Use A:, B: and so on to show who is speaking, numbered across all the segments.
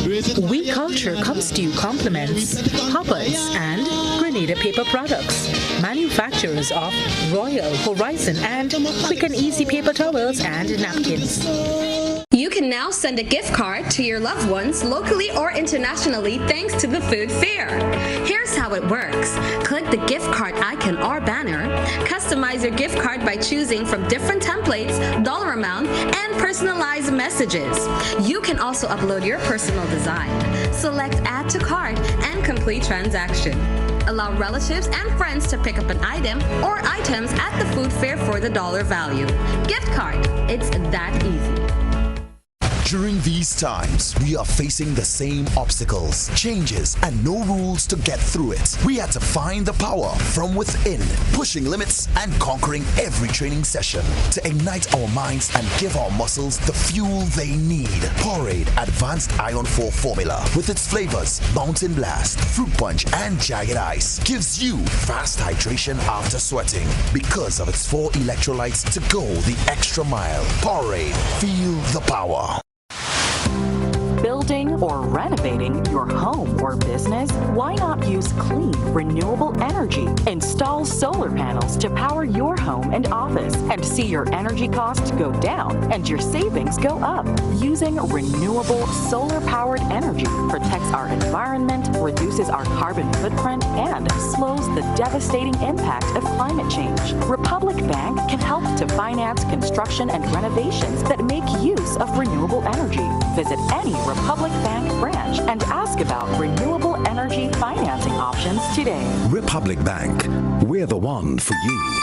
A: We Culture comes to you compliments Hoppers and Grenada Paper Products, manufacturers of Royal, Horizon, and Quick and Easy paper towels and napkins.
B: You can now send a gift card to your loved ones locally or internationally thanks to the food fair. Here's how it works. Click the gift card icon or banner. Customize your gift card by choosing from different templates, dollar amount, and personalized messages. You can also upload your personal design. Select Add to Cart and complete transaction. Allow relatives and friends to pick up an item or items at the food fair for the dollar value. Gift card. It's that easy.
C: During these times, we are facing the same obstacles, changes, and no rules to get through it. We had to find the power from within, pushing limits and conquering every training session to ignite our minds and give our muscles the fuel they need. Powerade Advanced Iron 4 formula with its flavors, Mountain Blast, Fruit Punch, and Jagged Ice gives you fast hydration after sweating because of its 4 electrolytes to go the extra mile. Powerade, feel the power.
D: Building or renovating your home or business? Why not use clean, renewable energy? Install solar panels to power your home and office and see your energy costs go down and your savings go up. Using renewable solar-powered energy protects our environment, reduces our carbon footprint, and slows the devastating impact of climate change. Republic Bank can help to finance construction and renovations that make use of renewable energy. Visit any Republic Bank branch and ask about renewable energy financing options today.
E: Republic Bank, we're the one for you.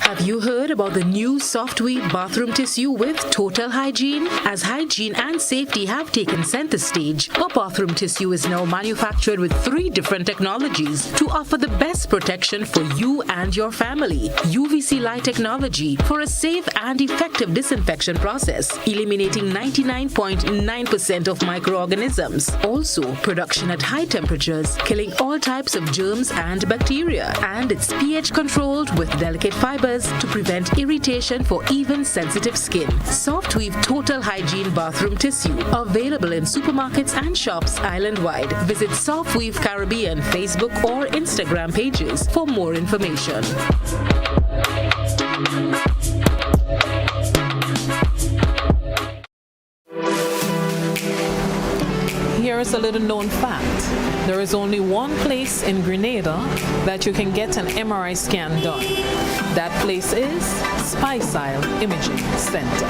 A: Have you heard about the new soft weave bathroom tissue with total hygiene? As hygiene and safety have taken center stage, our bathroom tissue is now manufactured with 3 different technologies to offer the best protection for you and your family. UVC light technology for a safe and effective disinfection process, eliminating 99.9% of microorganisms. Also, production at high temperatures, killing all types of germs and bacteria. And it's pH controlled with delicate fibers to prevent irritation for even sensitive skin. Soft Weave Total Hygiene Bathroom Tissue. Available in supermarkets and shops island-wide. Visit Soft Weave Caribbean Facebook or Instagram pages for more information.
F: Here is a little known fact. There is only one place in Grenada that you can get an MRI scan done. That place is Spicile Imaging Center.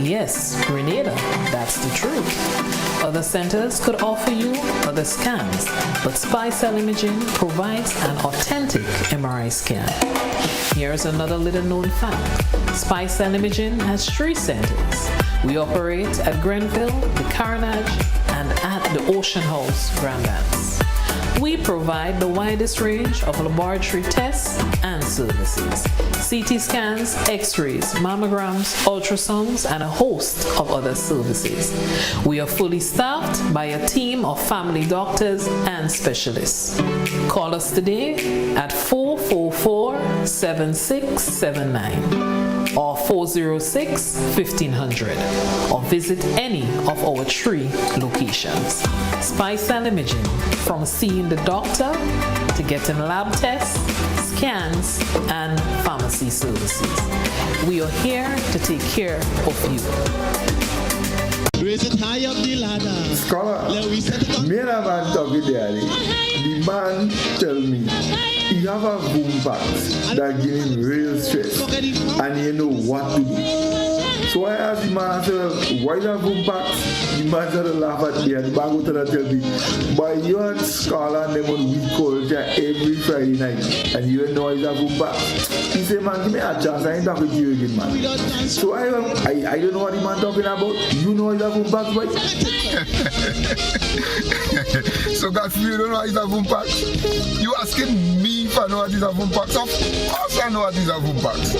F: Yes, Grenada, that's the truth. Other centers could offer you other scans, but Spicile Imaging provides an authentic MRI scan. Here's another little known fact. Spicile Imaging has 3 centers. We operate at Grenville, the Carnage, and at the Ocean House, Grandlands. We provide the widest range of laboratory tests and services. CT scans, x-rays, mammograms, ultrasounds, and a host of other services. We are fully staffed by a team of family doctors and specialists. Call us today at 444-7679. or 406-1500, or visit any of our 3 locations. Spicile Imaging, from seeing the doctor to getting lab tests, scans, and pharmacy services. We are here to take care of you.
G: Raise it high up the ladder.
H: Scholar, me and a man talking there. The man tell me he have a boom box that give him real stress and he know what to do. So I asked the man, I said, why is that boom box? The man started to laugh at me and the man go to tell me, but you and Scholar and them on week culture every Friday night and you know it's a boom box. He said, man, give me a chance, I ain't talking to you again, man. So I don't know what the man talking about. You know it's a boom box, boy?
I: So Godfrey, you don't know what is a boom box? You asking me if I know what is a boom box? Of course I know what is a boom box.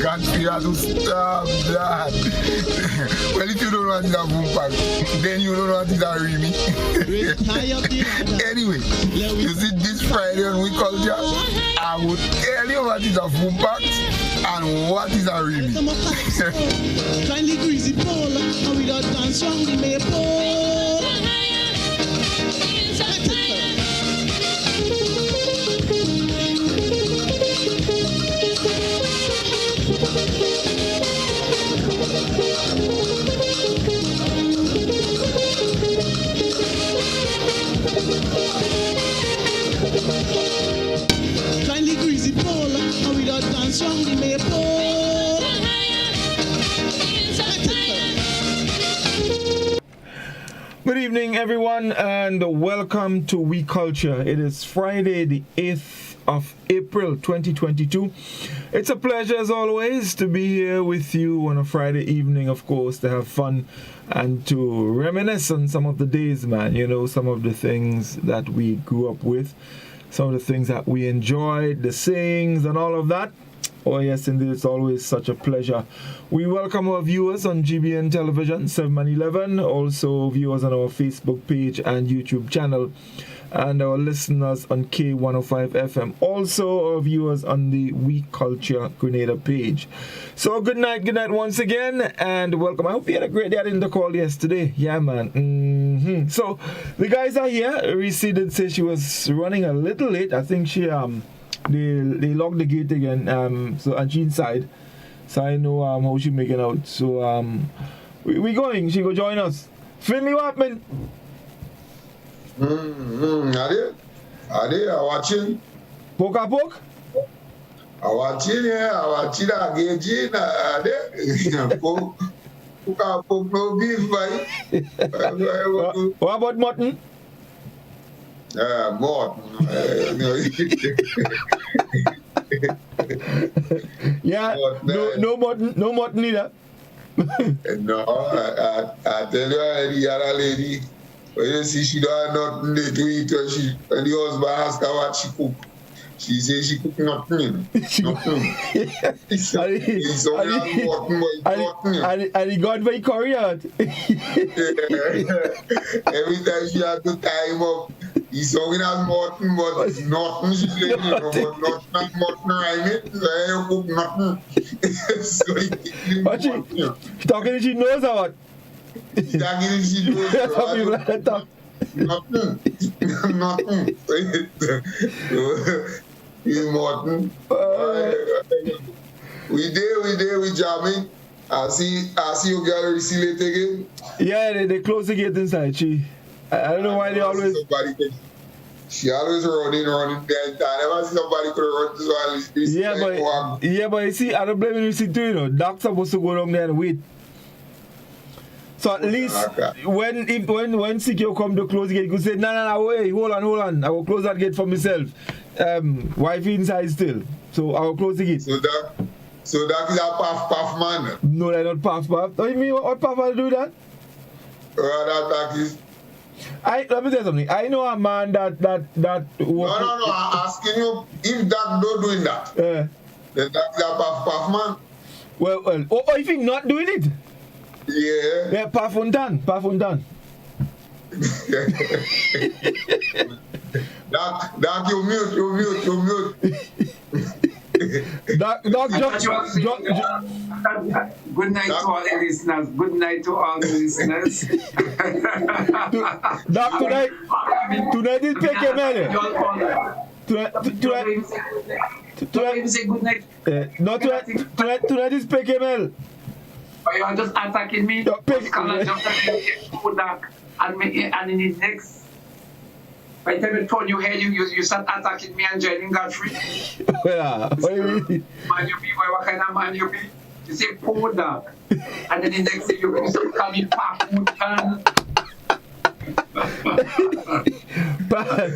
I: Godfrey has to stop that. Well, if you don't know what is a boom box, then you don't know what is a Remy. Anyway, you see this Friday on We Culture, I will tell you what is a boom box, And what is a remix?
G: Kindly greasy pole, and we don't dance round the maypole. Kindly greasy pole, and we don't dance round the maypole.
H: Good evening, everyone, and welcome to We Culture. It is Friday, the 8th of April, 2022. It's a pleasure, as always, to be here with you on a Friday evening, of course, to have fun and to reminisce on some of the days, man. You know, some of the things that we grew up with, some of the things that we enjoyed, the sayings and all of that. Oh yes, indeed, it's always such a pleasure. We welcome our viewers on GBN Television 7 and 11, also viewers on our Facebook page and YouTube channel, and our listeners on K105 FM, also our viewers on the We Culture Grenada page. So good night once again, and welcome. I hope you had a great day. I didn't call yesterday. Yeah, man. So the guys are here. Reece did say she was running a little late. I think she They locked the gate again, so and she inside, so I know how she making out. So we going. She go join us. Finley, what happened?
I: Are they watching?
H: Poke a poke?
I: I watching, yeah. I watching. I engaging. Are they? Poke a poke no beef, boy.
H: What about mutton?
I: Mutton.
H: Yeah, no mutton either.
I: No, I tell you, the other lady, when you see she don't have nothing to eat, when the husband ask her what she cook, she says she cook nothing. Nothing. It's only mutton, but nothing.
H: And he got very Korean.
I: Every time she had to tie him up, he's talking as mutton, but it's nothing she's saying, but not mutton rhyming, so I cook nothing. So
H: she talking, she knows or what?
I: She's talking, she knows.
H: That's how people like to talk.
I: Nothing. He's mutton. We jamming. I see you girl Reece late again.
H: Yeah, they close the gate inside. I don't know why they always.
I: She always running there. I never see somebody could run to so at least.
H: Yeah, but you see, I don't blame Reece too, you know. Doc's supposed to go down there and wait. So at least when CQ come to close the gate, you could say, no, wait, hold on. I will close that gate for myself. Wifey inside still. So I will close the gate.
I: So that is a puff man.
H: No, they're not puff. What do you mean? What puff will do that?
I: That is.
H: Let me tell you something. I know a man that
I: No, I'm asking you if that not doing that. Then that is a puff man.
H: Well. If he's not doing it.
I: Yeah.
H: Yeah, Pafuntan.
I: Doc, you mute.
H: Doc,
J: Good night to all the listeners. Good night to all the listeners.
H: Doc, tonight is PKML.
J: Tonight say good night.
H: No, tonight is PKML.
J: You are just attacking me. And in the next, by the time you turn your head, you start attacking me and joining Godfrey.
H: What do you mean?
J: Man, you be, what kind of man you be? You say poor dog. And then the next thing you start calling Pafuntan.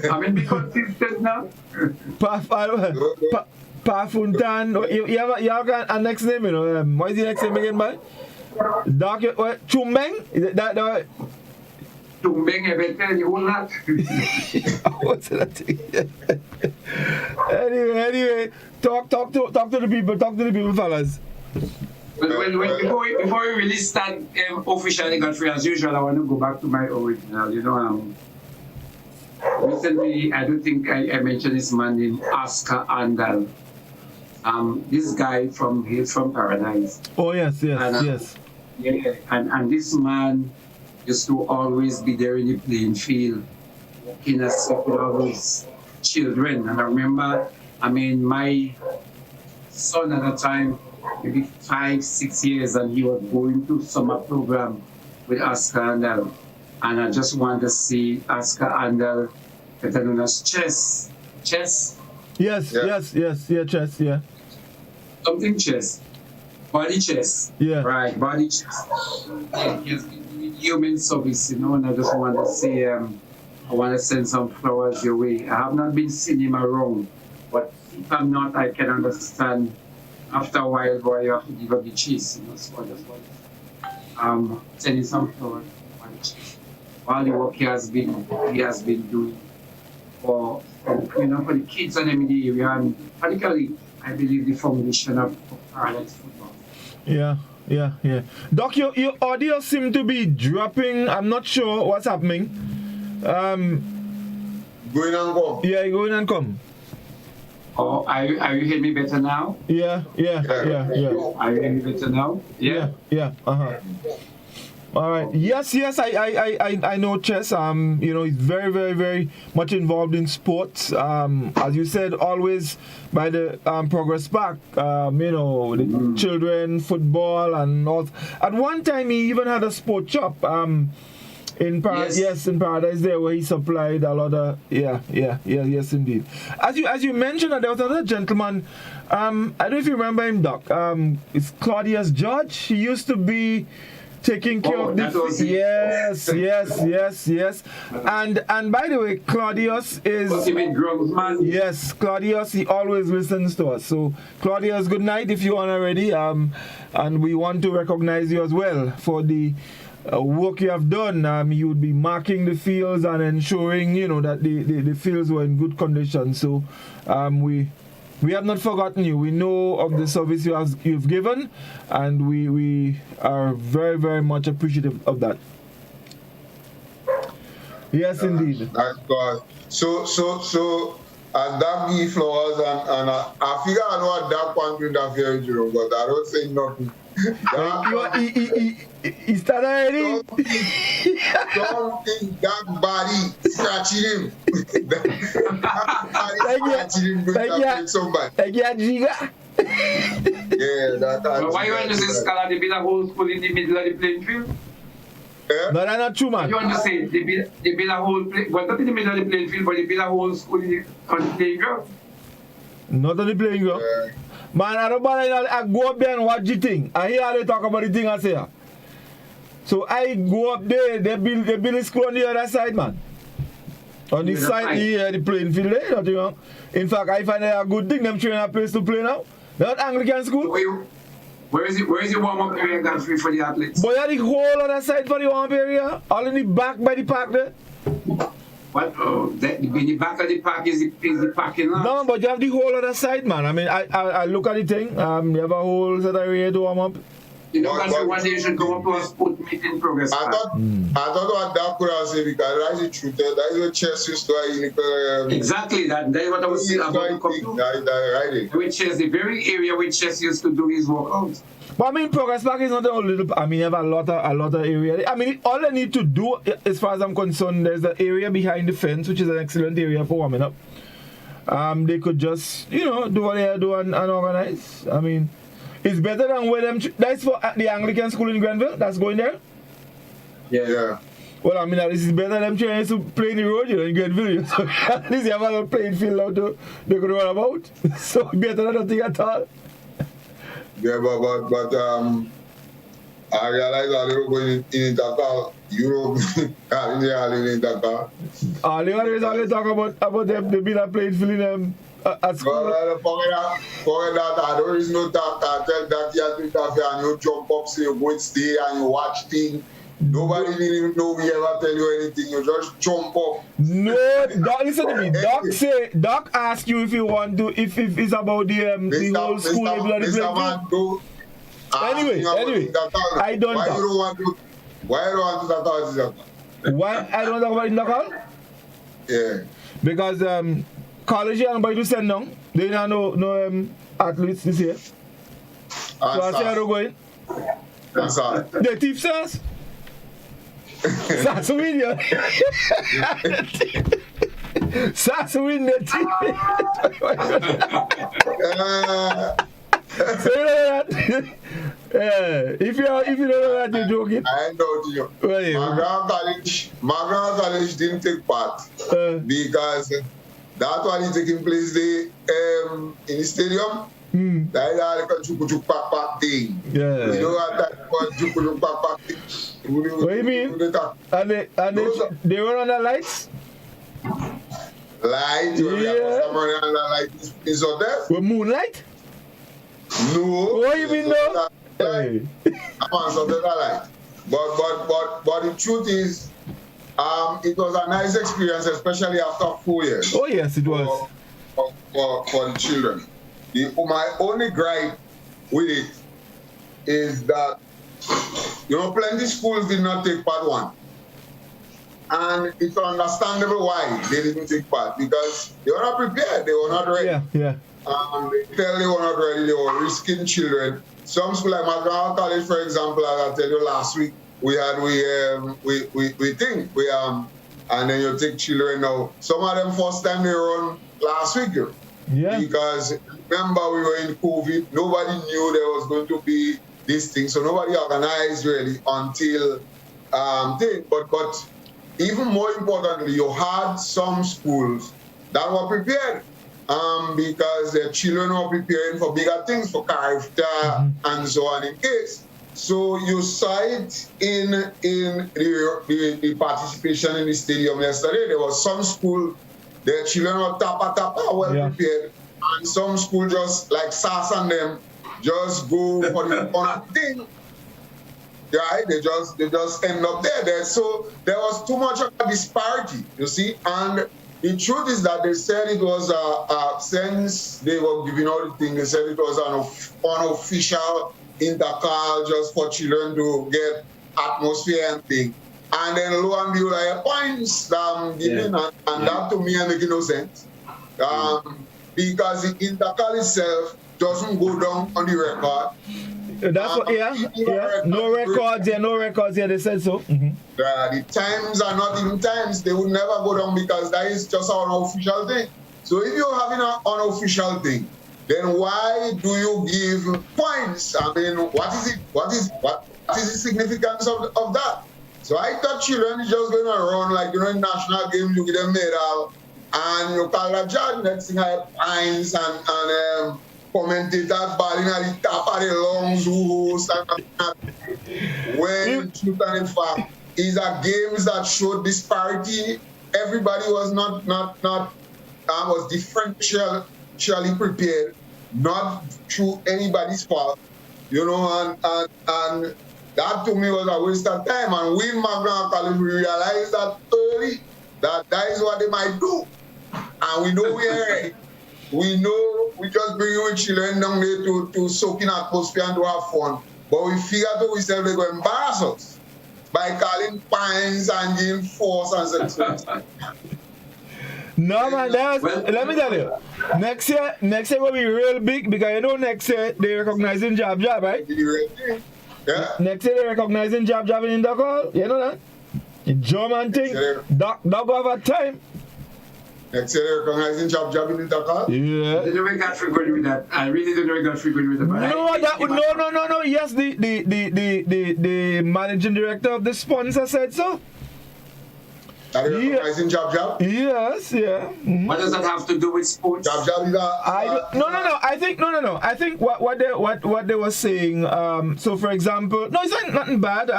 J: I mean, be consistent now. Pafuntan.
H: You have a next name, you know. What is the next name again, man? Doc, Chumbeng? Is that
J: Chumbeng, I will tell you all that.
H: What's that? Anyway, talk to the people, fellas.
J: Before we really start officially, Godfrey, as usual, I want to go back to my original. Recently, I don't think I mentioned this man named Oscar Andal. This guy he's from Paradise.
H: Oh yes,
J: And,
H: yes.
J: Yeah, and this man used to always be there in the playing field, walking us up with all those children. And I remember, my son at the time, maybe 5-6 years, and he was going to summer program with Oscar Andel. And I just wanted to see Oscar Andel, better known as Chess. Chess?
H: Yes, chess, yeah.
J: Something chess. Body chess.
H: Yeah.
J: Right, body chess. Yeah, he has been doing human service, and I just want to say, I want to send some flowers your way. I have not been seeing him around, but if I'm not, I can understand. After a while, boy, you have to give up the cheese, so I just want to send you some flowers for the cheese. All the work he has been doing for the kids and in the area, and particularly, I believe, the foundation of Panelists football.
H: Yeah. Doc, your audio seem to be dropping. I'm not sure what's happening.
I: Going and come.
H: Yeah, going and come.
J: Oh, are you hearing me better now?
H: Yeah.
J: Are you hearing me better now?
H: Yeah. All right. Yes. I know chess. He's very, very, very much involved in sports. As you said, always by the Progress Park. The children, football, and all. At one time, he even had a sport shop. In Paradise there, where he supplied a lot of yes indeed. As you mentioned, there was another gentleman. I don't know if you remember him, Doc. It's Claudius George. He used to be taking care of this. Yes. And by the way, Claudius is. Yes, Claudius. He always listens to us. So Claudius, good night if you aren't already. And we want to recognize you as well for the work you have done. You would be marking the fields and ensuring that the fields were in good condition. So we have not forgotten you. We know of the service you've given, and we are very, very much appreciative of that. Yes, indeed.
I: That's God. So as that give flowers and I figure I know what that one do that very true, but I don't say nothing.
H: He started already?
I: Don't think that body scratching him. that body scratching him going to play somebody.
J: Why you want to say Scala, they build a whole school in the middle of the playing field?
H: No, that's not true, man.
J: You want to say they build a whole not in the middle of the playing field, but they build a whole school on the playing ground?
H: Not on the playing ground. Man, I don't bother. I go up there and watch the thing. I hear how they talk about the thing I say. So I go up there, they build a school on the other side, man. On the side here, the playing field there, nothing wrong. In fact, I find it a good thing, them train a place to play now. Not Anglican school.
J: Where is the warm-up area, Godfrey, for the athletes?
H: But you have the whole other side for the warm-up area, all in the back by the park there.
J: What? In the back of the park is the parking lot?
H: No, but you have the whole other side, man. I mean, I look at the thing, you have a whole set of area to warm up.
J: Godfrey, one day you should come up to a sport meet in Progress.
I: I thought what that could have said, because that's the truth. That is what chess used to
J: exactly, that is what I was saying about the computer. With chess, the very area where chess used to do his workouts.
H: But I mean, Progress Park is not a little. I mean, you have a lot of area. I mean, all they need to do, as far as I'm concerned, there's the area behind the fence, which is an excellent area for warming up. They could just, do what they do and organize. I mean, it's better than where them. That's for the Anglican school in Grenville. That's going there.
I: Yeah.
H: Well, I mean, this is better than them trying to play in the road, in Grenville. So at least you have a little playing field out to they could run about. So better than nothing at all.
I: Yeah, but I realize that they were going in Dakar, Europe, in Dakar.
H: They always talk about them, they be playing field in at school.
I: Forget that, there is no that. I tell that you have to interfere and you jump up, so you go and stay and you watch things. Nobody didn't even know we ever tell you anything. You just jump up.
H: No, Doc, listen to me. Doc asked you if you want to, if it's about the whole school. Anyway, I don't
I: Why
H: talk.
I: you don't want to? Why you don't want to talk about this?
H: Why I don't talk about it in Dakar?
I: Yeah.
H: Because college and by to send down. They don't know athletes this year. So I say I don't go in.
I: That's all.
H: The thief says. Sass win ya. Sass win the thief. So you know that? If you don't know that, you're joking.
I: I ain't know to you. Margaret College didn't take part because that's what is taking place there in the stadium. That is all the chuku pak thing.
H: Yeah.
I: You know what that chuku pak thing?
H: What do you mean? And they run on the lights?
I: Light?
H: Yeah.
I: Light is on there?
H: With moonlight?
I: No.
H: What do you mean no? Hey.
I: Light. But the truth is, it was a nice experience, especially after 4 years.
H: Oh yes, it was.
I: For the children. My only gripe with it is that, plenty schools did not take part one. And it's understandable why they didn't take part, because they were not prepared, they were not ready.
H: Yeah.
I: They tell they were not ready, they were risking children. Some school like McGraw College, for example, as I tell you last week, and then you take children now. Some of them first time they run last week.
H: Yeah.
I: Because remember we were in COVID, nobody knew there was going to be this thing, so nobody organized really until But even more importantly, you had some schools that were prepared because their children were preparing for bigger things, for character and so on in case. So you saw it in the participation in the stadium yesterday. There was some school, their children were tapa well prepared, and some school just like SAS and them just go for the fun thing. Right? They just end up there. So there was too much of a disparity, you see. And the truth is that they said it was since they were giving out the thing, they said it was an unofficial intercal just for children to get atmosphere and thing. And then lo and behold, I have points given, and that to me making no sense. Because the intercal itself doesn't go down on the record.
H: That's what, no records here, they said so.
I: The times are not even times, they would never go down because that is just an unofficial thing. So if you're having an unofficial thing, then why do you give points? I mean, what is the significance of that? So I thought children is just going to run like, in national games, you get a medal, and you call a judge, next thing I have points and commentators balling at the top of the lungs, when truth and in fact is a games that showed disparity. Everybody was was differentially prepared, not through anybody's fault, and that to me was a waste of time. And we in McGraw College, we realized that early that is what they might do, and we know we are ready. We know we just bring our children down there to soak in atmosphere and to have fun. But we figure out ourselves they're going to embarrass us by calling pines and giving force and such.
H: No man, let me tell you. Next year will be real big because next year they recognizing job, right?
I: Yeah.
H: Next year they recognizing job in the call. You know that? The German thing. Dog have a time.
I: Next year, recognizing job in the Dakar?
J: Yeah. I don't know where Godfrey going with that. I really don't know where Godfrey going with that.
H: No. Yes, the managing director of the sponsor said so.
I: Are you recognizing job?
H: Yes, yeah.
J: What does that have to do with sports?
I: Job is
H: I think what they were saying. So for example, no, it's nothing bad.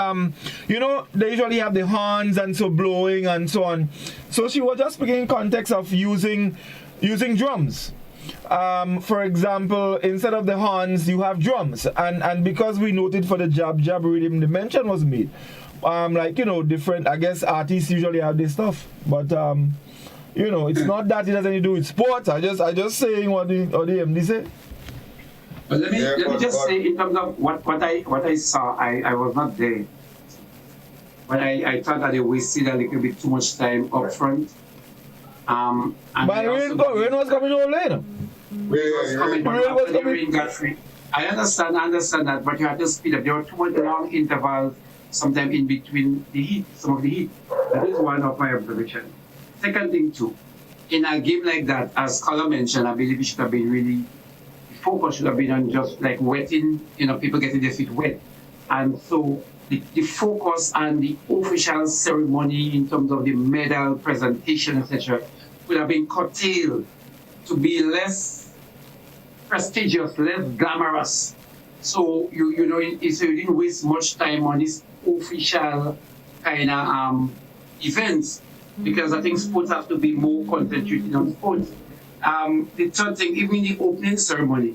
H: They usually have the horns and so blowing and so on. So she was just speaking in context of using drums. For example, instead of the horns, you have drums, and because we noted for the jab rhythm, the mention was made. Different, I guess artists usually have this stuff, but it's not that it has anything to do with sports. I just saying what the MD say.
J: But let me just say in terms of what I saw, I was not there, but I thought that they wasted a little bit too much time up front.
H: But rain was coming all later.
J: was coming, but after the rain got free. I understand that, but you have to speed up. There were too much long intervals, sometimes in between the heat, some of the heat. That is one of my observations. Second thing too, in a game like that, as Carla mentioned, I believe it should have been really, the focus should have been on just like wetting, people getting their feet wet. And so the focus and the official ceremony in terms of the medal presentation, etc., would have been curtailed to be less prestigious, less glamorous. So you didn't waste much time on this official kind of events, because I think sports have to be more concentrated on sports. The third thing, even the opening ceremony,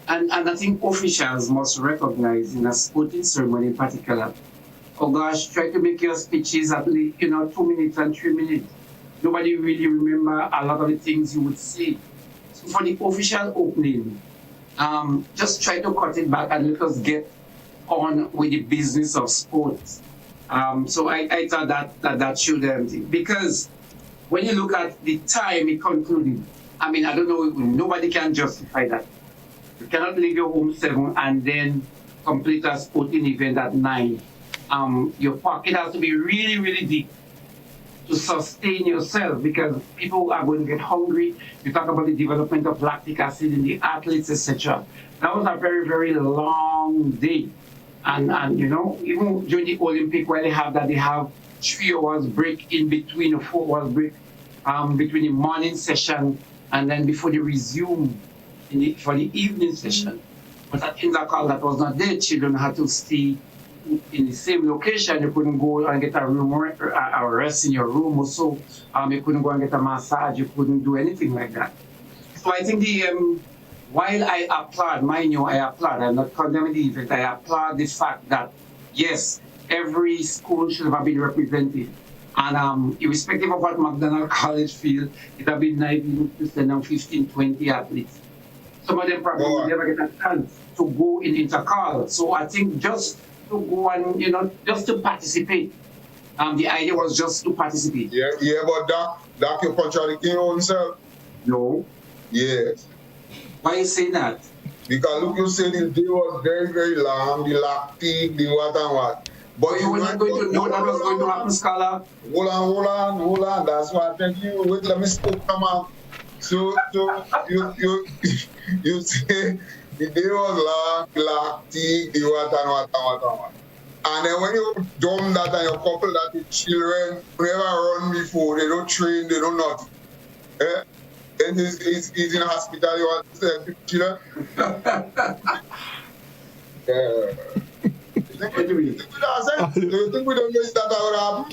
J: and I think officials must recognize in a sporting ceremony in particular, oh gosh, try to make your speeches at least 2 minutes and 3 minutes. Nobody really remember a lot of the things you would say. So for the official opening, just try to cut it back and let us get on with the business of sports. So I thought that should because when you look at the time it concluded, I mean, I don't know, nobody can justify that. You cannot leave your home 7 and then complete a sporting event at 9. Your pocket has to be really, really deep to sustain yourself, because people are going to get hungry. You talk about the development of lactic acid in the athletes, etc. That was a very, very long day. And even during the Olympic, where they have 3 hours break in between, a 4 hours break between the morning session and then before they resume for the evening session. But at Intercal, that was not there. Children had to stay in the same location. You couldn't go and get a room or a rest in your room or so. You couldn't go and get a massage. You couldn't do anything like that. So I think while I applaud, mind you, I'm not condemning the event, I applaud the fact that, yes, every school should have been represented. And irrespective of what McDonald College feels, it have been nice to send them 15, 20 athletes. Some of them probably will never get a chance to go in Intercal. So I think just to go and, just to participate. The idea was just to participate.
I: Yeah, but that you contradicting your own self.
J: No.
I: Yes.
J: Why you say that?
I: Because look, you said the day was very, very long, the lactic, the what and what.
J: But you were not going to know that was going to happen, Scholar.
I: Hold on. That's why I tell you. Wait, let me stop, come on. So you say the day was long, lactic, the what and what. And then when you dump that and you couple that with children who never run before, they don't train, they don't nothing. Then he's in a hospital, you want to say, children? You think we don't know that out of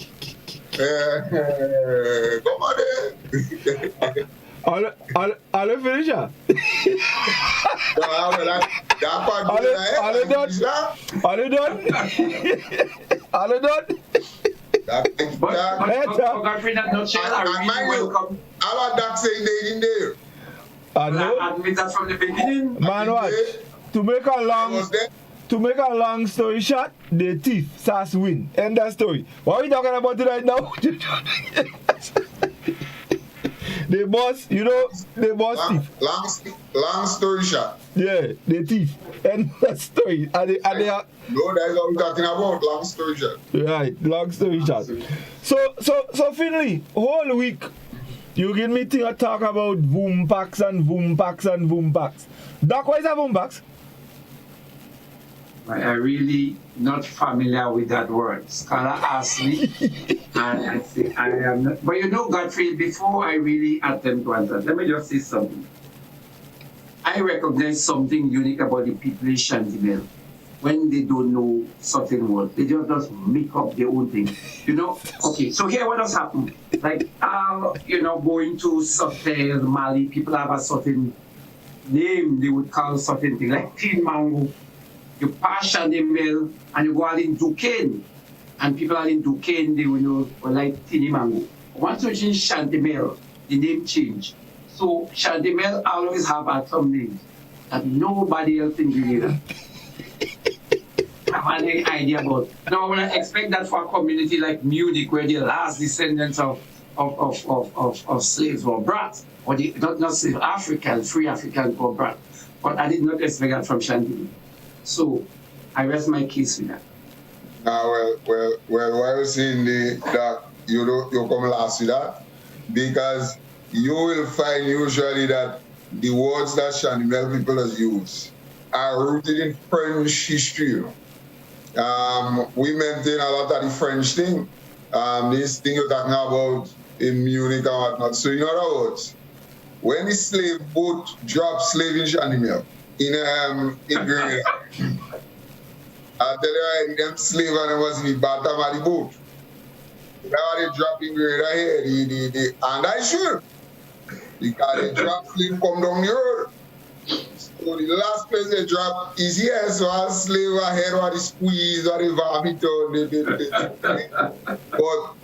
I: come on there.
H: Are you finished? Are you done?
J: But Godfrey, that not share. I really welcome.
I: How about that saying they in there?
J: I admit that from the beginning.
H: Man, what? To make a long story short, the thief SAS win. End that story. What are we talking about it right now? The boss, the boss thief.
I: Long story short.
H: Yeah, the thief. End that story.
I: No, that's what we're talking about. Long story short.
H: Right, long story short. So Finley, whole week you give me thing to talk about boom packs. Doc, what is a boom packs?
J: I'm really not familiar with that word. Scholar asked me, and I say I am not. But Godfrey, before I really attempt to answer, let me just say something. I recognize something unique about the people in Chantimel. When they don't know certain words, they just make up their own thing. Okay, so here what has happened? Like, going to Sotel, Mali, people have a certain name they would call certain thing, like Tin Mango. You pass Chantimel and you go out in Duquesne, and people are in Duquesne, they will know like Tini Mango. Once you change Chantimel, the name change. So Chantimel always have some names that nobody else in Grenada have any idea about. Now I would expect that for a community like Munich, where the last descendants of of slaves were brought, or not slaves, Africans, free Africans were brought. But I did not expect that from Shandy. So I rest my case with that.
I: Well, why are you saying that you come last with that? Because you will find usually that the words that Shandy people has used are rooted in French history. We maintain a lot of the French thing. This thing you're talking about in Munich and whatnot. So in other words, when the slave boat dropped slave in Shanimel, in Grenada, I tell you, them slave and them was in the bottom of the boat. Now they drop in Grenada here, and I sure, because they drop slave come down the road. So the last place they drop is here, so a slave ahead or the squeeze or the vomit or but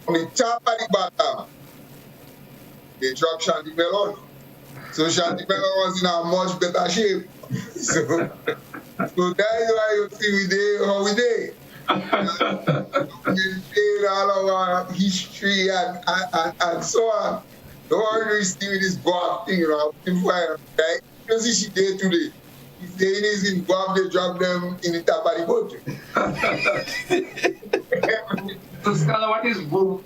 I: on the top and the bottom, they drop Shanty Melon. So Shanty Melon was in a much better shape. So that is why you see we did how we did. We did all of our history and so on. The worry is still with this God thing, right? Because she did today. If they is in Guam, they drop them in the top of the boat.
J: So, Scholar, what is boom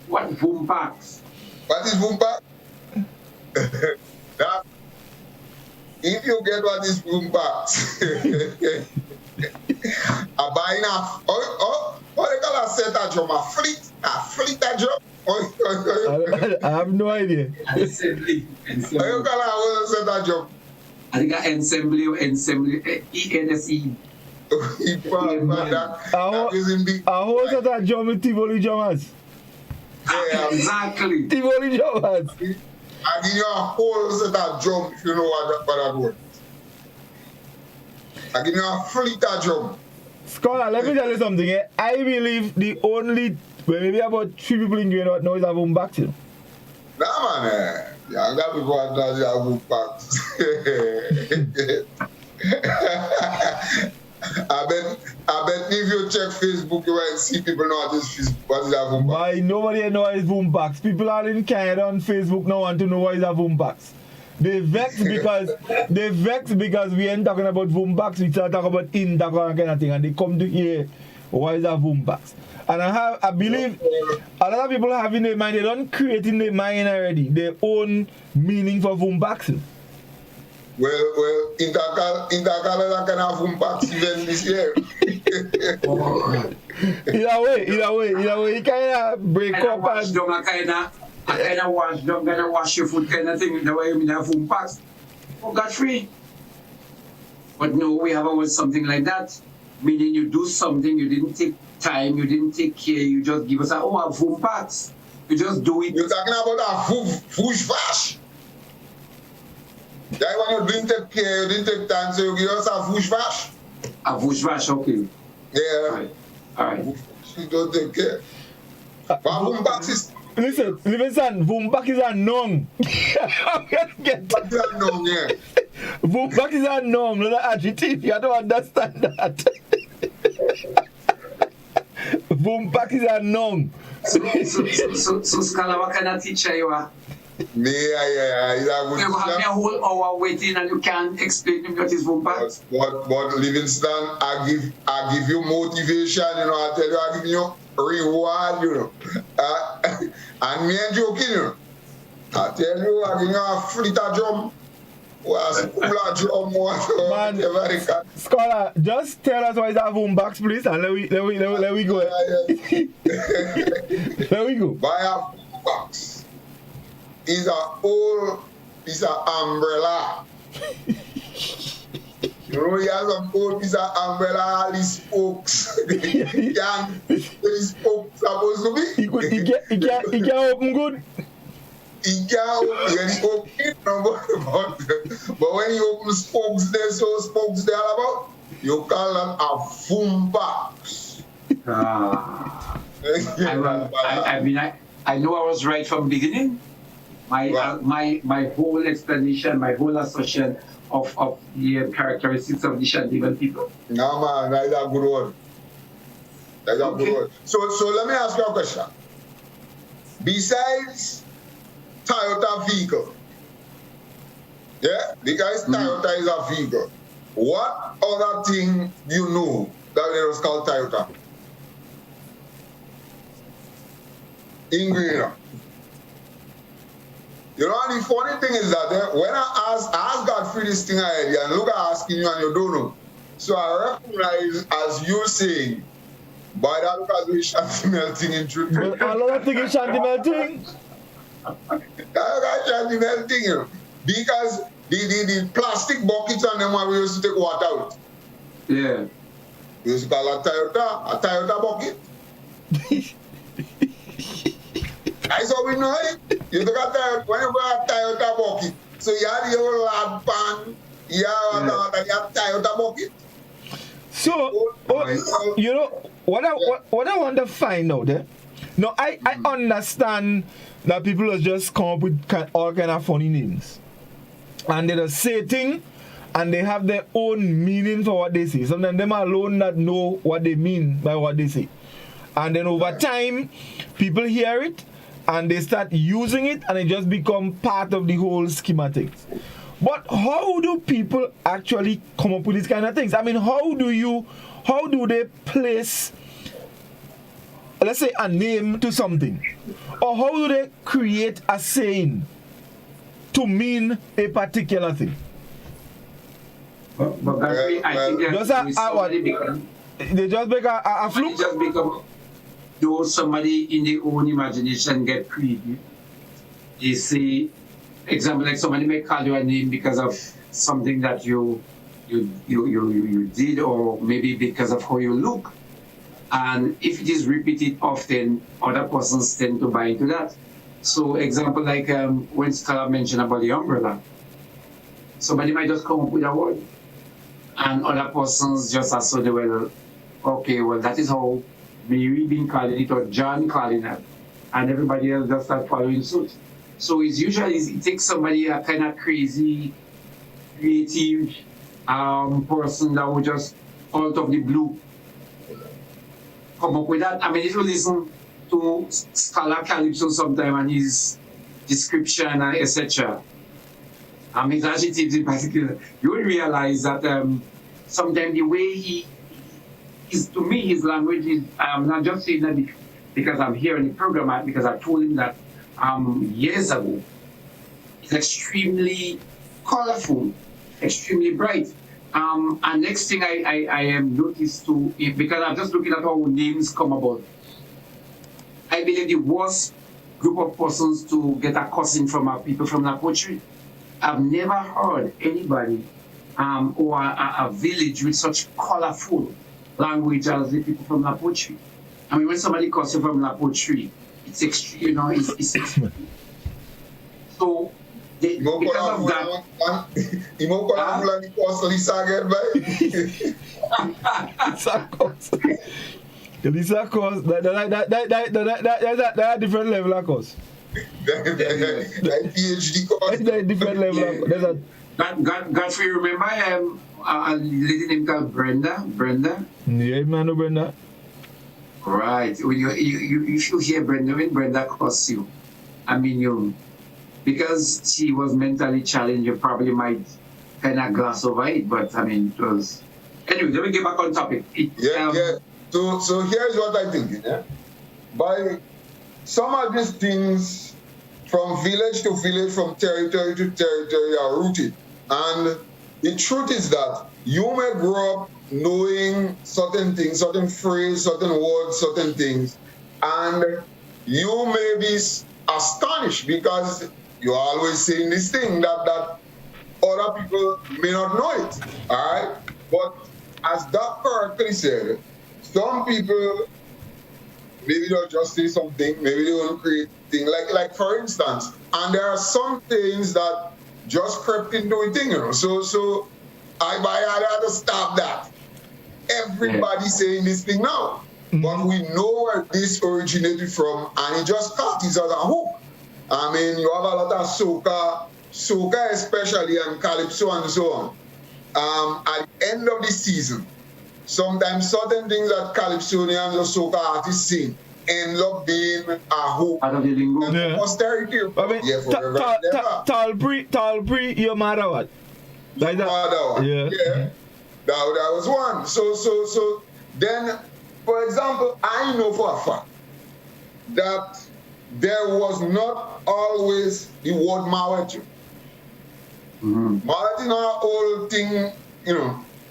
J: packs?
I: What is boom pack? If you get what is boom packs, I buy enough. What they call a set a drum? A fleet a drum?
H: I have no idea.
J: Assembly.
I: What you call a set a drum?
J: I think ensemble, ENSE.
H: How is that drum with Tivoli drummers?
I: Yeah,
J: exactly.
H: Tivoli drummers.
I: I give you a whole set of drum if you know what that word. I give you a fleet of drum.
H: Scholar, let me tell you something. I believe the only, maybe about 3 people in Grenada know is a boom back.
I: Nah, man. Yeah, that people are not the boom backs. I bet if you check Facebook, you will see people know what is a boom back.
H: Nobody knows it's boom backs. People are in Canada on Facebook now want to know what is a boom backs. They vex because we ain't talking about boom backs. We start talking about that kind of thing, and they come to hear what is a boom backs. And I believe a lot of people have in their mind, they don't create in their mind already their own meaning for boom backs.
I: Well, Intercanada can have boom backs even this year.
H: Either way, you kind of break up and
J: I kind of wash your foot kind of thing, the way you have boom packs. Oh, Godfrey. But no, we have always something like that. Meaning you do something, you didn't take time, you didn't take care, you just give us a boom packs. You just do it.
I: You're talking about a foosh vash. That one you didn't take care, you didn't take time, so you give us a foosh vash.
J: A foosh vash, okay.
I: Yeah.
J: All right.
I: You don't take care. But boom backs is...
H: Listen, Livingston, boom back is a noun.
I: What is a noun, yeah?
H: Boom back is a noun, not an adjective. You don't understand that. Boom back is a noun.
J: So Scholar, what kind of teacher you are?
I: Me, yeah.
J: You have me a whole hour waiting and you can't explain to me what is boom back.
I: But Livingston, I give you motivation, I tell you, I give you reward, and me ain't joking, I tell you, I give you a fleet of drum, or a school of drum, whatever.
H: Scholar, just tell us what is that boom box, please, and let we go. Let we go.
I: Buy a boom box. It's a whole piece of umbrella. You have some old piece of umbrella, all these spokes. These spokes supposed to be.
H: He can open good.
I: He can open it, but when you open spokes there, so spokes there about, you call that a boom box.
J: I know I was right from the beginning. My whole explanation, my whole assertion of the characteristics of the Shandivan people.
I: No, man, that's a good word. That's a good word. So let me ask you a question. besides Toyota vehicle, yeah, because Toyota is a vehicle, what other thing you know that it was called Toyota? In Greener. You know, and the funny thing is that when I ask Godfrey this thing already, and look at asking you and you don't know. So I recognize as you saying, by that look at the shanty melting in truth.
H: I love thinking shanty melting.
I: Shanty melting, you know. Because the plastic buckets and them where we used to take water out.
J: Yeah.
I: We used to call a Toyota bucket. That's how we know it. You look at Toyota, when you go a Toyota bucket, so you have the old lad pan, you have Toyota bucket.
H: So, you know, what I want to find out there, no, I understand that people will just come up with all kind of funny names. And they just say things, and they have their own meaning for what they say. Sometimes them alone that know what they mean by what they say. And then over time, people hear it, and they start using it, and it just become part of the whole schematic. But how do people actually come up with these kind of things? I mean, how do they place, let's say, a name to something? Or how do they create a saying to mean a particular thing?
J: But I think
H: they just make a fluke?
J: Just become, though somebody in their own imagination get creative. They say, example, like somebody may call you a name because of something that you did, or maybe because of how you look. And if it is repeated often, other persons tend to buy into that. So example, like when Stella mentioned about the umbrella, somebody might just come up with a word, and other persons just assume, well, okay, well, that is how Mary been calling it, or John calling it, and everybody else just start following suit. So it's usually, it takes somebody, a kind of crazy, creative person that would just, out of the blue, come up with that. I mean, if you listen to Scholar Calypso sometime and his description and etc., his adjectives in particular, you will realize that sometimes the way he is, to me, his language is, I'm not just saying that because I'm here in the program, because I told him that years ago, it's extremely colorful, extremely bright. And next thing I am noticed to, because I'm just looking at how names come about, I believe the worst group of persons to get a cousin from are people from La Poterie. I've never heard anybody or a village with such colorful language as the people from La Poterie. I mean, when somebody calls you from La Poterie, it's extreme, you know, it's so because of that.
H: Lisa course, that's a different level of course.
I: PhD course.
H: That's a different level.
J: Godfrey, remember a lady named called Brenda?
H: Yeah, man, no Brenda.
J: Right. When you should hear Brenda, when Brenda calls you, I mean, because she was mentally challenged, you probably might kind of gloss over it, but I mean, it was. Anyway, let me get back on topic.
I: Yeah. So here's what I think. Yeah? By some of these things, from village to village, from territory to territory, are rooted. And the truth is that you may grow up knowing certain things, certain phrases, certain words, certain things, and you may be astonished because you're always saying this thing that other people may not know it. All right? But as Doc correctly said, some people, maybe they'll just say something, maybe they won't create things. Like for instance, and there are some things that just crept into a thing, you know. So I had to stop that. Everybody saying this thing now. But we know where this originated from, and it just caught us as a hook. I mean, you have a lot of soca especially, and calypso and so on. At the end of the season, sometimes certain things that calypsonians or soca artists sing, end up being a hope.
J: Out of the lingo.
H: Yeah.
I: Posterity.
H: I mean,
I: Yeah, forever and ever.
H: tall pre, your mother what? Like that?
I: Mother,
H: Yeah.
I: That was one. So then, for example, I know for a fact that there was not always the word Mawet. Mawet is not an old thing,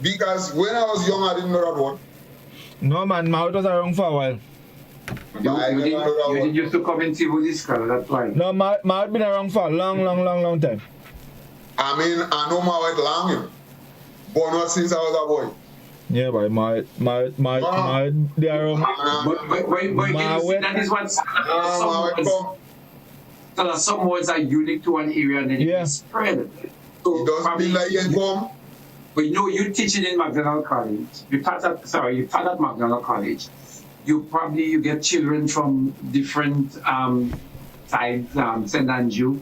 I: because when I was young, I didn't know that word.
H: No man, Mawet was around for a while.
J: You didn't used to come and see with this color, that's why.
H: No, Mawet been around for a long time.
I: I mean, I know Mawet long, but not since I was a boy.
H: Yeah, but Mawet, they are around.
J: But that is what some words are unique to one area and then it spread. So
I: it doesn't mean like you come.
J: But you teaching in McDonald College. You taught at McDonald College. You get children from different sides, St. Andrew,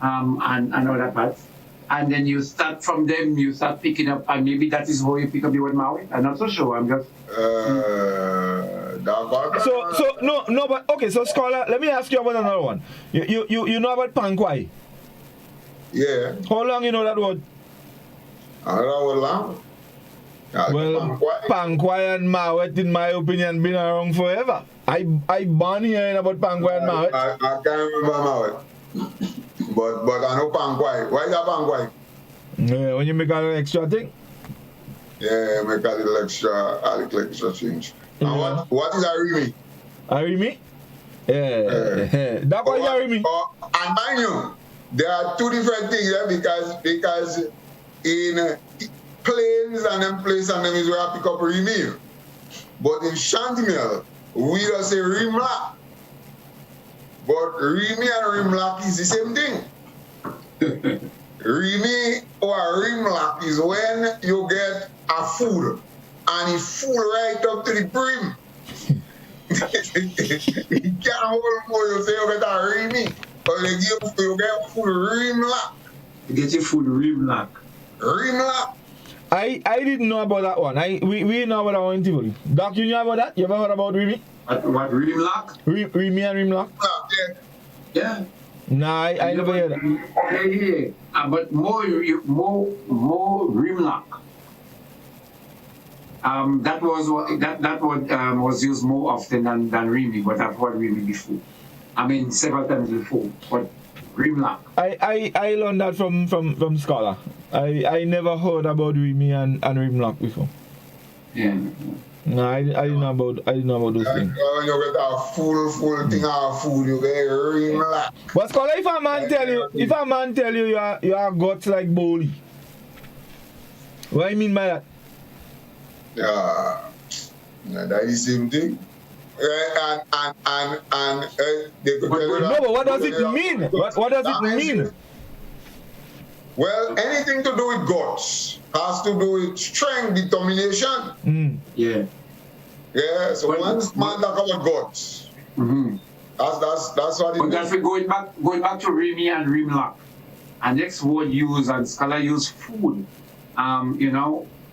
J: and other parts. And then you start from them, you start picking up, and maybe that is how you pick up the word Maui. I'm not so sure. I'm just.
H: No, but okay. So scholar, let me ask you about another one. You know about Pankwai?
I: Yeah.
H: How long you know that word?
I: I don't know how long.
H: Well, Pankwai and Mawet, in my opinion, been around forever. I born hearing about Pankwai and Mawet.
I: I can't remember Mawet. But I know Pankwai. Why is that Pankwai?
H: Yeah, when you make a little extra thing?
I: Yeah, make a little extra change. And what is Arimi?
H: Arimi? Yeah. That was Arimi.
I: And mind you, there are two different things there because in plains and them place and them is where I pick up Rimi. But in Shantimel, we just say Rimla. But Rimi and Rimlock is the same thing. Rimi or Rimlock is when you get a food and it's full right up to the brim. You can't hold more, you say you get a Rimi. But you get food Rimlock.
J: You get your food Rimlock.
I: Rimlock.
H: I didn't know about that one. We know about that one too. Doc, you know about that? You ever heard about Rimi?
J: What Rimlock?
H: Rimi and Rimlock?
J: Yeah.
H: Nah, I never heard that.
J: But more Rimlock. That was used more often than Rimi, but I've heard Rimi before. I mean, several times before. But Rimlock.
H: I learned that from Scholar. I never heard about Rimi and Rimlock before.
J: Yeah.
H: No, I didn't know about those things.
I: When you get a full thing of food, you get Rimlock.
H: But Scholar, if a man tell you you are guts like Bowley, what do you mean by that?
I: That is the same thing. And they could tell you that.
H: No, but what does it mean? What does it mean?
I: Well, anything to do with guts has to do with strength, determination.
J: Yeah.
I: Yeah, so once man talk about guts, that's what it means.
J: Godfrey, going back to Rimi and Rimlock, and next word used and Scholar use food.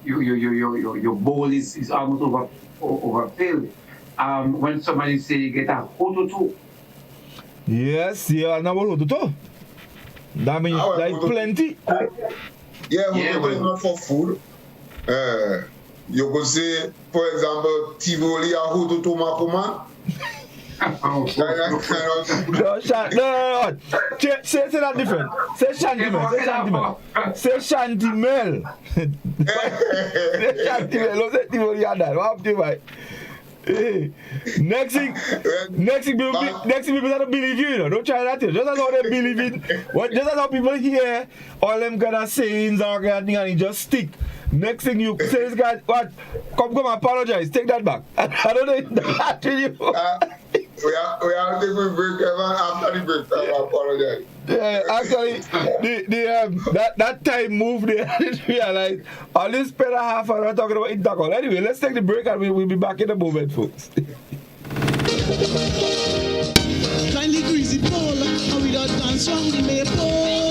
J: Your bowl is almost overfilled. When somebody say you get a hototo.
H: Yes, yeah, I know about hototo. That means like plenty.
I: Yeah, hototo is not for food. You could say, for example, Tivoli a hototo makuman.
H: No. Say that different. Say Shantimel. Say Shantimel. Say Shantimel. Don't say Tivoli and that. What happened, mate? Hey. Next thing people don't believe you, Don't try that. Just as how they believe in, just as how people hear all them kind of sayings or kind of thing and it just stick. Next thing you say this guy, what? Come apologize. Take that back. I don't know that to you.
I: We have to take a break, Evan. After the break, I apologize.
H: Yeah, actually, that time move there, I didn't realize. I'll just spend a half hour talking about intercol. Anyway, let's take the break and we'll be back in a moment, folks.
G: Kindly greasy pole, and we don't dance on the maypole.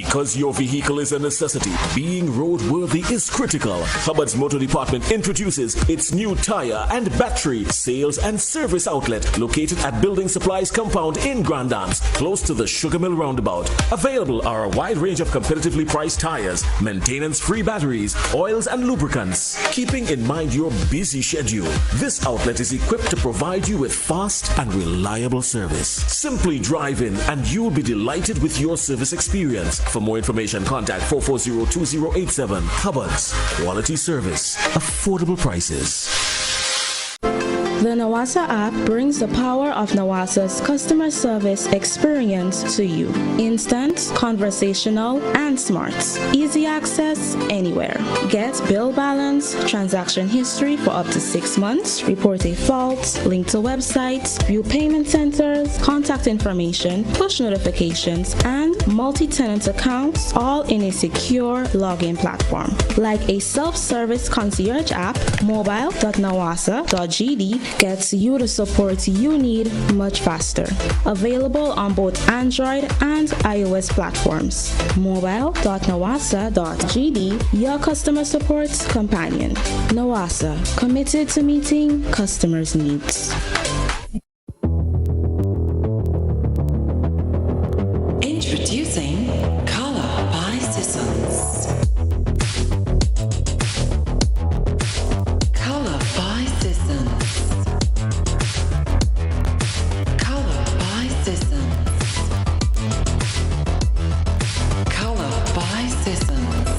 K: Because your vehicle is a necessity, being roadworthy is critical. Hubbard's Motor Department introduces its new tire and battery sales and service outlet located at Building Supplies Compound in Grand Dance, close to the Sugar Mill Roundabout. Available are a wide range of competitively priced tires, maintenance-free batteries, oils and lubricants. Keeping in mind your busy schedule, this outlet is equipped to provide you with fast and reliable service. Simply drive in and you'll be delighted with your service experience. For more information, contact 440-2087. Hubbard's, quality service, affordable prices.
L: The Nawasa app brings the power of Nawasa's customer service experience to you. Instant, conversational, and smart. Easy access anywhere. Get bill balance, transaction history for up to 6 months, report a fault, link to websites, view payment centers, contact information, push notifications, and multi-tenant accounts, all in a secure login platform. Like a self-service concierge app, mobile.nawasa.gd gets you the support you need much faster. Available on both Android and iOS platforms. Mobile.nawasa.gd, your customer support companion. Nawasa, committed to meeting customers' needs.
M: Introducing Color by Sissons. Color by Sissons. Color by Sissons. Color by Sissons.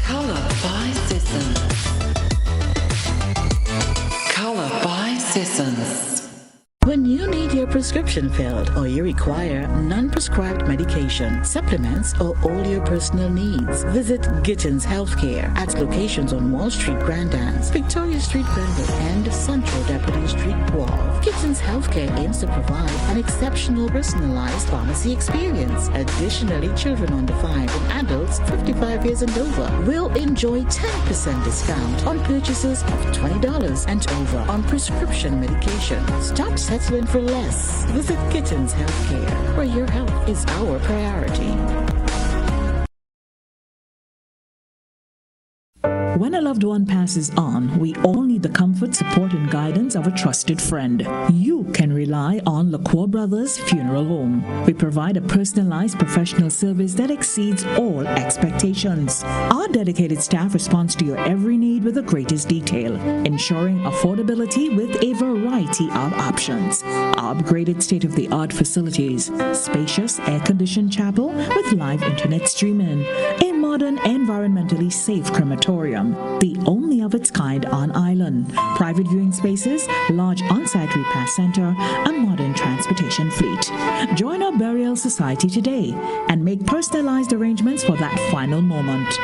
M: Color by Sissons. Color by Sissons.
N: When you need your prescription filled or you require non-prescribed medication, supplements, or all your personal needs, visit Gittins Healthcare at locations on Wall Street, Grand Dance, Victoria Street, Granville, and Central Deputy Street, Wall. Gittins Healthcare aims to provide an exceptional personalized pharmacy experience. Additionally, children under 5 and adults 55 years and over will enjoy 10% discount on purchases of $20 and over on prescription medication. Stop settling for less. Visit Gittins Healthcare, where your health is our priority.
O: When a loved one passes on, we all need the comfort, support, and guidance of a trusted friend. You can rely on LaCour Brothers Funeral Home. We provide a personalized professional service that exceeds all expectations. Our dedicated staff responds to your every need with the greatest detail, ensuring affordability with a variety of options. Our upgraded state-of-the-art facilities, spacious air-conditioned chapel with live internet streaming, a modern, environmentally safe crematorium, the only of its kind on island, private viewing spaces, large on-site repast center, a modern transportation fleet. Join our burial society today and make personalized arrangements for that final moment.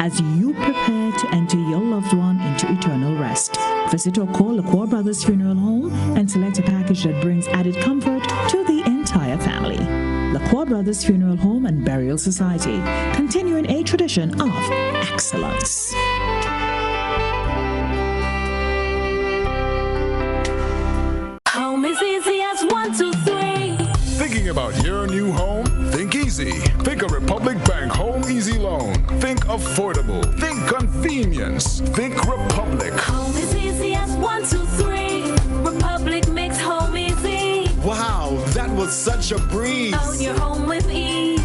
O: As you prepare to enter your loved one into eternal rest, visit or call LaCour Brothers Funeral Home and select a package that brings added comfort to the entire family. LaCour Brothers Funeral Home and Burial Society, continuing a tradition of excellence.
P: Home is easy as 1, 2, 3.
Q: Thinking about your new home? Think easy. Think a Republic Bank Home Easy Loan. Think affordable. Think convenience. Think Republic.
P: Home is easy as 1, 2, 3. Republic makes home easy.
R: Wow, that was such a breeze.
P: Own your home with ease.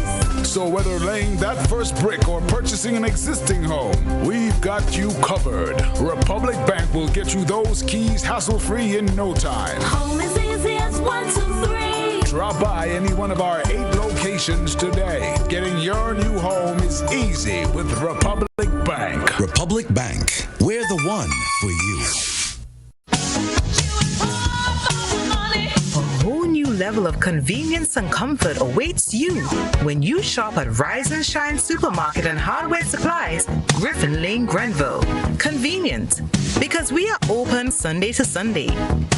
Q: So whether laying that first brick or purchasing an existing home, we've got you covered. Republic Bank will get you those keys hassle-free in no time.
P: Home is easy as 1, 2, 3.
Q: Drop by any one of our 8 locations today. Getting your new home is easy with Republic Bank.
C: Republic Bank, we're the one for you.
A: A whole new level of convenience and comfort awaits you when you shop at Rise and Shine Supermarket and Hardware Supplies, Griffin Lane, Grenville. Convenient, because we are open Sunday to Sunday.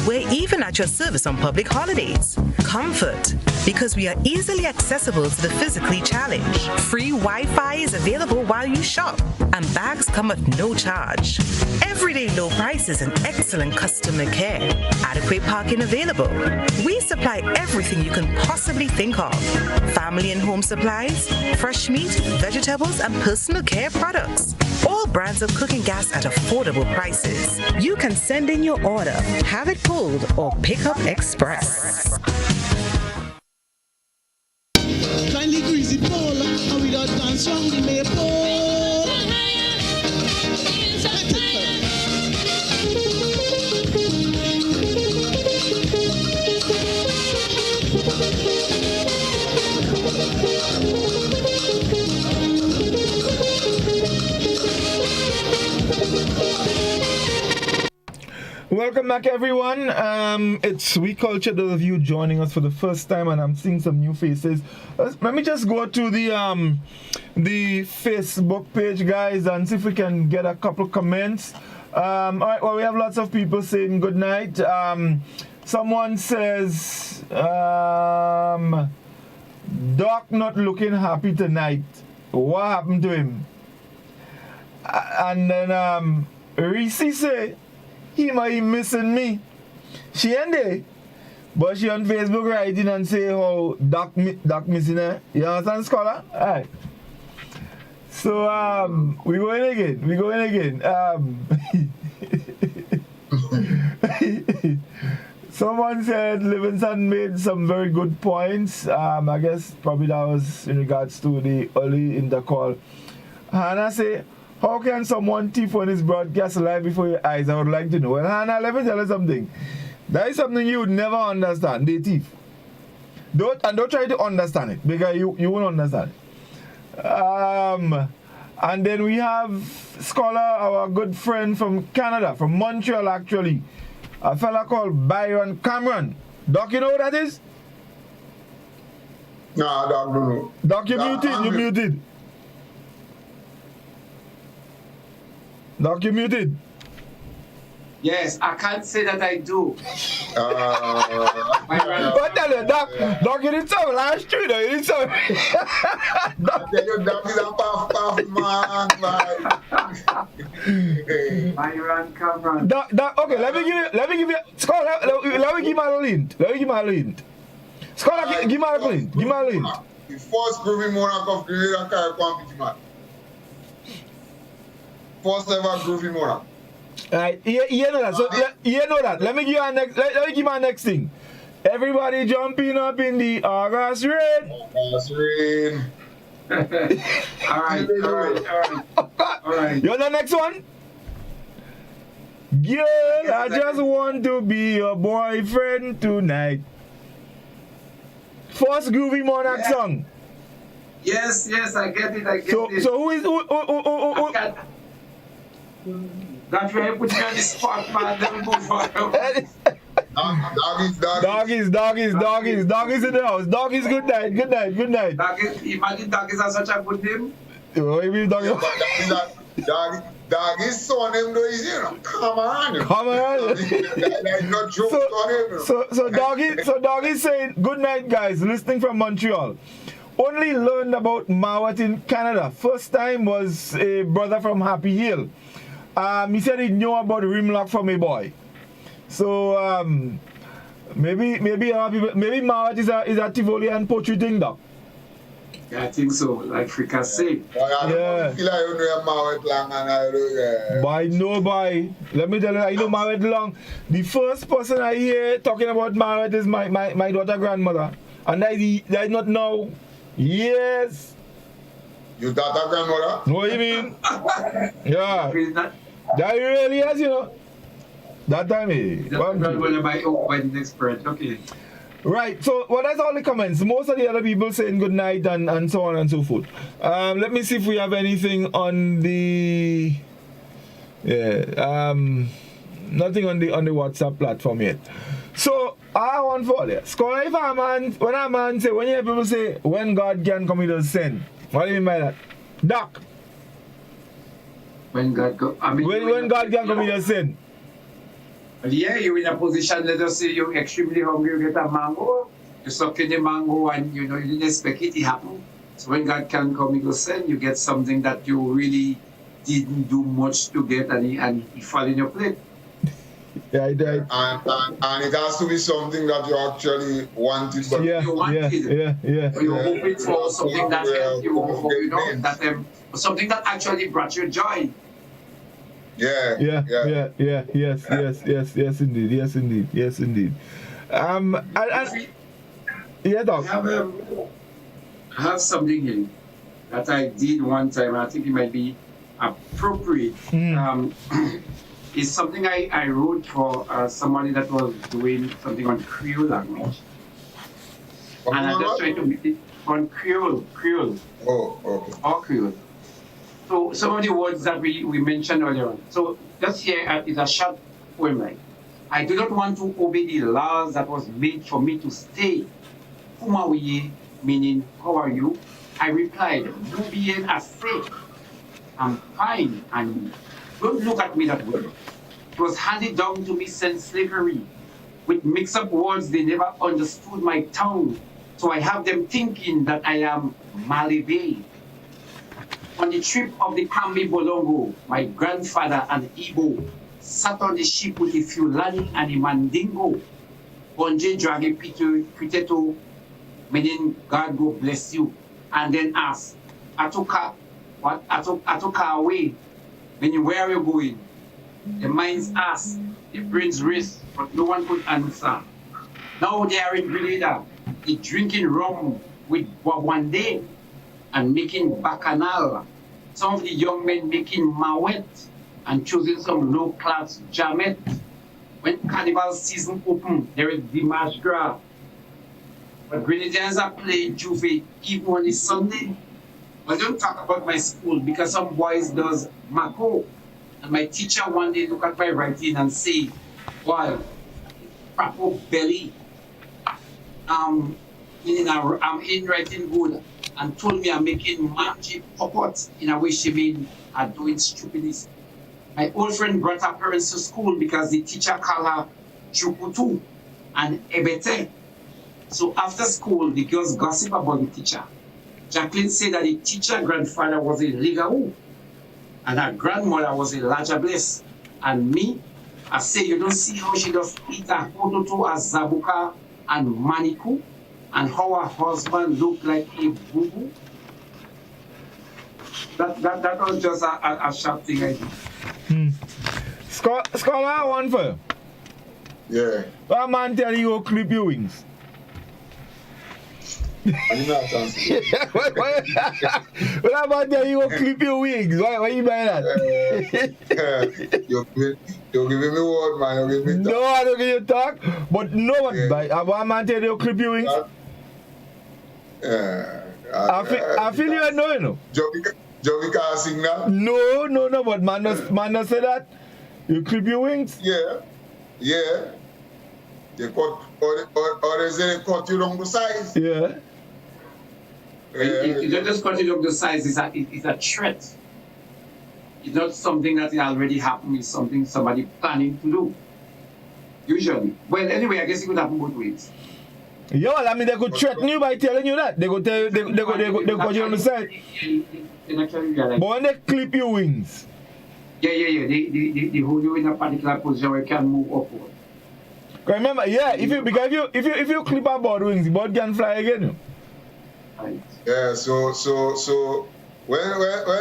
A: We're even at your service on public holidays. Comfort,
S: because we are easily accessible to the physically challenged. Free Wi-Fi is available while you shop, and bags come at no charge. Everyday low prices and excellent customer care. Adequate parking available. We supply everything you can possibly think of. Family and home supplies, fresh meat, vegetables, and personal care products. All brands of cooking gas at affordable prices. You can send in your order, have it pulled, or pick up express.
G: Kindly greasy pole, and without dance wrong, we may pole.
H: Welcome back, everyone. It's We Culture, those of you joining us for the first time, and I'm seeing some new faces. Let me just go to the Facebook page, guys, and see if we can get a couple comments. All right, well, we have lots of people saying good night. Someone says, Doc not looking happy tonight. What happened to him? And then Reece say, he might be missing me. She ain't there, but she on Facebook writing and say how Doc missing her. You understand, scholar? Alright. So we going again. Someone said Livingston made some very good points. I guess probably that was in regards to the early intercall. Hannah say, how can someone thief on his broadcast live before your eyes? I would like to know. Well, Hannah, let me tell you something. That is something you would never understand. They thief. Don't try to understand it, because you won't understand it. And then we have Scholar, our good friend from Canada, from Montreal actually. A fella called Byron Cameron. Doc, you know who that is?
I: Nah, Doc, no.
H: Doc, you muted. Doc, you muted.
J: Yes, I can't say that I do.
H: What tell you, Doc, you did some last year, though. You did some.
I: Doc is a puff, man.
J: Byron Cameron.
H: Doc, okay, let me give you, Scholar, let me give my hint. Scholar, give my hint.
I: The first groovy monarch of the Leader Carry Quantity, man. First ever groovy monarch.
H: Alright, you know that. So you know that. Let me give you my next thing. Everybody jumping up in the August rain.
J: Alright.
H: You want the next one? Girl, I just want to be your boyfriend tonight. First groovy monarch song.
J: Yes, I get it.
H: So who is who?
J: Godfrey, put me on the spot, man. Let me move on.
H: Doggies in the house. Doggies, good night.
J: Imagine doggies are such a good name.
H: What do you mean, doggies?
I: Doggies son him though, you know. Come on. Not joke on him.
H: So doggies saying good night, guys. Listening from Montreal. Only learned about Mawat in Canada. First time was a brother from Happy Hill. He said he knew about Rimlock from a boy. So maybe Mawat is a Tivoli and poetry thing, Doc.
J: Yeah, I think so. Like fricassee.
H: Yeah. Boy, no boy. Let me tell you, I know Mawat long. The first person I hear talking about Mawat is my daughter grandmother. And that is not now. Yes.
I: Your daughter grandmother?
H: What do you mean? Yeah. That really is, you know. That time,
J: okay.
H: Right, so well, that's all the comments. Most of the other people saying good night and so on and so forth. Let me see if we have anything on the nothing on the WhatsApp platform yet. So I want for this. Scholar, if when a man say, when you hear people say when God can come, he does send. What do you mean by that? Doc.
J: When God
H: when God can come, he does send.
J: Yeah, you're in a position, let us say you're extremely hungry, you get a mango. You suck in the mango and you didn't expect it to happen. So when God can come, He will send, you get something that you really didn't do much to get, and it fall in your plate.
H: Yeah, I did.
I: And it has to be something that you actually wanted. But
J: You wanted.
H: Yeah.
J: You're hoping for something that helped you, something that actually brought you joy.
H: Yes, indeed. Yeah, Doc.
J: I have something here that I did one time. I think it might be appropriate. It's something I wrote for somebody that was doing something on Creole language. And I just tried to make it on Creole.
I: Oh, okay.
J: Or Creole. So some of the words that we mentioned earlier on. So just here is a short poem like, I do not want to obey the laws that was made for me to stay. Kumawiye, meaning, how are you? I replied, Nubian Ase. I'm fine, and don't look at me that way. It was handed down to me since slavery. With mixed-up words, they never understood my tongue. So I have them thinking that I am Malibé. On the trip of the Kambi Bolongo, my grandfather and Igbo sat on the ship with a Fulani and a Mandingo. Bonje Dragi Piteto, meaning God go bless you. And then asked, Atoka away, meaning where are you going? The minds asked, the brains raced, but no one could answer. Now they are in Grenada, they drinking rum with Wawande and making bacchanal. Some of the young men making mawet and choosing some low-class jamet. When carnival season open, there is Dimash Gras. But Grenadians are playing Juve even on a Sunday. I don't talk about my school because some boys does Mako. And my teacher one day look at my writing and say, wow, proper belly. Meaning I'm in writing good, and told me I'm making magic pop-out in a way she mean I'm doing stupidness. My old friend brought her parents to school because the teacher called her Chukutu and Ebete. So after school, the girls gossip about the teacher. Jacqueline said that the teacher grandfather was a Ligau, and her grandmother was a Laja Bliss. And me, I say, you don't see how she does eat a hototo as Zabuka and Maniku, and how her husband looked like a boo-boo. That was just a sharp thing I did.
H: Scholar, one for you.
I: Yeah.
H: What man tell you to clip your wings? What about that? You go clip your wings? Why you buy that?
I: You're giving me word, man. You're giving me talk.
H: No, I don't give you talk. But no one buy. One man tell you to clip your wings? I feel you know, you know.
I: Jovi can't sing that?
H: No, but man does say that. You clip your wings?
I: Yeah. They cut, or is it cut you along the size?
H: Yeah.
J: You don't just cut it up the size, it's a threat. It's not something that already happened, it's something somebody planning to do. Usually. Well, anyway, I guess it could happen both ways.
H: Yeah, well, I mean, they could threaten you by telling you that. They could tell you, they cut you on the side. But when they clip your wings.
J: Yeah. They hold you in a particular position where you can move upward.
H: Remember, yeah, if you clip a bird wings, the bird can fly again.
J: Right.
I: Yeah, so when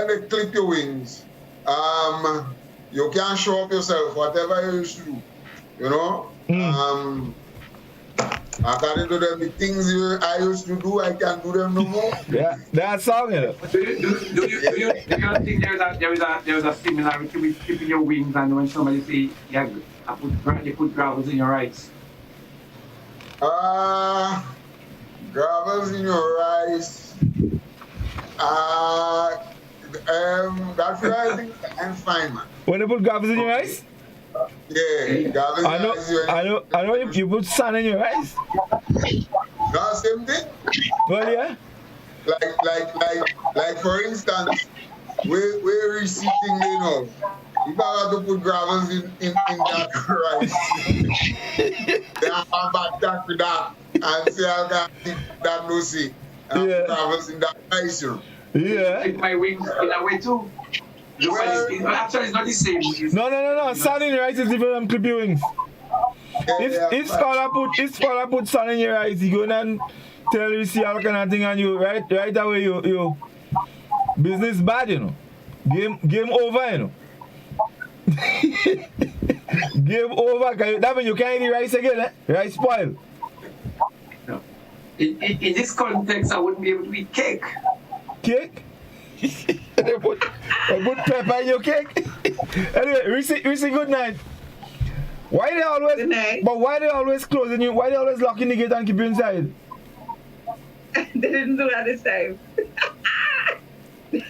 I: they clip your wings, you can show up yourself, whatever you used to do. You know? According to them, the things I used to do, I can't do them no more.
H: Yeah, that's song, you know.
J: Do you think there is a similarity with clipping your wings and when somebody say, yeah, they put gravels in your eyes?
I: Gravels in your eyes. Godfrey, I think I'm fine, man.
H: When they put gravels in your eyes?
I: Yeah, gravels in your eyes.
H: I know you put sand in your eyes.
I: No, same thing.
H: Well, yeah.
I: Like for instance, we're receiving, you know. If I have to put gravels in that rice, they have back that to that. and say I got that Lucy. Yeah. I was in that ice room.
J: Yeah. With my wings in a way too. Actually, it's not the same.
H: No. Sun in your eyes is different from clippy wings. If scholar put sun in your eyes, you go and tell you see all kind of thing and you right away you business bad, you know. Game over, you know. Game over. That means you can't eat rice again, eh? Rice spoil.
J: No. In this context, I wouldn't be able to eat cake.
H: Cake? I put pepper in your cake. Anyway, Reece, good night. Why they always closing you? Why they always locking the gate and keep you inside?
T: They didn't do that this time. They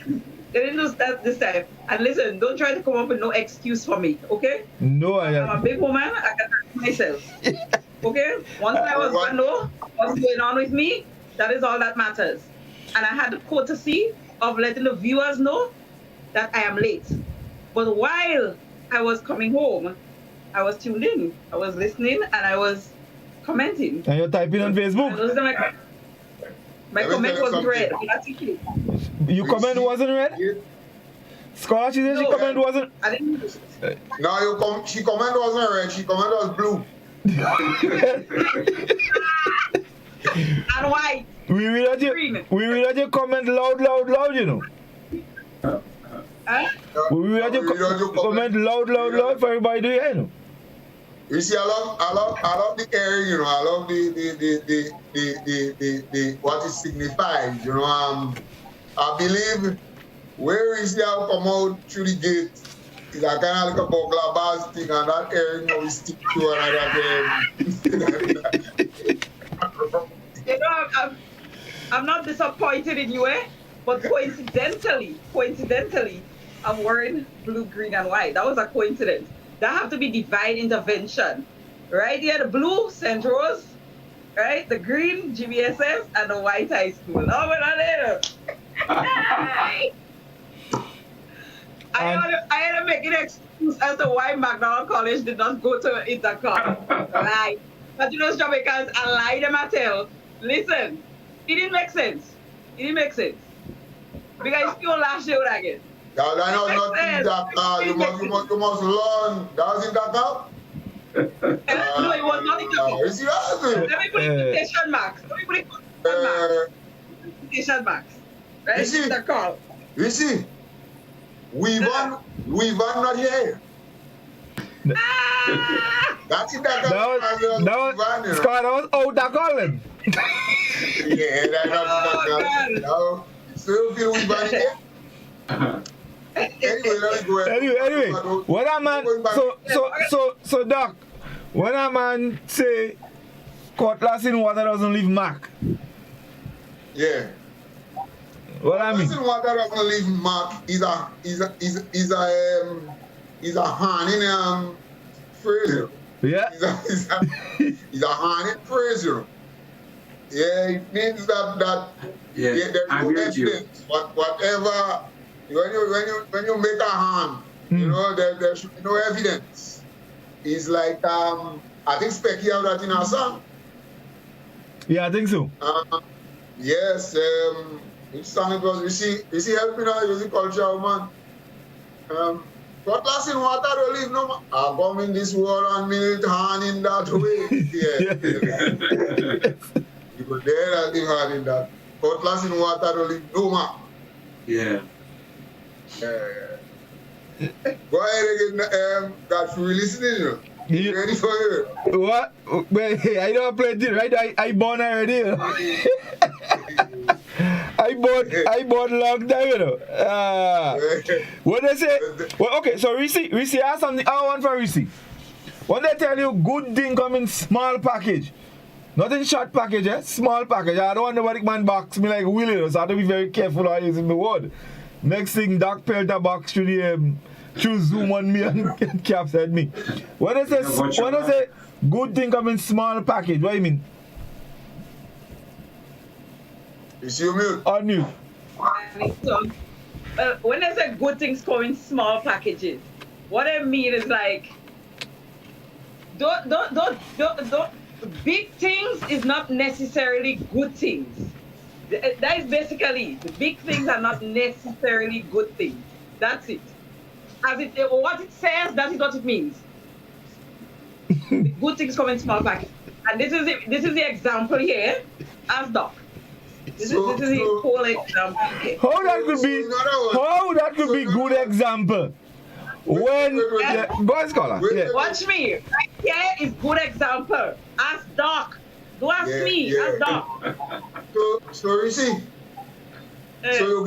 T: didn't do that this time. And listen, don't try to come up with no excuse for me, okay?
H: No,
T: I'm a big woman. I can act myself. Okay? Once I was going to know what's going on with me, that is all that matters. And I had the courtesy of letting the viewers know that I am late. But while I was coming home, I was tuned in. I was listening and I was commenting.
H: And you're typing on Facebook?
T: My comment wasn't read. That's okay.
H: Your comment wasn't read? Scholar, she said she comment wasn't.
T: I didn't.
I: No, she comment wasn't red. She comment was blue.
T: And white.
H: We read your comment loud, you know.
T: Huh?
H: We read your comment loud for everybody to hear, you know.
I: You see, I love the airing, you know. I love the what it signifies, you know. I believe where is the come out through the gate is a kind of like a burglar bars thing, and that airing now is stick to another
T: You know, I'm not disappointed in you, eh? But coincidentally, I'm wearing blue, green, and white. That was a coincidence. That have to be divine intervention. Right here, the blue, St. Rose, right? The green, GBSS, and the white high school. Oh, we're not there. I had to make an excuse as to why McDonald College did not go to Intercom. Right. But you know, Jamaicans, I lie them I tell. Listen, it didn't make sense. Because you last year again.
I: That was not in Dakar. You must learn. That was in Dakar?
T: No, it was not in Dakar. Let me put quotation marks. Quotation marks. Right?
I: You see,
T: Dakar.
I: You see, we've not here. That's in Dakar.
H: Scott, that was old Dakar then.
I: Yeah, that's Dakar. No, still feel we've not here.
H: Anyway, when a man so Doc, when a man say cutlass in water doesn't leave mark.
I: Yeah.
H: What I mean?
I: Cutlass in water doesn't leave mark is a hand in phrase.
H: Yeah.
I: Is a hand in phrase. Yeah, it means that there's no evidence. Whatever. When you make a hand, you know, there should be no evidence. It's like, I think Specky have that in our song.
H: Yeah, I think so.
I: Yes, which song it was? You see help me now, music culture, man. Cutlass in water don't leave no man. I come in this world and milk hand in that way. Yeah. You go there and leave hand in that. Cutlass in water don't leave no man.
J: Yeah.
I: Go ahead again, Godfrey, listening. You ready for you?
H: What? Wait, I don't play it, right? I born already. I bought long time, you know. What they say? Well, okay, so Reece has something. I want for Reece. When they tell you good thing come in small package, not in short package, eh? Small package. I don't want nobody man box me like Willie, so I have to be very careful how I use the word. Next thing, Doc Pelter box through the Zoom on me and Cap said me. When I say good thing come in small package, what do you mean?
I: Is you mute?
H: On mute.
T: When I say good things come in small packages, what I mean is like don't big things is not necessarily good things. That is basically the big things are not necessarily good things. That's it. What it says, that is what it means. The good things come in small packets. And this is the example here as Doc. This is the whole example here.
H: How that could be good example? When go ahead, scholar. Yeah.
T: Watch me. Right here is good example. Ask Doc. Don't ask me. Ask Doc.
I: So you see. So you're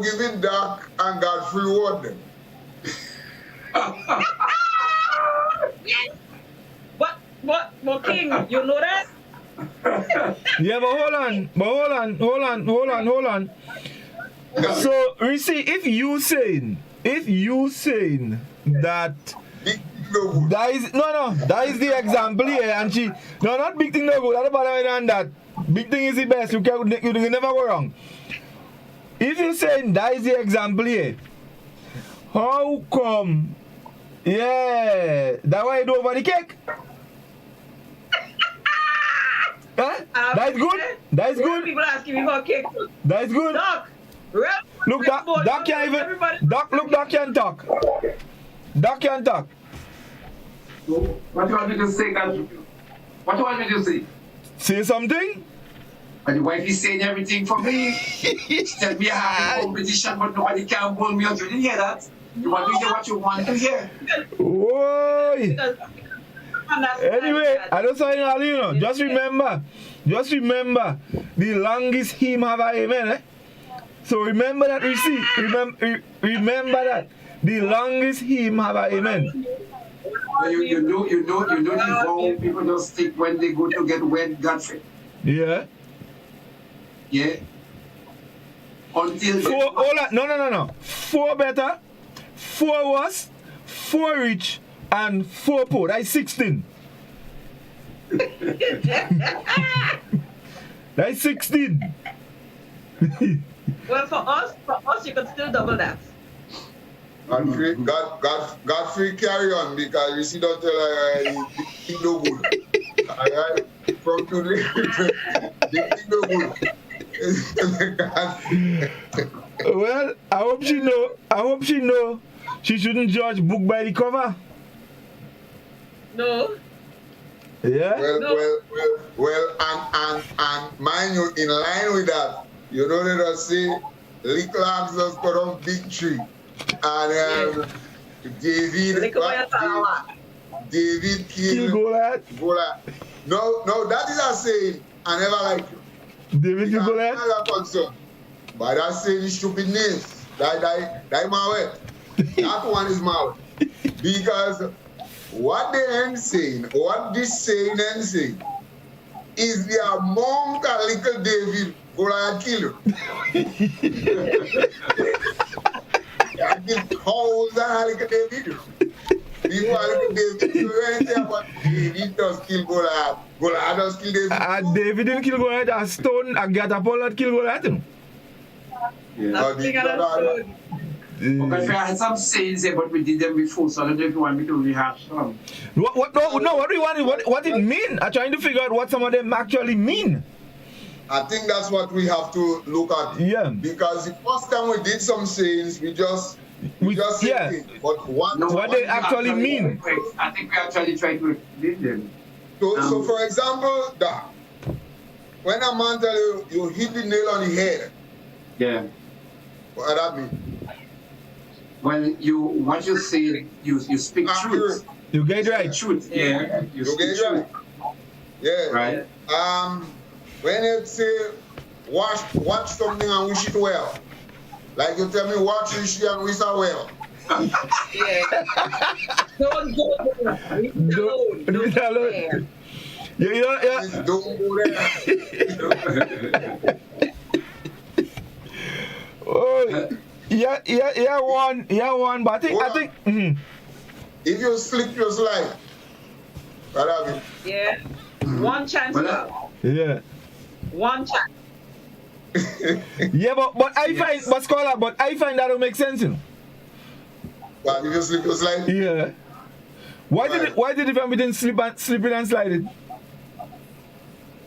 I: giving Doc and Godfrey reward them.
T: Yes. But King, you know that?
H: Yeah, but hold on. So, Reece, if you saying that that is the example here, and not big thing no good. That's better than that. Big thing is the best. You can never go wrong. If you saying that is the example here, how come? Yeah, that why you do over the cake? Huh? That's good. That's good.
T: People asking me for cake.
H: That's good.
T: Doc,
H: look, Doc can't even. Doc can't talk. Doc can't talk.
J: What do you want me to say, Godfrey? What do you want me to say?
H: Say something?
J: And the wife is saying everything for me. She tell me I have a competition, but nobody can pull me out. You didn't hear that? You want to hear what you want to hear.
H: Oi! Anyway, I don't say anything, you know. Just remember, the longest hymn have a amen, eh? So remember that, Reece. Remember that. The longest hymn have a amen.
J: You know the vow people don't stick when they go to get wed, Godfrey.
H: Yeah.
J: Yeah. Until
H: four, no. 4 better, 4 worse, 4 rich, and 4 poor. That's 16. That's 16.
T: Well, for us, you can still double that.
I: Godfrey, carry on because you see, don't tell her the no good. Alright? From today, the no good.
H: Well, I hope she know she shouldn't judge book by the cover.
T: No.
H: Yeah.
I: Well, and mind you, in line with that, you know that I say little axes cut on big tree. And David killed Goliath. No, that is a saying I never like you.
H: David killed
I: Goliath. But that saying is stupid names. That my way. That one is my way. Because what they end saying, what this saying end saying, is the amount of little David Goliath killed. I kill cows and I look at David. People are looking at David. You ain't say about David does kill Goliath. Goliath does kill David.
H: David didn't kill Goliath. A stone, a catapult kill Goliath.
J: Okay, I had some sayings here, but we did them before, so I don't know if you want me to rehash them.
H: What do you want? What it mean? I'm trying to figure out what some of them actually mean.
I: I think that's what we have to look at.
H: Yeah.
I: Because the first time we did some sayings, we just
H: yeah.
I: But what
H: they actually mean.
J: I think we actually try to explain them.
I: So for example, when a man tell you, you hit the nail on the head.
J: Yeah.
I: What does that mean?
J: When what you say, you speak truth.
H: You get right.
J: Truth. Yeah.
I: You get right. Yeah.
J: Right.
I: When you say watch something and wish it well, like you tell me watch wish and wish it well.
T: Yeah. Don't there.
H: Yeah.
I: Don't go there.
H: Oh, one. But I think.
I: If you slip, you slide. What I mean?
T: Yeah. One chance.
H: Yeah.
T: One chance.
H: Yeah, but I find that don't make sense, you know.
I: But if you slip, you slide.
H: Yeah. Why did it difference between slipping and sliding?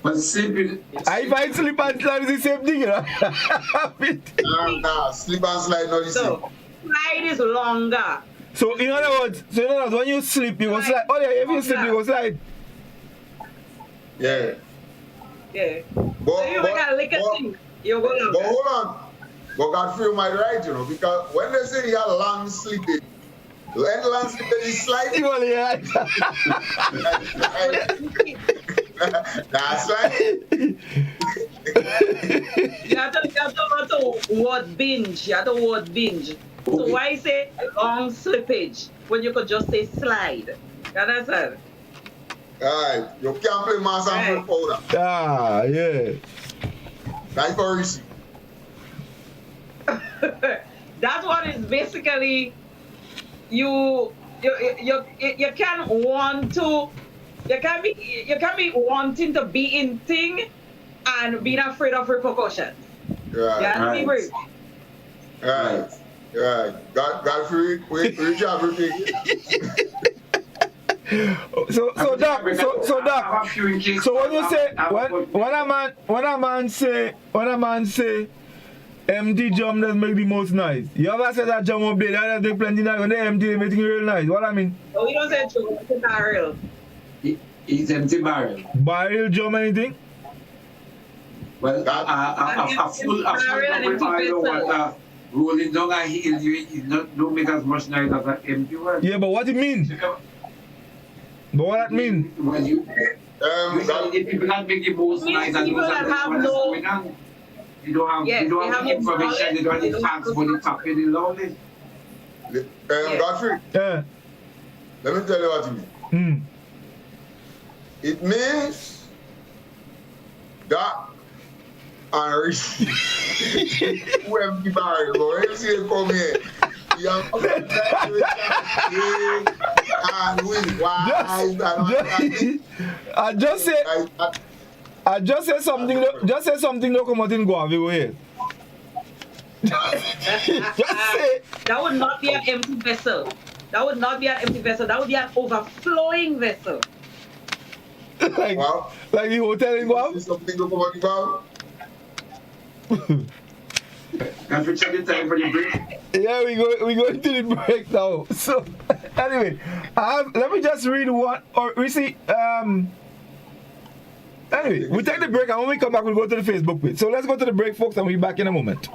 J: But sleeping.
H: I find slip and slide is the same thing, you know.
I: Nah, slip and slide not the same.
T: So, slide is longer.
H: So in other words, when you slip, you go slide. Oh yeah, if you slip, you go slide.
I: Yeah.
T: Yeah. So you make a lick of thing. You go longer.
I: But hold on. But Godfrey might right, you know, because when they say you have long slippage, when long slippage is sliding.
H: You only right.
I: That's right.
T: You have to word binge. You have to word binge. So why say long slippage when you could just say slide? You understand?
I: Alright, you can't play mass and full powder.
H: Ah, yeah.
I: That's for Reece.
T: That's what is basically you can want to you can be wanting to be in thing and being afraid of repercussions.
I: Right. Right. Godfrey, we job repeat.
H: So Doc, so when you say when a man say empty drum doesn't make the most noise. You ever say that drum up there, that they plenty noise when they empty, they making real noise. What I mean?
T: No, we don't say drum, it's a barrel.
J: It's empty barrel.
H: Barrel drum anything?
J: Well, a full barrel water rolling down a hill, you don't make as much noise as an empty one.
H: Yeah, but what it mean? But what that mean?
J: Well, you can't make the most noise and those are what's going on. You don't have information, they don't have the facts, but it's happening loudly.
I: Godfrey,
H: let
I: me tell you what it means. It means that and Reece who empty barrel, but when you see it come here, you have and with wise and
H: I just say something. Just say something. Don't come out in Guavi way.
T: That would not be an empty vessel. That would not be an empty vessel. That would be an overflowing vessel.
H: like the hotel in Guam.
I: Something to come out in Guam.
J: Can we check the time for the break?
H: Yeah, we go into the break now. So anyway, let me just read one or we see. Anyway, we take the break and when we come back, we'll go to the Facebook page. So let's go to the break, folks, and we'll be back in a moment.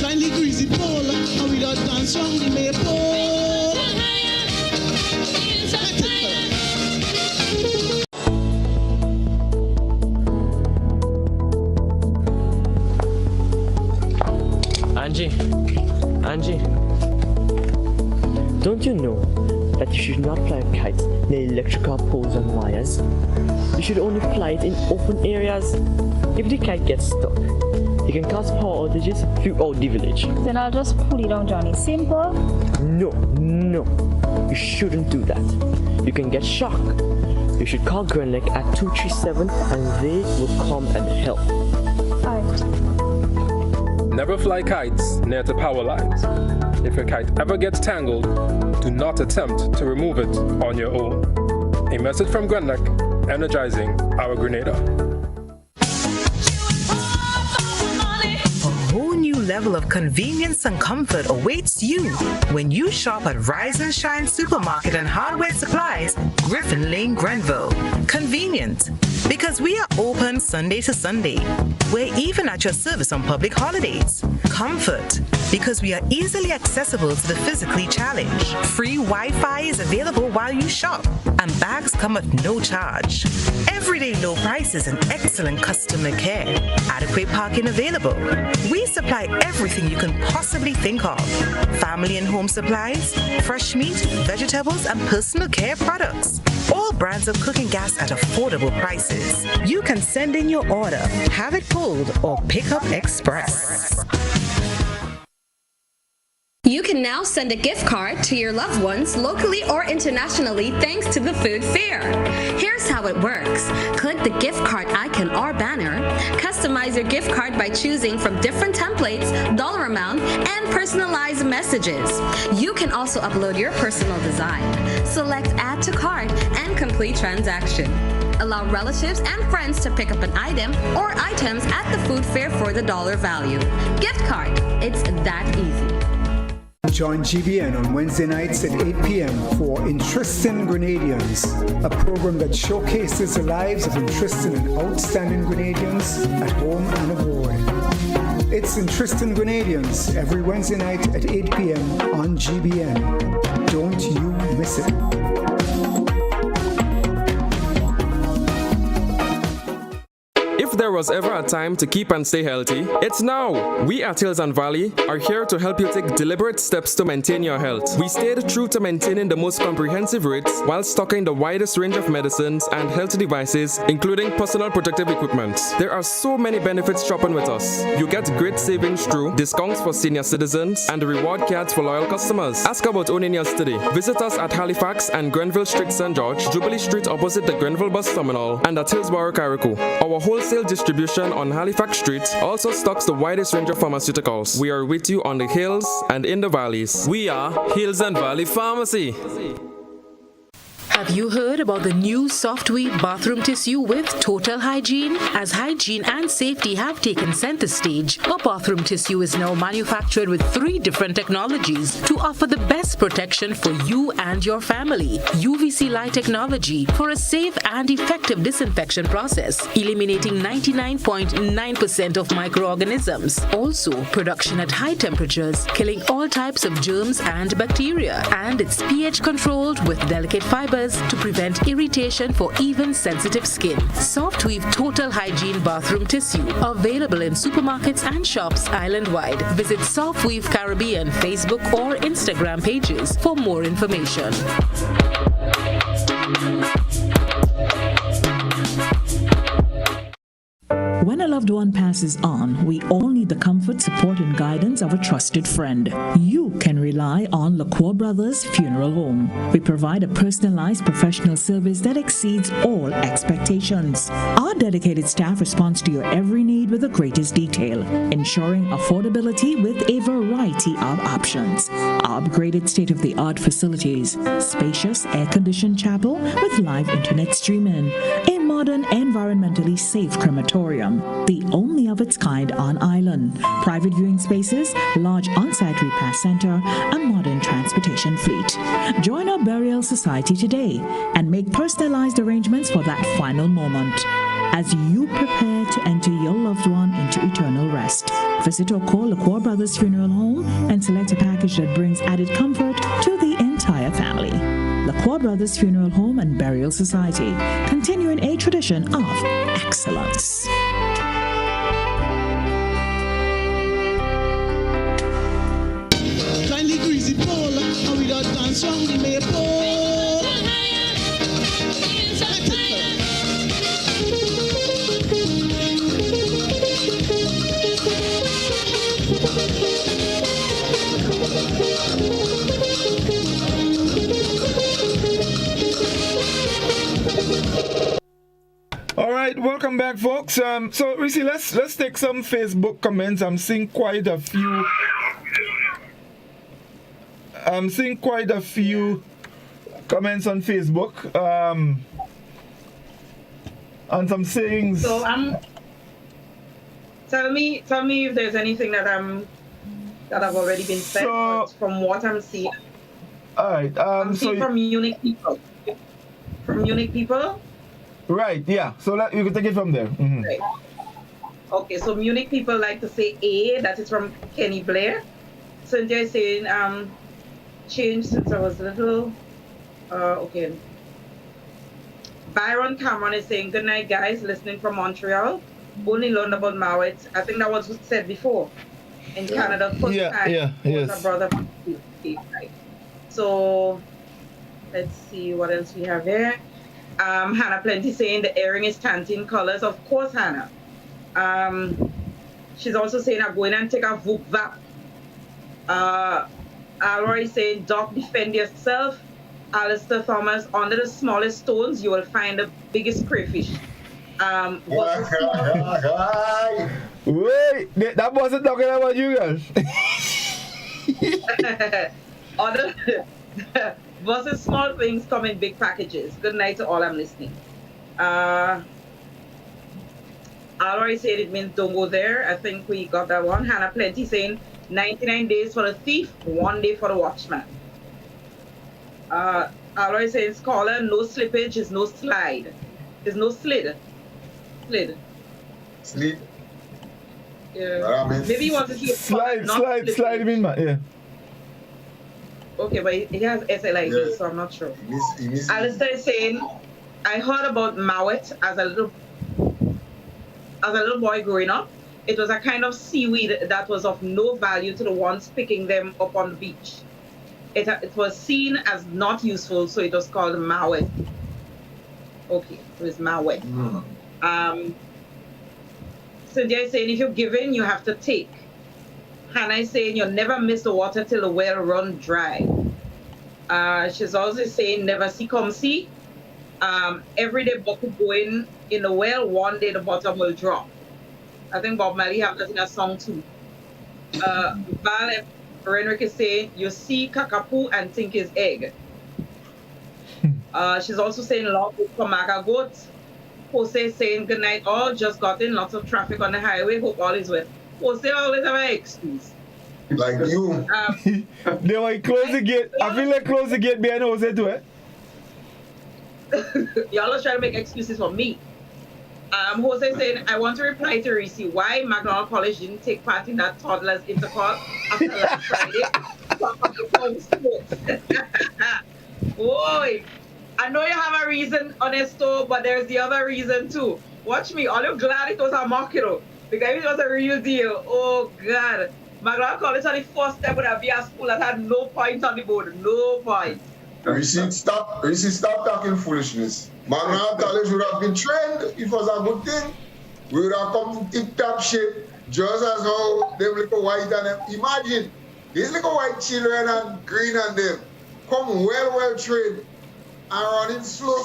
G: Kindly greasy pole, and we don't dance round the maypole.
U: Angie, don't you know that you should not fly kites near electrical poles and wires? You should only fly it in open areas. If the kite gets stuck, it can cause power outages throughout the village.
V: Then I'll just pull it down, Johnny. Simple?
U: No. You shouldn't do that. You can get shocked. You should call Grenlec at 237 and they will come and help.
W: Never fly kites near the power lines. If your kite ever gets tangled, do not attempt to remove it on your own. A message from Grenlec, energizing our Grenada.
S: A whole new level of convenience and comfort awaits you when you shop at Rise and Shine Supermarket and Hardware Supplies, Griffin Lane, Grenville. Convenient, because we are open Sunday to Sunday. We're even at your service on public holidays. Comfort, because we are easily accessible to the physically challenged. Free Wi-Fi is available while you shop, and bags come at no charge. Everyday low prices and excellent customer care. Adequate parking available. We supply everything you can possibly think of. Family and home supplies, fresh meat, vegetables, and personal care products. All brands of cooking gas at affordable prices. You can send in your order, have it pulled, or pick up express.
B: You can now send a gift card to your loved ones locally or internationally thanks to the food fair. Here's how it works. Click the gift card icon or banner. Customize your gift card by choosing from different templates, dollar amount, and personalized messages. You can also upload your personal design. Select Add to Cart and complete transaction. Allow relatives and friends to pick up an item or items at the food fair for the dollar value. Gift card. It's that easy.
D: Join GBN on Wednesday nights at 8 p.m. for Interesting Grenadians, a program that showcases the lives of interesting and outstanding Grenadians at home and abroad. It's Interesting Grenadians every Wednesday night at 8 p.m. on GBN. Don't you miss it.
E: If there was ever a time to keep and stay healthy, it's now! We at Hills and Valley are here to help you take deliberate steps to maintain your health. We stayed true to maintaining the most comprehensive rates while stocking the widest range of medicines and health devices, including personal protective equipment. There are so many benefits shopping with us. You get great savings through discounts for senior citizens and reward cards for loyal customers. Ask about owning yours today. Visit us at Halifax and Grenville Street, St. George, Jubilee Street opposite the Grenville Bus Terminal, and at Hillsborough, Carriacou. Our wholesale distribution on Halifax Street also stocks the widest range of pharmaceuticals. We are with you on the hills and in the valleys. We are Hills and Valley Pharmacy.
A: Have you heard about the new Softweave bathroom tissue with total hygiene? As hygiene and safety have taken center stage, a bathroom tissue is now manufactured with 3 different technologies to offer the best protection for you and your family. UVC light technology for a safe and effective disinfection process, eliminating 99.9% of microorganisms. Also, production at high temperatures, killing all types of germs and bacteria. And it's pH controlled with delicate fibers to prevent irritation for even sensitive skin. Softweave Total Hygiene Bathroom Tissue. Available in supermarkets and shops island-wide. Visit Softweave Caribbean Facebook or Instagram pages for more information.
O: When a loved one passes on, we all need the comfort, support, and guidance of a trusted friend. You can rely on LaCour Brothers Funeral Home. We provide a personalized professional service that exceeds all expectations. Our dedicated staff responds to your every need with the greatest detail, ensuring affordability with a variety of options. Our upgraded state-of-the-art facilities, spacious air-conditioned chapel with live internet streaming, a modern, environmentally safe crematorium, the only of its kind on island, private viewing spaces, large on-site repast center, a modern transportation fleet. Join our burial society today and make personalized arrangements for that final moment as you prepare to enter your loved one into eternal rest. Visit or call LaCour Brothers Funeral Home and select a package that brings added comfort to the entire family. LaCour Brothers Funeral Home and Burial Society, continuing a tradition of excellence.
G: Kindly greasy pole, and we don't dance on the maypole.
H: All right, welcome back, folks. So, Reece, let's take some Facebook comments. I'm seeing quite a few. Comments on Facebook. And some sayings.
T: So, tell me if there's anything that I've already been said. So, from what I'm seeing.
H: All right.
T: I'm seeing from unique people. From unique people.
H: Right, yeah. So you can take it from there. Mm-hmm.
T: Right. Okay, so Munich people like to say A, that is from Kenny Blair. Cynthia is saying, change since I was little. Okay. Byron Cameron is saying, good night, guys, listening from Montreal. Only learned about Mawet. I think that was said before. In Canada, first time was a brother from the right. So, let's see what else we have here. Hannah Plenty saying the earring is canteen colors. Of course, Hannah. She's also saying I'm going and take a Vuk Vap. Alroy saying, Doc, defend yourself. Alistair Thomas, under the smallest stones, you will find the biggest crayfish.
H: Wait, that wasn't talking about you guys.
T: Versus small things come in big packages. Good night to all, I'm listening. Alroy said it means don't go there. I think we got that one. Hannah Plenty saying 99 days for the thief, 1 day for the watchman. Alroy saying, scholar, no slippage is no slide. There's no slid. Slid. Yeah. Maybe you want to see a
H: slide, mean, man. Yeah.
T: Okay, but it has SLID, so I'm not sure. Alistair is saying, I heard about Mawet as a little boy growing up. It was a kind of seaweed that was of no value to the ones picking them up on the beach. It was seen as not useful, so it was called Mawet. Okay, it was Mawet. Cynthia is saying, if you're giving, you have to take. Hannah is saying, you'll never miss the water till the well run dry. She's also saying, never see come see. Every day bucket going in the well, one day the bottom will drop. I think Bob Marley have that in a song too. Val and Renrick is saying, you see kakapoo and think is egg. She's also saying, love for maga goat. Jose is saying, good night all, just got in lots of traffic on the highway, hope all is well. Jose always have an excuse.
I: Like you.
H: They might close the gate. I feel like close the gate behind Jose too, eh?
T: Y'all are trying to make excuses for me. Jose saying, I want to reply to Reece. Why McDonald College didn't take part in that toddlers intercall after last Friday? Boy, I know you have a reason, Honesto, but there's the other reason too. Watch me. All you glad it was a mock, because if it was a real deal, oh God. McDonald College on the first step would have been a school that had no points on the board. No points.
I: Reece, stop talking foolishness. McDonald College would have been trained if it was a good thing. We would have come to tip-top shape, just as how them little white and them. Imagine, these little white children and green and them come well trained and running slow.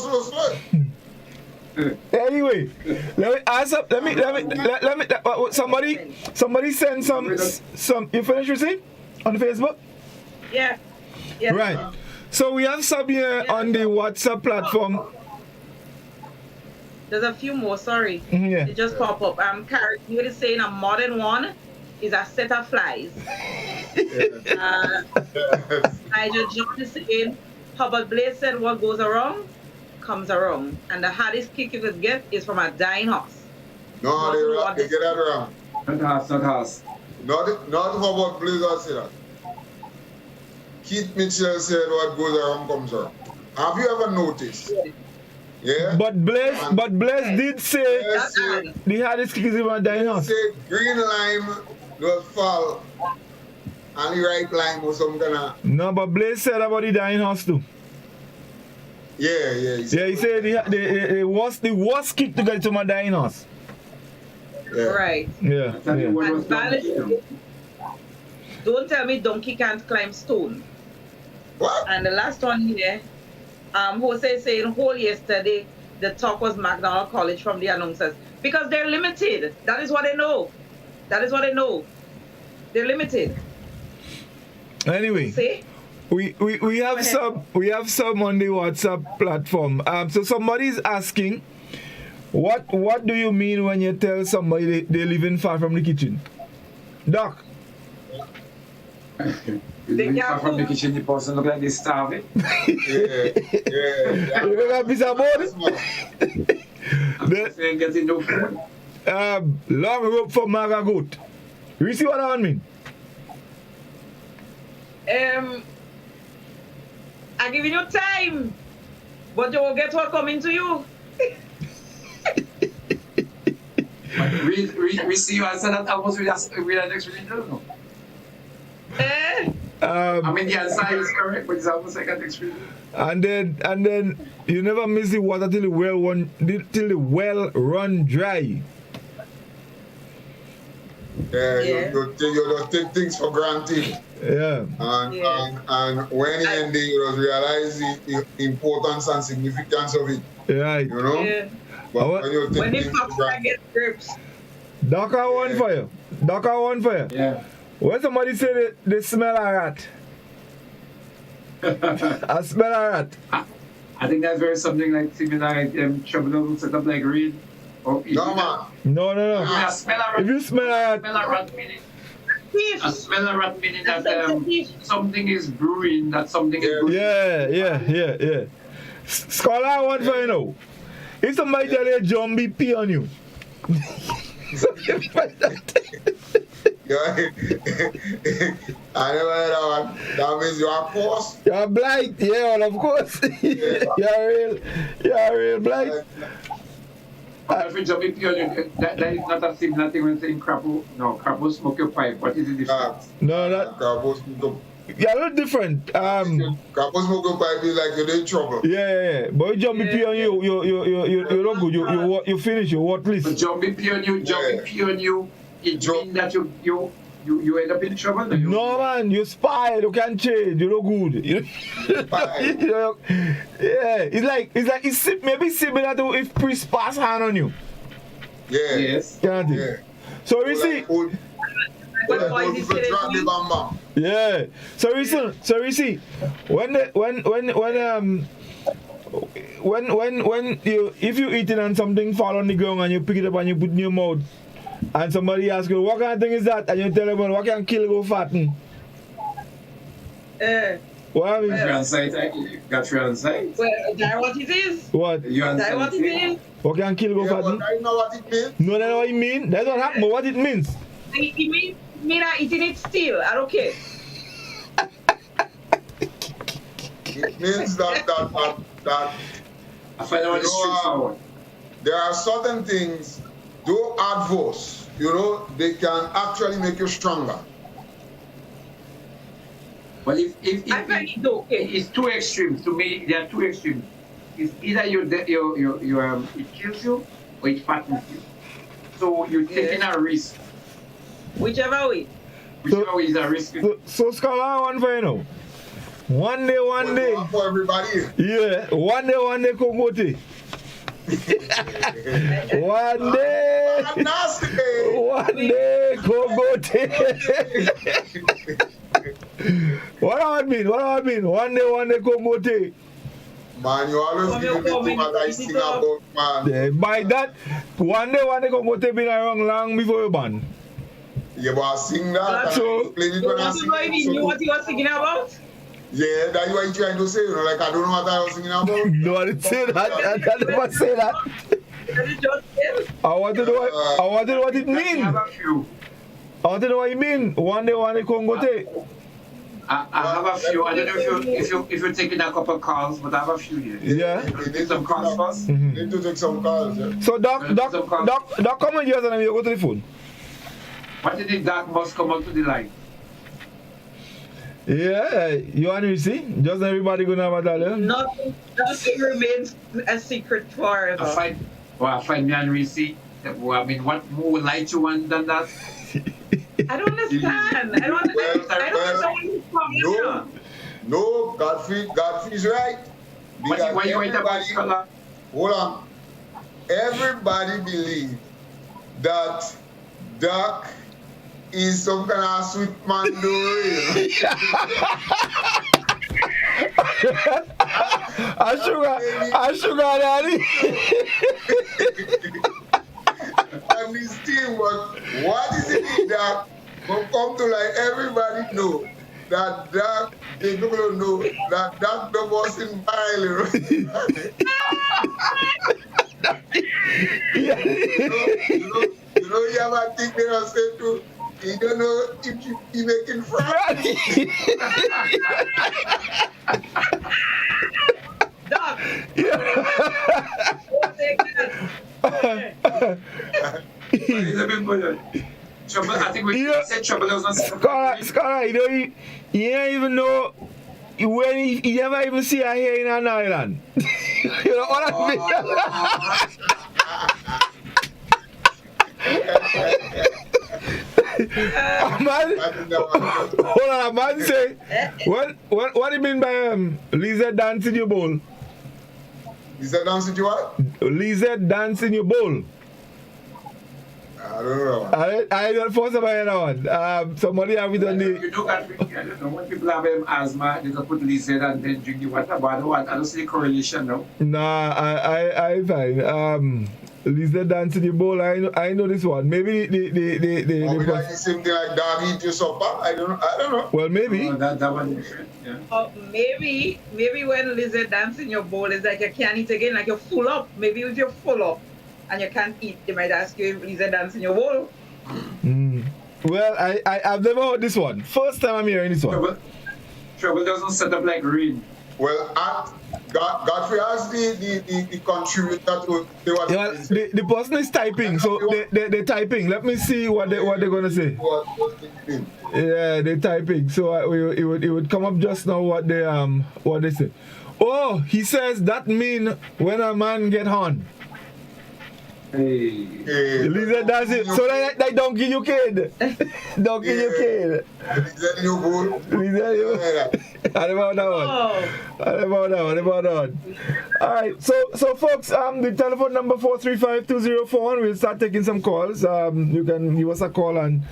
H: Anyway, let me ask up. Let me. Somebody send some. You finished, Reece, on Facebook?
T: Yeah.
H: Right. So we have some here on the WhatsApp platform.
T: There's a few more, sorry.
H: Yeah.
T: They just pop up. Carrot, you were saying a modern one is a set of flies. Elijah John is saying, Hubbard Blaze said what goes around comes around. And the hardest kick you could get is from a dying horse.
I: No, they get that wrong.
J: Not horse.
I: Not Hubbard Blaze said that. Keith Mitchell said what goes around comes around. Have you ever noticed? Yeah.
H: But Blaze did say the hardest kick is from a dying horse.
I: He said green lime will fall and the right lime was some kind of...
H: No, but Blaze said about the dying horse too.
I: Yeah.
H: He said the worst kick to get to my dying horse.
I: Yeah.
T: Right.
H: Yeah.
T: And Valid, don't tell me donkey can't climb stone.
I: What?
T: And the last one here, Jose saying whole yesterday the talk was McDonald College from the announcers. Because they're limited. That is what they know. They're limited.
H: Anyway.
T: See?
H: We have some on the WhatsApp platform. So somebody's asking, what do you mean when you tell somebody they living far from the kitchen? Doc.
J: Living far from the kitchen, the person look like they're starving.
I: Yeah.
H: You remember piece of board?
J: They're getting no food.
H: Long rope for maga goat. You see what I mean?
T: I giving you time, but you will get what coming to you.
J: We see you answer that almost with an explanation. I mean, the answer is correct, but it's almost like an explanation.
H: And then you never miss the water till the well run dry.
I: Yeah. You don't take things for granted.
H: Yeah.
I: And when he ended, he was realizing the importance and significance of it.
H: Right.
I: You know?
T: Yeah.
I: But when you
T: When
I: take
T: the
I: things
T: fox
I: for
T: get grips.
H: Doc, I one for you. Doc, I one for you.
J: Yeah.
H: When somebody say they smell a rat. I smell a rat.
J: I think that's very something like similar like trouble set up like rain. Or
I: no, man.
H: No.
J: Yeah, smell a rat.
H: If you smell a rat.
J: Smell a rat meaning. A smell a rat meaning that something is brewing, that something is brewing.
H: Yeah. Scholar, I want for you know. If somebody tell you Jumbie pee on you.
I: I never heard that one. That means you are forced.
H: You're blind, yeah, well, of course. You're real blind.
J: If you jump in on that is not a similar thing when saying crapple. No, crapple smoke your pipe. What is the difference?
H: No, that.
I: Crapple smoke.
H: Yeah, a little different.
I: Crapple smoke your pipe is like you're in trouble.
H: Yeah. But you jump pee on you're not good. You finish your worthless.
J: But jumping pee on you, it means that you end up in trouble.
H: No man, you spy. You can't change. You look good. It's maybe similar to if priest pass hand on you.
I: Yeah.
J: Yes.
H: Can't it? So you see. Yeah. So you see, when you if you eating and something fall on the ground and you pick it up and you put in your mouth. And somebody asks you, what kind of thing is that? And you tell them, what can kill go fatten? What I mean?
J: Got you on site.
T: Well, that what it is?
H: What?
T: That what it is?
H: What can kill go fatten?
I: I know what it means.
H: No, that's what it means. That's what happened, but what it means?
T: It means eating it still. I don't care.
I: It means that
J: I find out straightforward.
I: There are certain things, though adverse, they can actually make you stronger.
J: Well, if it's two extremes. To me, there are two extremes. It's either it kills you or it fattens you. So you're taking a risk.
T: Whichever way.
J: Whichever way is a risk.
H: So Scholar, one for you know. One day.
I: For everybody.
H: Yeah, one day, Kongote. One day, Kongote. What do I mean? One day, Kongote.
I: Man, you always give me too much I sing about, man.
H: Yeah, by that, one day, Kongote been around long before you ban.
I: Yeah, but I sing that.
H: So,
I: explain it when I sing it.
T: You knew what you were singing about?
I: Yeah, that's what you're trying to say. Like, I don't know what I was singing about.
H: No, I didn't say that. I never say that. I want to know what it means. I want to know what it means. One day, Kongote.
J: I have a few. I don't know if you're taking a couple calls, but I have a few here.
H: Yeah.
J: Take some calls first.
I: Need to take some calls. Yeah.
H: So, Doc, come on, yes, and you go to the phone.
J: What did the dark must come out to the light?
H: Yeah, you and Reece? Just everybody gonna have a dollar?
T: Nothing remains a secret forever.
J: I find me and Reece. I mean, what more light you want than that?
T: I don't understand. I don't understand.
I: No, Godfrey's right.
J: Why you wait about Scholar?
I: Hold on. Everybody believes that Doc is some kind of sweet man doing.
H: I sugar daddy.
I: And this thing what is it that will come to like everybody know that the people don't know that the boss in Bailey. You have a thing there and say to you don't know if you making fun.
T: Doc.
J: I think we said trouble was not
H: Scholar, you ain't even know when he never even see her here in an island. You know what I mean? Hold on, a man say, what do you mean by lizard dance in your bowl?
I: Lizard dance in your what?
H: Lizard dance in your bowl.
I: I don't know.
H: I don't force about that one. Somebody have it on the.
J: You know, I don't know when people have asthma, they can put lizard and then drink the water, but I don't see the correlation now.
H: Nah, I find. Lizard dance in your bowl. I know this one. Maybe the
I: like the same thing like dog eat your supper. I don't know.
H: Well, maybe.
J: That one different. Yeah.
T: Maybe when lizard dance in your bowl is like you can't eat again, like you're full up. Maybe if you're full up and you can't eat, they might ask you if lizard dance in your bowl.
H: Well, I've never heard this one. First time I'm hearing this one.
J: Trouble doesn't set up like rain.
I: Well, Godfrey asked the contributor to say what.
H: Yeah, the person is typing, so they're typing. Let me see what they're gonna say. Yeah, they're typing. So it would come up just now what they say. Oh, he says that mean when a man get horn.
J: Hey.
H: Lizard does it. So that donkey you kid. Donkey you kid.
I: Lizard you bull.
H: Lizard you. What about that one? What about that one? Alright, so folks, the telephone number 435-2041. We'll start taking some calls. You can give us a call and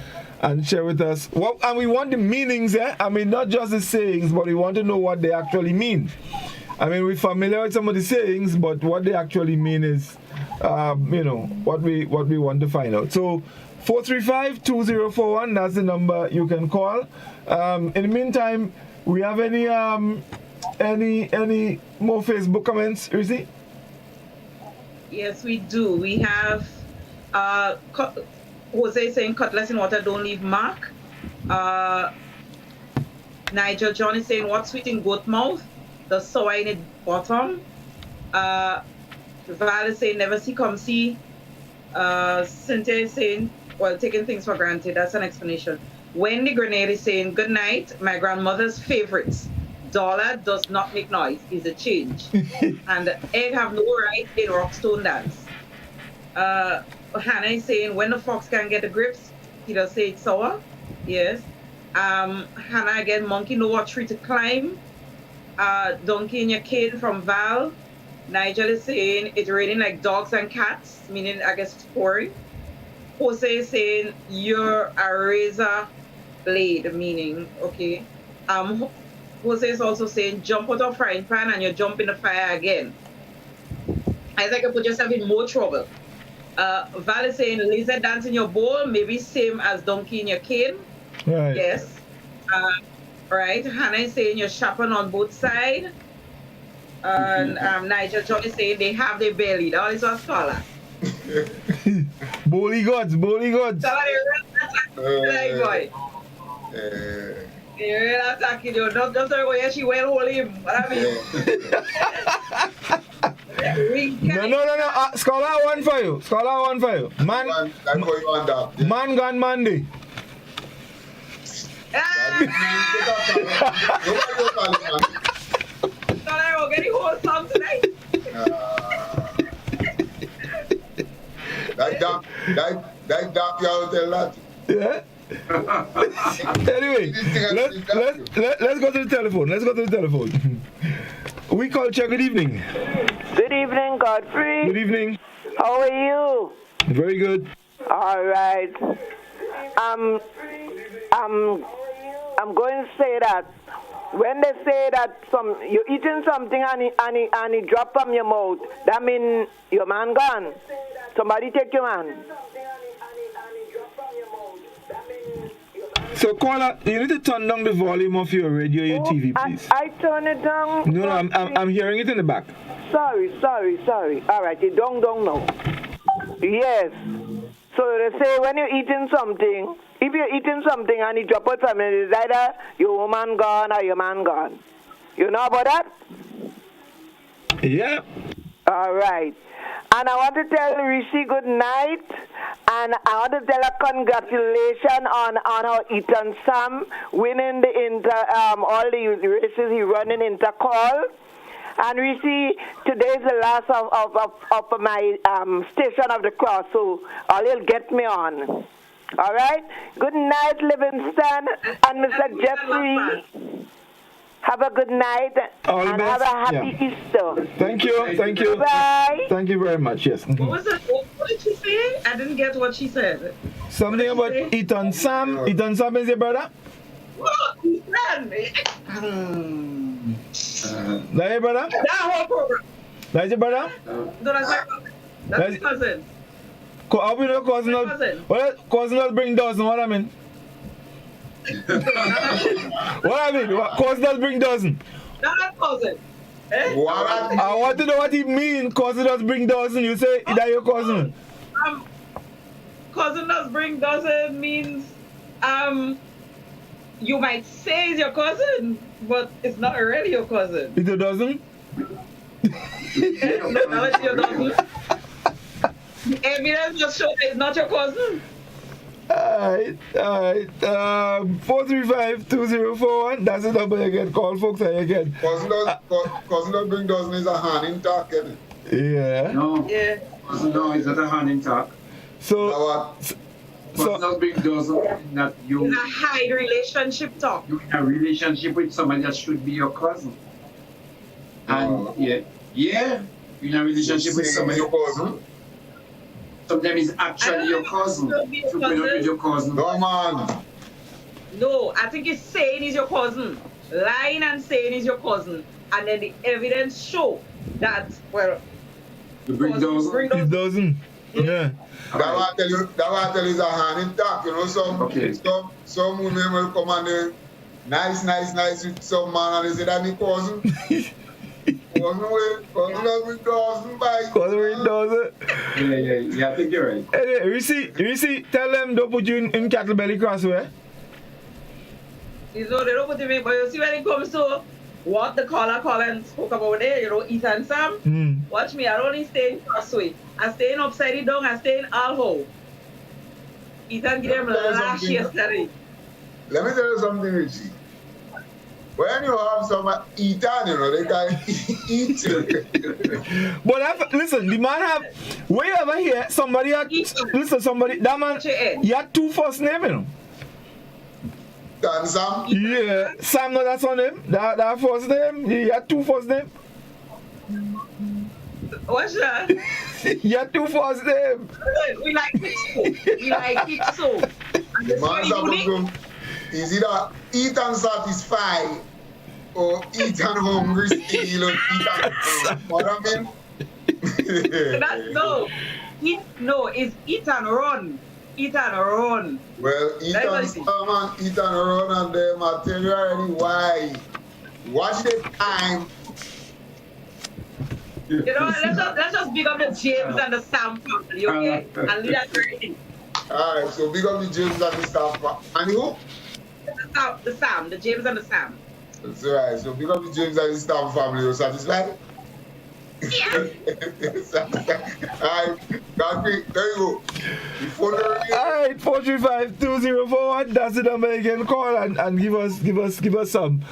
H: share with us. And we want the meanings, I mean, not just the sayings, but we want to know what they actually mean. I mean, we're familiar with some of the sayings, but what they actually mean is, what we want to find out. So, 435-2041, that's the number you can call. In the meantime, we have any more Facebook comments, Reece?
T: Yes, we do. We have Jose saying cutlass in water don't leave mark. Nigel John is saying what's sweet in goat mouth? The sour in the bottom. Val is saying never see come see. Cynthia is saying, well, taking things for granted. That's an explanation. Wendy Grenade is saying, good night. My grandmother's favorites. Dollar does not make noise. Is a change. And egg have no right in rockstone dance. Hannah is saying, when the fox can get the grips, he does say it's sour. Yes. Hannah again, monkey know what tree to climb. Donkey in your cane from Val. Nigel is saying it's raining like dogs and cats, meaning I guess it's pouring. Jose is saying you're a razor blade, meaning okay. Jose is also saying jump out of frying pan and you jump in the fire again. I think you put yourself in more trouble. Val is saying lizard dance in your bowl, maybe same as donkey in your cane.
H: Right.
T: Yes. Right. Hannah is saying you're sharpened on both sides. And Nigel John is saying they have their belly. That is what scholar.
H: Bully gods.
T: Like boy. They're real attacking you. Don't tell her where she will hold him. What I mean?
H: No. Scholar one for you. Man gone Monday.
T: I will get the whole song tonight.
I: That dark you out there, lad.
H: Yeah. Anyway, let's go to the telephone. We call check. Good evening.
F: Good evening, Godfrey.
H: Good evening.
F: How are you?
H: Very good.
F: All right. I'm going to say that when they say that you're eating something and it drop from your mouth, that means your man gone. Somebody take your man.
H: So, caller, you need to turn down the volume of your radio, your TV, please.
F: I turn it down.
H: No, I'm hearing it in the back.
F: Sorry. All right, you don't know. Yes. So they say when you're eating something, if you're eating something and you drop it from it, it's either your woman gone or your man gone. You know about that?
H: Yeah.
F: All right. And I want to tell Reece good night, and I want to tell her congratulations on her Ethan Sam winning all the races he run in Intercall. And Reece, today is the last of my Station of the Cross, so all you'll get me on. All right? Good night, Livingston and Mr. Jeffrey. Have a good night and have a happy Easter.
H: Thank you.
F: Bye.
H: Thank you very much, yes.
T: What was it? What did she say? I didn't get what she said.
H: Something about Ethan Sam. Ethan Sam is your brother?
T: What? Ethan?
H: That's your brother?
T: That whole program.
H: That's your brother?
T: No, that's my cousin. That's my cousin.
H: How we know cousin not? Well, cousin not bring dozen, what I mean? What I mean? Cousin not bring dozen.
T: Not cousin. Eh?
H: I want to know what it means. Cousin does bring dozen. You say that your cousin?
T: Cousin does bring dozen means you might say it's your cousin, but it's not really your cousin.
H: It's a dozen?
T: No, it's your dozen. The evidence just shows that it's not your cousin.
H: Alright. 435-2041. That's the number you get call, folks. Again.
I: Cousin does bring dozen is a hand in talk, isn't it?
H: Yeah.
J: No.
T: Yeah.
J: No, it's not a hand in talk.
H: So.
J: Cousin does bring dozen that you.
T: It's a high relationship talk.
J: You in a relationship with somebody that should be your cousin. And yeah, you're in a relationship with somebody.
I: Your cousin?
J: Sometimes it's actually your cousin. You may not be your cousin.
I: No, man.
T: No, I think it's saying he's your cousin. Lying and saying he's your cousin. And then the evidence show that, well,
J: you bring dozen.
H: It doesn't. Yeah.
I: That what I tell you is a hand in talk. You know, some women will come and they nice with some man and they say that the cousin. Cousin does bring dozen by.
H: Cousin bring dozen.
J: Yeah, I think you're right.
H: Hey, Reece, tell them don't put you in Cattle Belly Crossway.
T: You know, they don't put him in, but you see when it comes to what the caller and spoke about there, you know, Ethan Sam. Watch me, I don't only stay in Crossway. I stay in Upside Down, I stay in Alho. Ethan gave them last yesterday.
I: Let me tell you something, Richie. When you have some Ethan, you know, they can eat.
H: But listen, the man have, when you ever hear somebody, that man, he had two first names, you know.
I: Dan Sam?
H: Yeah, Sam, no, that's on him. That first name, he had two first names.
T: What's that?
H: He had two first names.
T: We like it so. And
I: the man's supposed to, is either eat and satisfy or eat and hungry still or eat and what I mean?
T: It's eat and run. Eat and run.
I: Well, eat and Sam and eat and run and them I tell you already why. Watch the time.
T: You know, let's just big up the James and the Sam family, okay? And leave that very.
I: Alright, so big up the James and the Sam family. And who?
T: The James and the Sam.
I: That's right, so big up the James and the Sam family. You satisfied?
T: Yeah.
I: Alright, Godfrey, there you go.
H: Alright, 435-2041. That's the number you can call and give us some.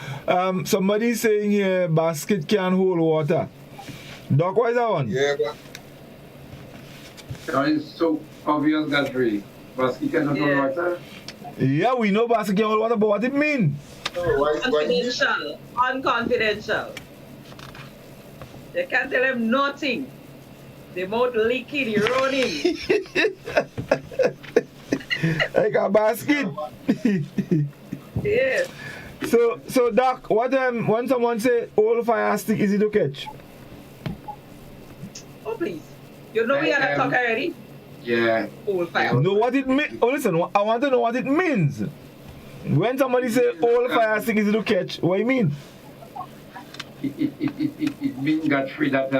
H: Somebody's saying here basket can hold water. Doc, what is that one?
I: Yeah, but
J: it's so obvious, Godfrey. Basket cannot hold water.
H: Yeah, we know basket can hold water, but what it mean?
T: Confidential. Unconfidential. They can't tell him nothing. The mouth leaking, running.
H: Like a basket.
T: Yes.
H: So Doc, what when someone say all fire stick easy to catch?
T: Oh please. You know we had a talk already?
J: Yeah.
T: All fire.
H: Know what it means? Oh listen, I want to know what it means. When somebody say all fire stick easy to catch, what do you mean?
J: It means, Godfrey, that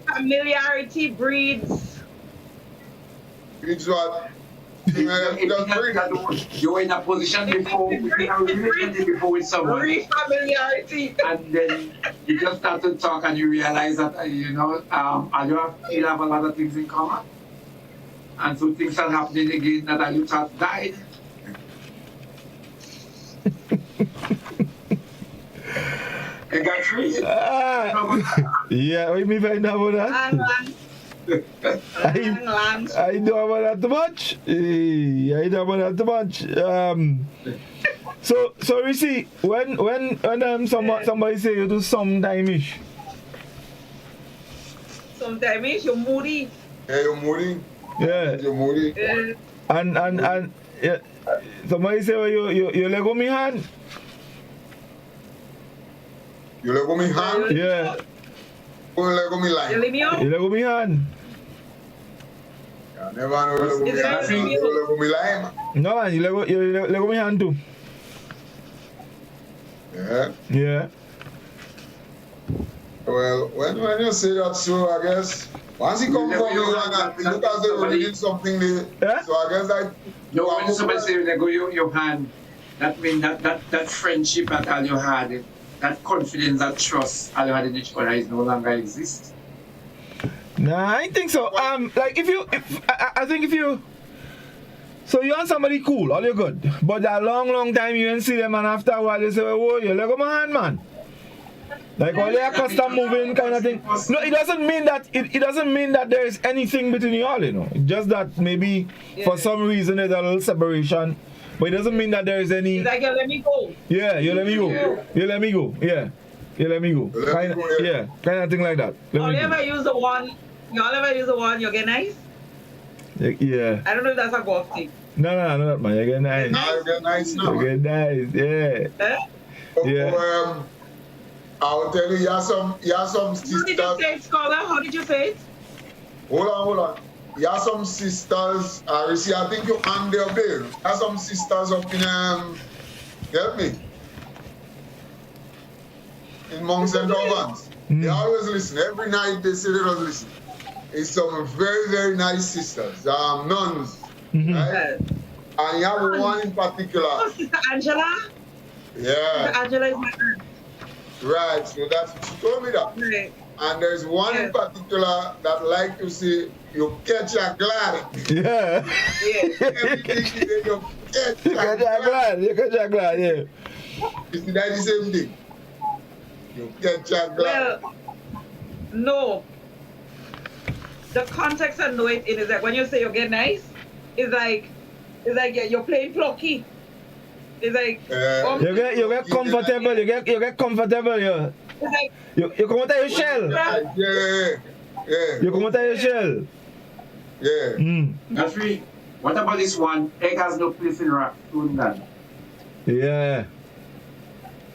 T: familiarity breeds.
I: Breeds what?
J: You're in a position before with someone.
T: Familiarity.
J: And then you just start to talk and you realize that you have a lot of things in common. And so things are happening again that you thought died.
I: Hey, Godfrey.
H: Yeah, what do you mean by that? I don't about that too much. I don't about that too much. So Reece, when somebody say you do sometime-ish.
T: Sometime-ish, you're moody.
I: Yeah, you're moody.
H: Yeah.
I: You're moody.
H: And yeah, somebody say, well, you let go me hand.
I: You let go me hand?
H: Yeah.
I: You let go me line.
T: You let me out?
H: You let go me hand.
I: I never know you let go me hand. You let go me line.
H: No man, you let go me hand too.
I: Yeah.
H: Yeah.
I: Well, when you say that, so I guess once you come from you and it look as though you did something there.
H: Yeah?
I: So I guess like
J: when somebody say let go your hand, that means that friendship that all you had, that confidence, that trust all you had in each other is no longer exist.
H: Nah, I think so. Like I think if you, so you and somebody cool, all you good, but that long time you didn't see them, and after a while you say, "Whoa, you let go my hand, man." Like all your custom moving kind of thing. No, it doesn't mean that it doesn't mean that there is anything between you all, you know. It's just that maybe for some reason there's a little separation, but it doesn't mean that there is any.
T: It's like you let me go.
H: Yeah, you let me go. You let me go. Yeah, you let me go. Yeah, kind of thing like that.
T: Y'all ever use the one? You get nice?
H: Yeah.
T: I don't know if that's a golf thing.
H: No, not man. You get nice.
I: You get nice now.
H: You get nice. Yeah. Yeah.
I: I will tell you, you have some sisters.
T: How did you say it, Scholar? How did you say it?
I: Hold on. You have some sisters, Reece, I think you hang their bill. You have some sisters up in, help me, in Mount St. Albans. They always listen. Every night they say they don't listen. It's some very, very nice sisters, nuns, right? And you have one in particular.
T: Oh, Sister Angela?
I: Yeah.
T: Sister Angela is my aunt.
I: Right, so that's she told me that.
T: Right.
I: And there's one in particular that like to say you catch a glad.
H: Yeah.
I: Everything she did, you catch a
H: glad. You catch a glad, yeah.
I: You see that the same thing? You catch a glad.
T: Well, no. The context I know it in is that when you say you get nice, it's like you're playing plucky. It's like
H: you get comfortable. You get comfortable. Yeah.
T: It's like
H: you come out of your shell.
I: Yeah.
H: You come out of your shell.
I: Yeah.
J: Godfrey, what about this one? Egg has no place in rock.
H: Yeah.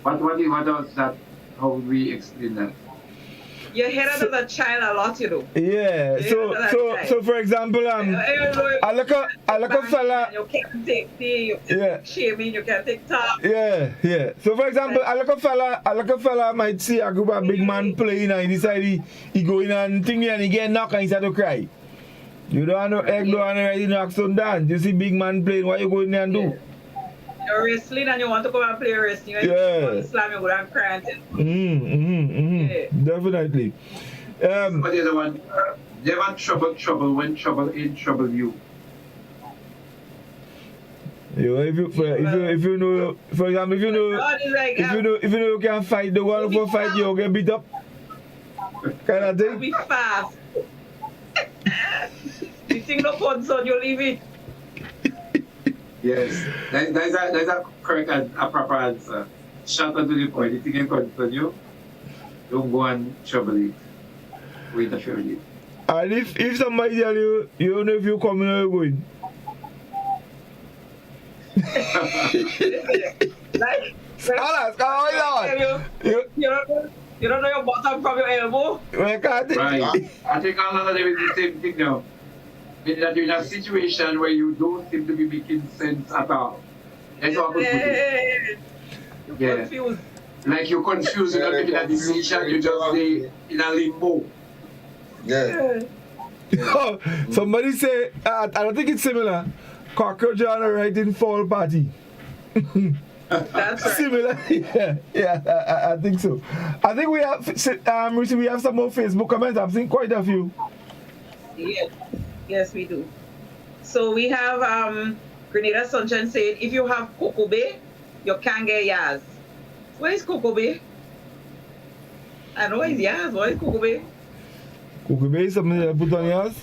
J: What does that? How would we explain that?
T: You hear that as a child a lot, you know.
H: Yeah. So for example, I look a fella.
T: You can't take tea.
H: Yeah.
T: Shaming. You can't take top.
H: Yeah. So for example, I look a fella might see a group of big man playing and he decide he go in and think and he get knocked and he start to cry. You don't have no egg, don't have no right to knock some down. You see big man playing, what you go in there and do?
T: You're wrestling and you want to come and play wrestling. You slam you go and cry and
H: Yeah. Definitely.
J: But the other one, never trouble when trouble in trouble you.
H: If you know, for example, if you know you can fight the one who fight you get beat up, kind of thing.
T: Be fast. You think no concern, you leave it.
J: Yes, that's a correct and a proper answer. Shut up to the point. If you can concern you, don't go and trouble it. Wait a few minutes.
H: And if somebody tell you, you don't know if you're coming or you're going.
T: You don't know your bottom from your elbow?
J: Right. I think all of them is the same thing now. That you're in a situation where you don't seem to be making sense at all. That's how I could put it.
T: You're confused.
J: Like you're confused, you're not making a decision, you're just in a limbo.
I: Yeah.
H: Oh, somebody say, I don't think it's similar. Cockroach on a writing fall party.
T: That's right.
H: Similar. Yeah, I think so. I think we have some more Facebook comments. I've seen quite a few.
T: Yes, we do. So we have Grenada Sunshine saying, if you have Cocoa Bay, you can get Yaz. Where is Cocoa Bay? I know it's Yaz. Where is Cocoa Bay?
H: Could be something you put on yours?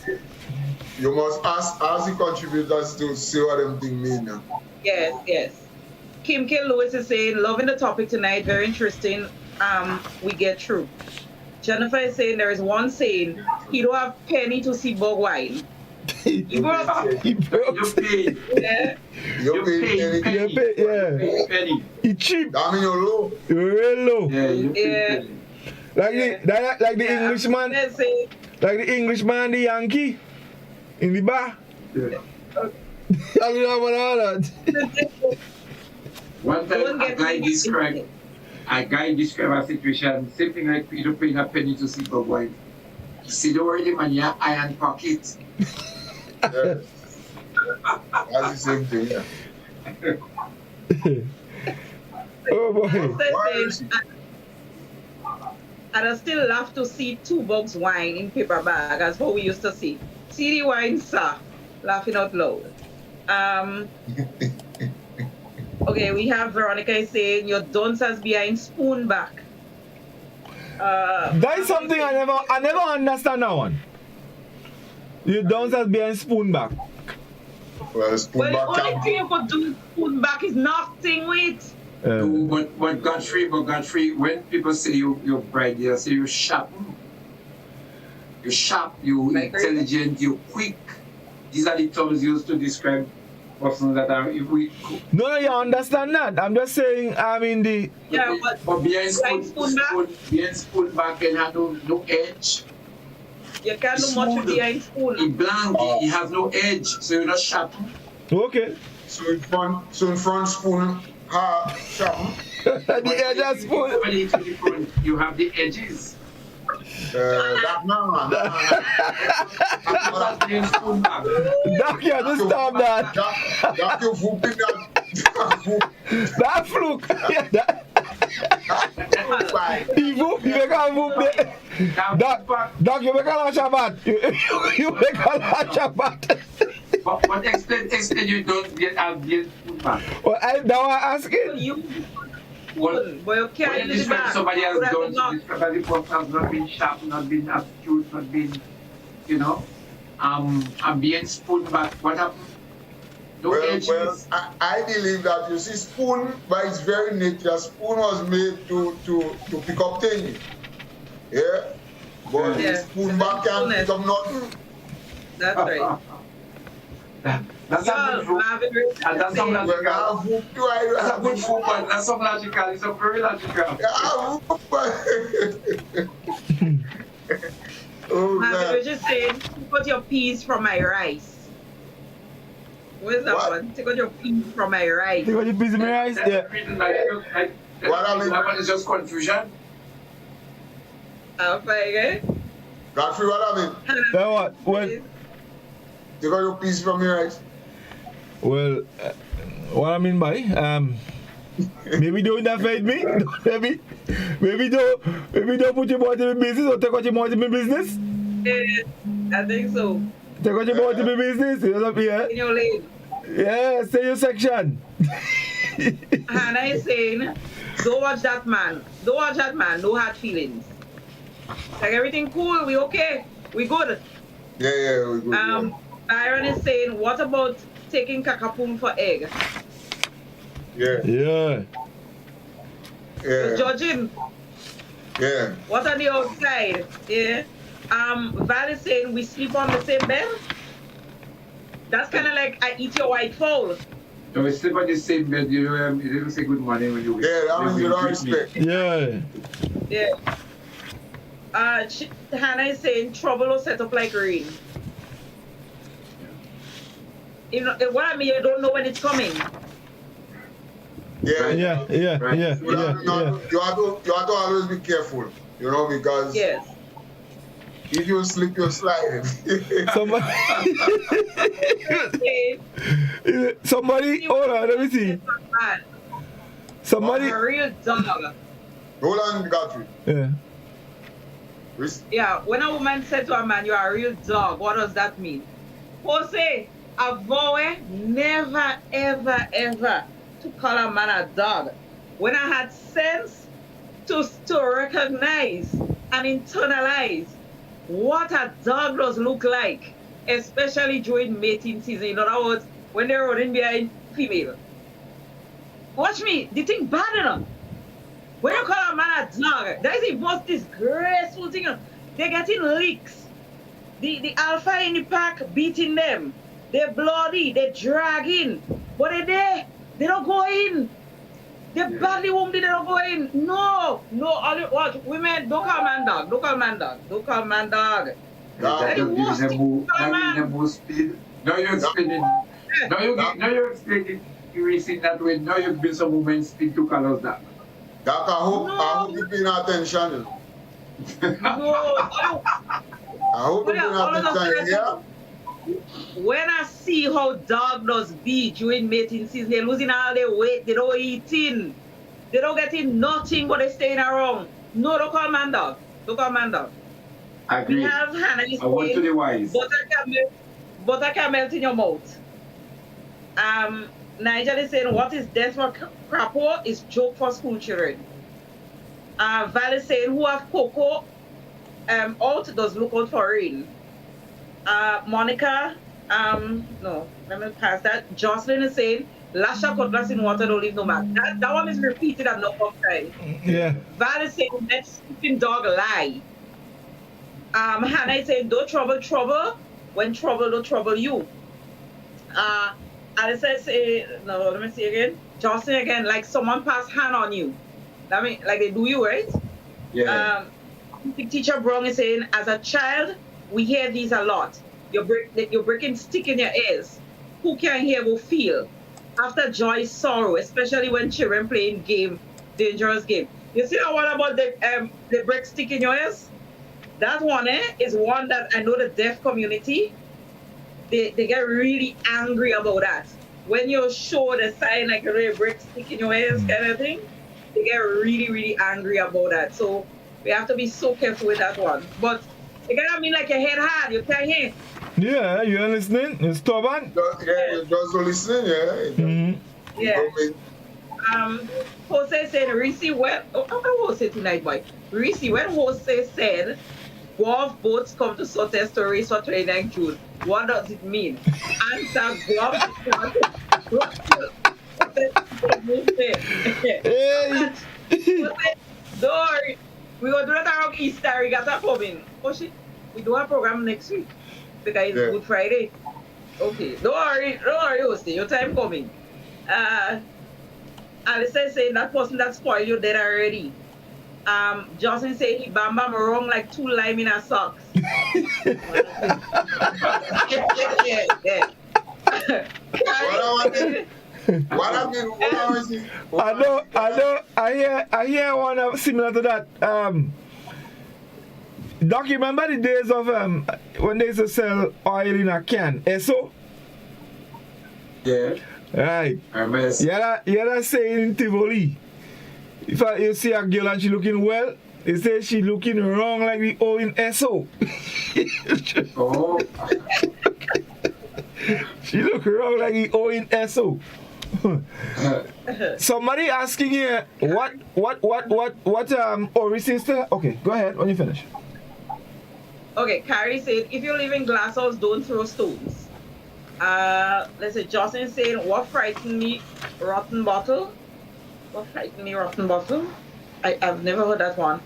I: You must ask the contributors to see what them thing mean now.
T: Yes. Kim K. Lewis is saying, loving the topic tonight, very interesting. We get through. Jennifer is saying there is one saying, he don't have penny to see bug wine. He broke.
J: You pay.
T: Yeah.
I: You pay
J: penny.
H: It's cheap.
I: That mean you're low.
H: You're real low.
J: Yeah, you pay penny.
H: Like the Englishman. Like the Englishman and the Yankee in the bar.
J: Yeah.
H: I mean, I want all that.
J: One time a guy described a situation, same thing like Peter paying a penny to see bug wine. You see the word man, your iron pocket.
I: Yeah. That's the same thing, yeah.
H: Oh boy.
T: And I still love to see 2 bucks wine in paper bag, as what we used to see. See the wine, sir. Laughing out loud. Okay, we have Veronica saying your dunce has behind spoon back.
H: That is something I never understand that one. Your dunce has behind spoon back.
I: Well, spoon
T: Well,
I: back
T: the only thing you could do spoon back is nothing with.
J: But Godfrey, when people say you're bright, they say you're sharp. You're sharp, you're intelligent, you're quick. These are the terms used to describe persons that are weak.
H: No, you understand that. I'm just saying, I mean the...
T: Yeah,
J: but behind spoon back and have no edge.
T: You can't do much with behind spoon.
J: He blank, he has no edge, so you're not sharp.
H: Okay.
I: So in front spoon, sharp.
H: The edge of spoon.
J: You have the edges.
H: Doc, you have to stop that.
I: Doc, you're whooping that.
H: That fluke. You make a whoop there. Doc, you make a launch a bat. You make a launch a bat.
J: But explain you don't get spoon back.
H: Well, that's what I'm asking.
T: But you can't use that.
J: Somebody has done somebody has not been sharp, not been astute, not been, and being spoon back. What happened? No edges.
I: Well, I believe that you see spoon by its very nature, spoon was made to pick up things. Yeah? But spoon back can pick up nothing.
T: That's right.
J: That's a good food. That's some logical. That's a good food, but that's some logical. It's a very logical.
T: We're just saying, take out your peas from my rice. Where's that one? Take out your peas from my rice.
H: Take out your peas from my rice? Yeah.
J: What I mean, is just confusion.
T: Okay.
I: Godfrey, what I mean?
H: What?
I: Take out your peas from your rice.
H: Well, what I mean by maybe don't affect me. Maybe don't put your money in my business or take out your money in my business.
T: I think so.
H: Take out your money in my business. You know what I'm
T: in your lane.
H: Yeah, stay your section.
T: Hannah is saying, don't watch that man. Don't watch that man. No hard feelings. Like everything cool. We okay. We good.
I: Yeah, we good.
T: Byron is saying, what about taking kakapoon for egg?
H: Yeah.
T: You're judging.
I: Yeah.
T: What on the outside? Yeah. Val is saying we sleep on the same bed. That's kind of like I eat your white fowl.
J: So we sleep on the same bed. You didn't say good morning when you wake.
I: Yeah, that means you don't respect.
T: Yeah. Hannah is saying trouble will set up like rain. You know what I mean? You don't know when it's coming.
I: Yeah.
H: You have
I: to always be careful, because if you slip, you're sliding.
H: Somebody, hold on, let me see. Somebody.
T: A real dog.
I: Hold on, Godfrey.
H: Yeah.
T: Yeah, when a woman said to a man, you are a real dog, what does that mean? Jose, a boy never, ever, ever to call a man a dog. When I had sense to recognize and internalize what a dog does look like, especially during mating season. In other words, when they're running behind female. Watch me, the thing bad enough. When you call a man a dog, that is the most disgraceful thing. They're getting licks. The alpha in the pack beating them. They're bloody, they're dragging. But they're there. They don't go in. They're badly wounded, they don't go in. No, watch, women, don't call man dog. Don't call man dog. Don't call man dog.
J: That you give them more speed. Now you're explaining. Now you're explaining. You receive that way. Now you give some women speed to call us that.
I: Doc, I hope you're paying attention. I hope you're paying attention, yeah?
T: When I see how dog does be during mating season, they're losing all their weight, they don't eating, they don't getting nothing, but they're staying around. No, don't call man dog. Don't call man dog.
J: I agree.
T: We have Hannah
J: I want to the wise.
T: Butter can melt in your mouth. Nigel is saying, what is death for crapo is joke for school children. Val is saying, who have cocoa out does look out for rain. Monica, no, let me pass that. Jocelyn is saying, lash a cutlass in water, don't leave no mark. That one is repeated at no time.
H: Yeah.
T: Val is saying, let sleeping dog lie. Hannah is saying, don't trouble. When trouble, don't trouble you. Alice say, no, let me see again. Jocelyn again, like someone pass hand on you. That mean, like they do you, right?
J: Yeah.
T: Teacher Brown is saying, as a child, we hear these a lot. You're breaking stick in your ears. Who can hear will feel. After joy, sorrow, especially when children playing dangerous game. You see that one about the break stick in your ears? That one is one that I know the deaf community, they get really angry about that. When you show the sign like a break stick in your ears kind of thing, they get really, really angry about that. So we have to be so careful with that one. But it cannot mean like your head hard, you can't hear.
H: Yeah, you're listening? You're stubborn?
I: Yeah, just listening, yeah.
T: Yeah. Jose said, Reece, when, Jose tonight, boy. Reece, when Jose said, golf boats come to Sotes to race for 29 June, what does it mean? Answer, golf Don't worry. We're going to do that around Easter Regatta coming. Oh shit, we do a program next week because it's Good Friday. Okay, don't worry, Jose, your time coming. Alice is saying that person that spoiled you dead already. Jocelyn said he bam wrong like 2 lime in her socks. yeah.
H: I hear one similar to that. Doc, you remember the days of when they used to sell oil in a can? Eso?
J: Yeah.
H: Right. Yeah, that saying in Tivoli. If you see a girl and she looking well, they say she looking wrong like the O in SO.
J: Oh.
H: She look wrong like the O in SO. Somebody asking here, what Reece sister? Okay, go ahead when you finish.
T: Okay, Carrie said, if you live in glass house, don't throw stones. Let's say Jocelyn saying, what frightened me, rotten bottle? What frightened me, rotten bottle? I've never heard that one.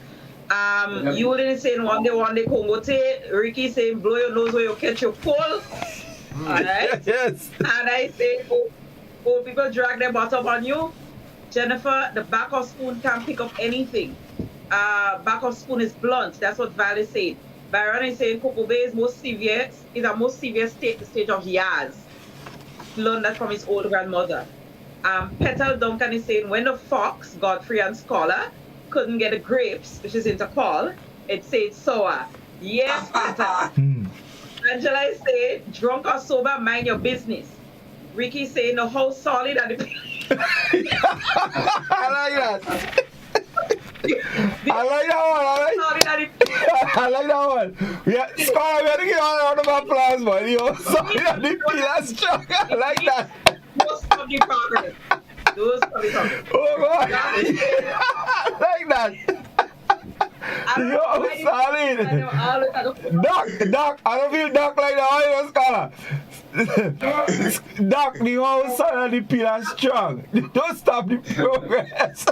T: You didn't say one day Kongote. Ricky saying, blow your nose where you catch your cold. Alright?
H: Yes.
T: And I say, oh, people drag their bottom on you. Jennifer, the back of spoon can't pick up anything. Back of spoon is blunt. That's what Val is saying. Byron is saying Coco Bay is a most severe stage of years. Learned that from his old grandmother. Petal Duncan is saying when the fox, Godfrey and Scholar couldn't get the grapes, which is intercall, it said sour. Yes, Petal. Angela is saying drunk or sober, mind your business. Ricky is saying the whole solid and the
H: I like that. I like that one. Yeah, Scholar, we had to get all round of applause, boy. You're sorry that the pillar struck. I like that.
T: Those funny progress. Oh,
H: God. I like that. Yo, solid. Doc, I don't feel Doc like the Ohio scholar. Doc, the whole side of the pillar strong. Don't stop the progress.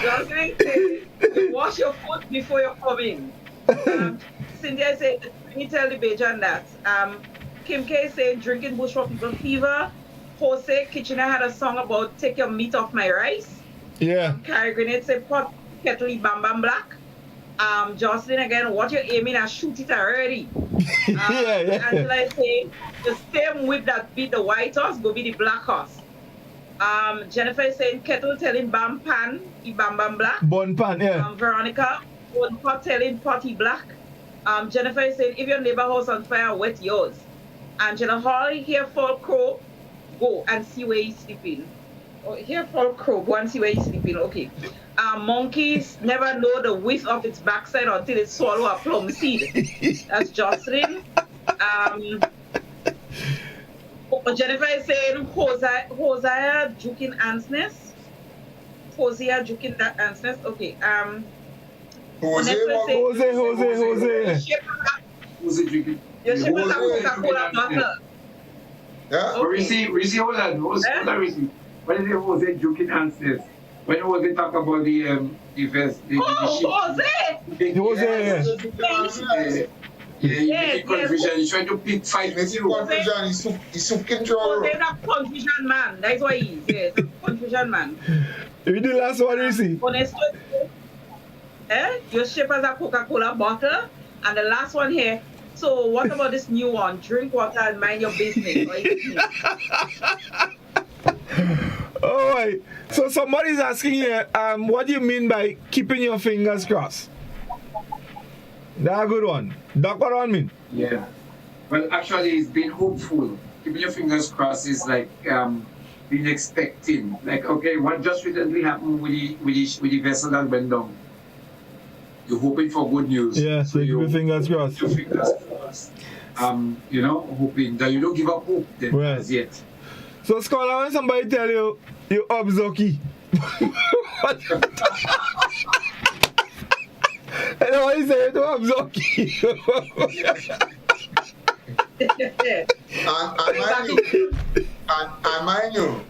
T: Just say, wash your foot before you come in. Cynthia said, let me tell the Bajan that. Kim K said, drinking bush for people fever. Jose Kitchener had a song about take your meat off my rice.
H: Yeah.
T: Carrie Grenade said, pot kettle bam bam black. Jocelyn again, what you're aiming at, shoot it already.
H: Yeah.
T: Angela saying, the same whip that beat the white horse go be the black horse. Jennifer is saying, kettle telling bam pan, e bam bam black.
H: Bun pan, yeah.
T: Veronica, one pot telling potty black. Jennifer is saying, if your neighbor house on fire, wet yours. Angela Hall, hear fall crow, go and see where he's sleeping. Oh, hear fall crow, go and see where he's sleeping. Okay. Monkeys never know the width of its backside until it swallow a plum seed. That's Jocelyn. Jennifer is saying Hosea juking ants nest. Hosea juking that ants nest. Okay.
H: Jose.
T: Your ship is a Coca-Cola bottle.
J: Yeah. Okay. Reece, hold on. What is it? Jose juking ants nest? When was they talk about the vest?
T: Jose!
J: Yeah, confusion. He's trying to pick fight with you.
I: Confusion, he's so control.
T: Jose's a confusion man. That's what he is. Yes, a confusion man.
H: You the last one you see?
T: Your shape as a Coca-Cola bottle. And the last one here. So what about this new one? Drink water and mind your business.
H: All right. So somebody's asking here, what do you mean by keeping your fingers crossed? That's a good one. Doc, what do I mean?
J: Yeah. Well, actually, it's being hopeful. Keeping your fingers crossed is like being expecting. Like, okay, what just recently happened with the vessel that went down? You're hoping for good news.
H: Yeah, so keep your fingers crossed.
J: Your fingers crossed. Hoping that you don't give up hope then as yet.
H: So, scholar, when somebody tell you obzoki, I know what he said to obzoki.
I: and mind you,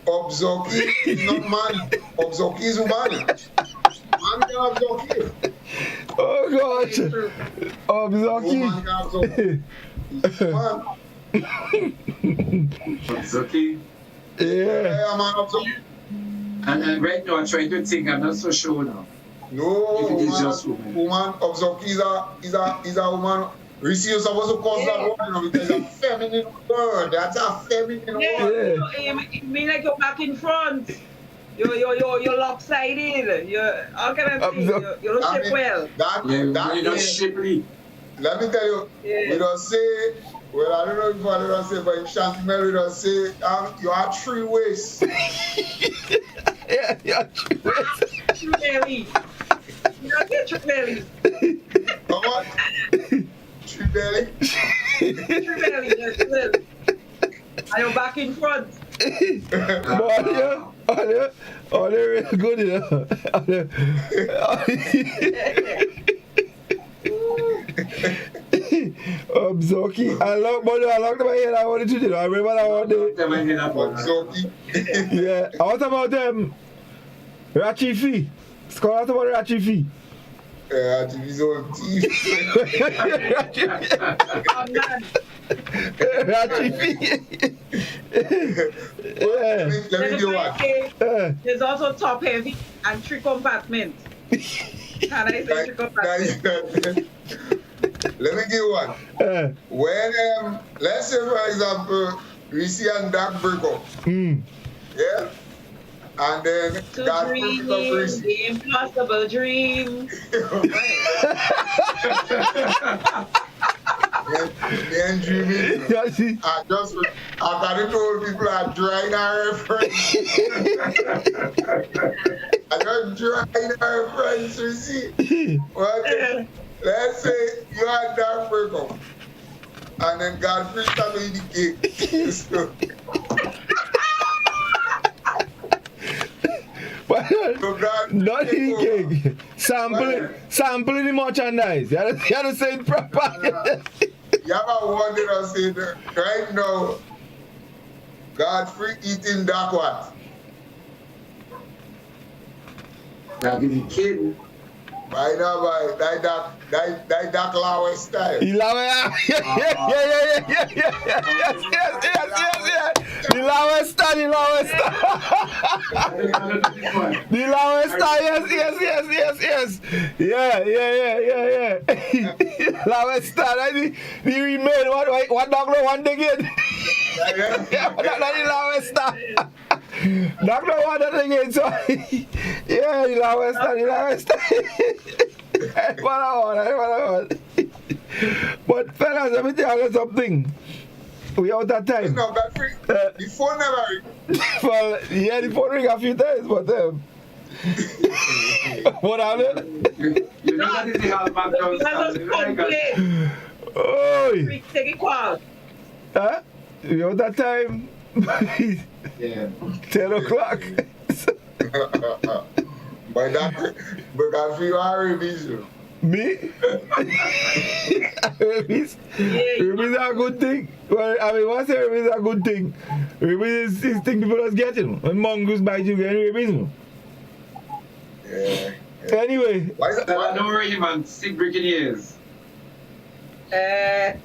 I: obzoki is not man. Obzoki is woman. Man can obzoki.
H: Oh gosh. Obzoki.
I: Woman can obzoki.
J: Obzoki.
H: Yeah.
I: Man obzoki.
J: And right now I'm trying to think, I'm not so sure now.
I: No,
J: if it is just woman.
I: Woman, obzoki is a woman. Reece, you're supposed to cause that woman because it's a feminine word. That's a feminine word.
T: You mean like you're back in front. You're lopsided. How can I say? You don't shape well.
J: You're not shapely.
I: Let me tell you, we don't say, well, I don't know if I don't say, but in Chantimel, we don't say, you are three ways.
H: Yeah, you're three ways.
T: True belly. You don't get true belly.
I: What? True belly?
T: True belly, yes, true belly. Are you back in front?
H: Oh, they're real good, you know. Obzoki. I locked my head. I wanted to do. I remember that one day.
I: Obzoki.
H: Yeah. What about Rachifi? Scholar, what about Rachifi?
I: Rachifi's old teeth.
H: Rachifi.
I: Let me do one.
T: There's also top heavy and three compartment. Can I say three compartment?
I: Let me give one. When let's say for example, Reece and Doc break up. Yeah? And then God
T: dream, the impossible dream.
I: Then dreaming. I got to told people I drying our friends. I just drying our friends, you see. Well, let's say you are Doc break up. And then Godfrey started in the cake. So
H: not eating cake. Sample the merchandise. You have to say it proper.
I: You ever wondered or say that right now, Godfrey eating duck what?
J: That is a kid.
I: By now, that duck Lawe style.
H: The Lawe style. Yes. Yeah. Lawe style. The remain. What dog no one again? That's the Lawe style. Dog no one again. So yeah, the Lawe style. What I want. But fellas, let me tell you something. We out of time.
I: No, Godfrey, the phone never ring.
H: Well, yeah, the phone ring a few times, but what happened?
J: You know that is the Hallmark
H: Oi!
T: Take it quiet.
H: Huh? We out of time.
J: Yeah.
H: 10 o'clock.
I: But Godfrey, you are revision.
H: Me? Remise is a good thing. Well, I mean, what's a remise is a good thing? Remise is thing people are getting. When mongoose bite you, get remise.
I: Yeah.
H: Anyway.
J: Why is that? Don't worry, man. Stick breaking ears.
I: Let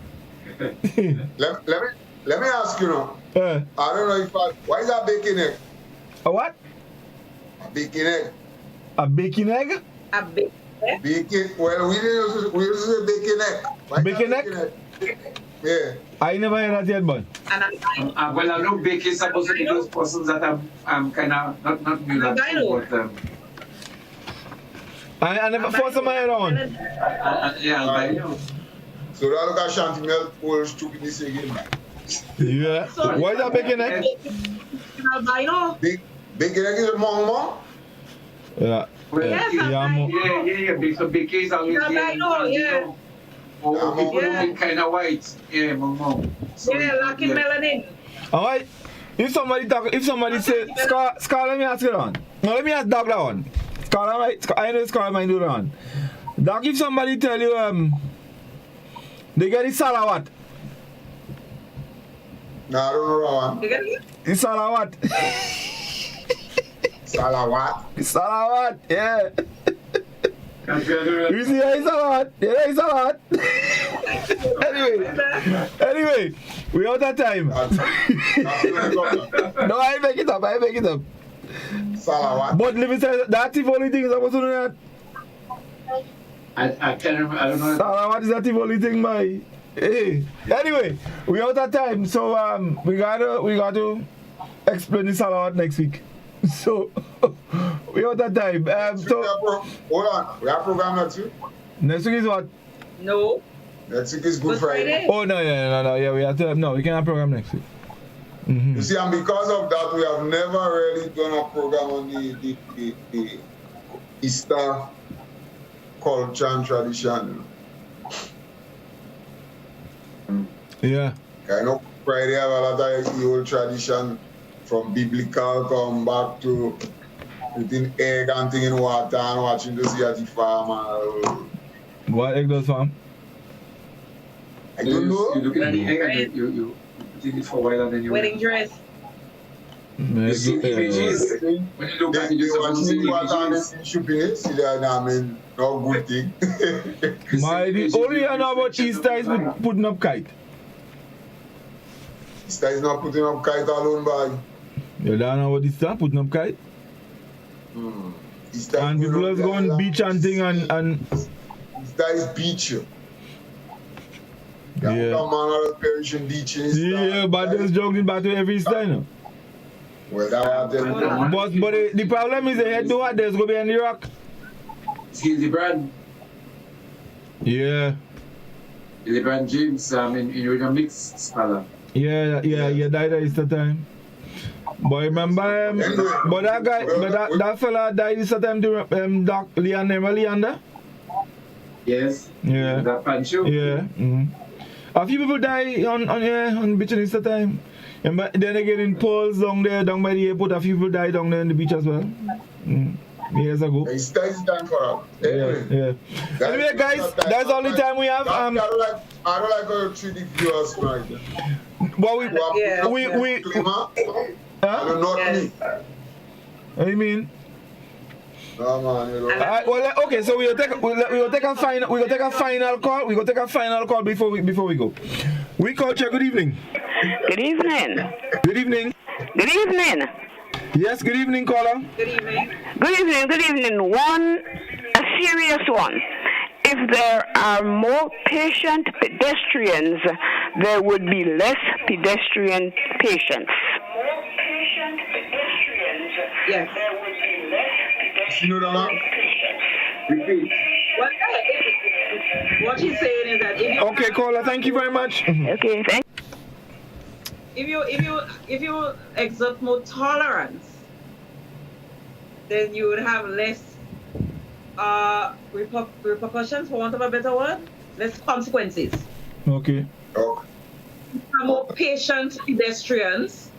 I: me ask you now. I don't know if why is that bacon egg?
H: A what?
I: A bacon egg.
H: A bacon egg?
T: A bacon egg?
I: Bacon. Well, we used to say bacon egg. Why
H: bacon egg?
I: Yeah.
H: I never heard that yet, but.
J: Well, I know bacon is supposed to be those persons that I'm kind of not new that but
H: I never forced my head on.
J: Yeah, I know.
I: So that look at Shanti Mel old stupidness again.
H: Yeah. Why is that bacon egg?
I: Bacon egg is a mong.
H: Yeah.
J: Well, yeah. So bacon is always there. Oh, people looking kind of white. Yeah, mong.
T: So yeah, lacking melanin.
H: All right. If somebody say, Scar, let me ask you one. No, let me ask Doc that one. Scar, right? I know Scar might do that one. Doc, if somebody tell you, they get the salawat.
I: No, I don't know that one.
H: The salawat. Salawat, yeah. You see, it's a lot. Anyway, we out of time. No, I make it up.
I: Salawat.
H: But Livingston, that's the only thing supposed to do that.
J: I can't remember. I don't know.
H: Salawat is not the only thing, my. Hey. Anyway, we out of time, so we got to explain the salawat next week. So we out of time.
I: Hold on, we have program next week.
H: Next week is what?
T: No.
I: Next week is Good Friday.
H: Oh no, yeah, we have to. No, we can't have program next week. Mm-hmm.
I: You see, and because of that, we have never really done a program on the Easter culture and tradition.
H: Yeah.
I: I know Friday have a lot of the old tradition from biblical come back to putting egg and thing in water and watching to see at the farm.
H: What egg does farm?
I: I don't know.
J: You're looking at the egg and you putting it for a while and then you
T: wedding dress.
J: You see images. When you look at it, you're supposed to see images.
I: See that, I mean, no good thing.
H: The only I know about Easter is putting up kite.
I: Easter is not putting up kite alone, bag.
H: You don't know what Easter putting up kite? And people are going beach and thing and
I: Easter is beach.
H: Yeah. Yeah, but there's jogging back to every Easter, you know.
I: Well, that
H: but the problem is they do what there's going to be on the rock.
J: He's brand.
H: Yeah.
J: LeBron James, in a mixed scholar.
H: Yeah, died at Easter time. But remember, but that guy, that fella died Easter time to Doc Leander?
J: Yes.
H: Yeah.
J: That Pancho?
H: Yeah. Mm-hmm. A few people die on beach on Easter time. And then again in Paul's down by the airport, a few people die down there on the beach as well. years ago.
I: It's time for that. Anyway,
H: Anyway, guys, that's all the time we have.
I: I don't like how you treat the viewers, right?
H: Well, we.
I: I don't know me.
H: What do you mean?
I: No, man, you know.
H: Well, okay, so we'll take a final call. We'll take a final call before we go. We culture. Good evening.
K: Good evening.
H: Good evening.
K: Good evening.
H: Yes, good evening, caller.
T: Good evening.
K: Good evening. Good evening. A serious one. If there are more patient pedestrians, there would be less pedestrian patients.
T: Yes.
I: You know that? Repeat.
T: What he's saying is that if you
H: okay, caller, thank you very much.
K: Okay, thank.
T: If you exert more tolerance, then you would have less repercussions, for want of a better word, less consequences.
H: Okay.
T: More patient pedestrians,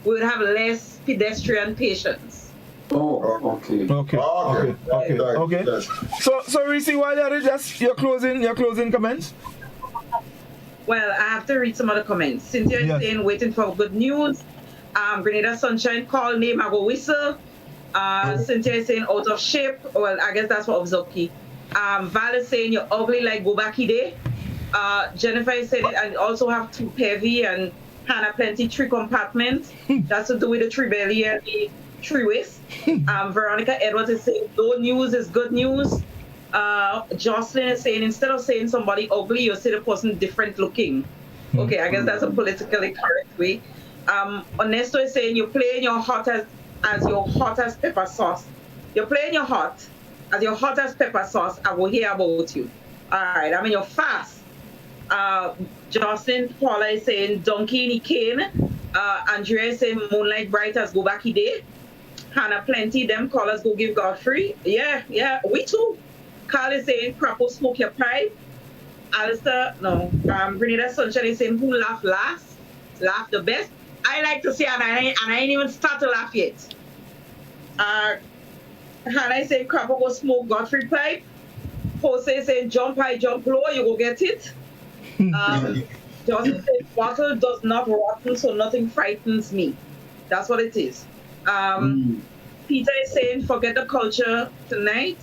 T: we would have less pedestrian patients.
I: Oh, okay.
H: Okay. So Reece, while you're just your closing comments.
T: Well, I have to read some other comments. Cynthia is saying waiting for good news. Grenada Sunshine call name I go whistle. Cynthia is saying out of shape. Well, I guess that's for Obzoki. Val is saying you're ugly like go back day. Jennifer is saying it and also have too heavy and Hannah plenty 3 compartments. That's to do with the 3 belly and the 3 waist. Veronica Edwards is saying no news is good news. Jocelyn is saying instead of saying somebody ugly, you say the person different looking. Okay, I guess that's a politically correct way. Ernesto is saying you're playing your hot as your hottest pepper sauce. You're playing your hot as your hottest pepper sauce. I will hear about you. All right, I'm in your fast. Jocelyn Paula is saying donkey in the cane. Andrea is saying moonlight bright as go back day. Hannah plenty them callers go give Godfrey. Yeah, we too. Carl is saying crapo smoke your pipe. Alistair, no. Grenada Sunshine is saying who laugh last, laugh the best. I like to say and I ain't even start to laugh yet. Hannah is saying crapo go smoke Godfrey pipe. Jose is saying jump high, jump low, you go get it. Johnson said bottle does not rotten, so nothing frightens me. That's what it is. Peter is saying forget the culture tonight.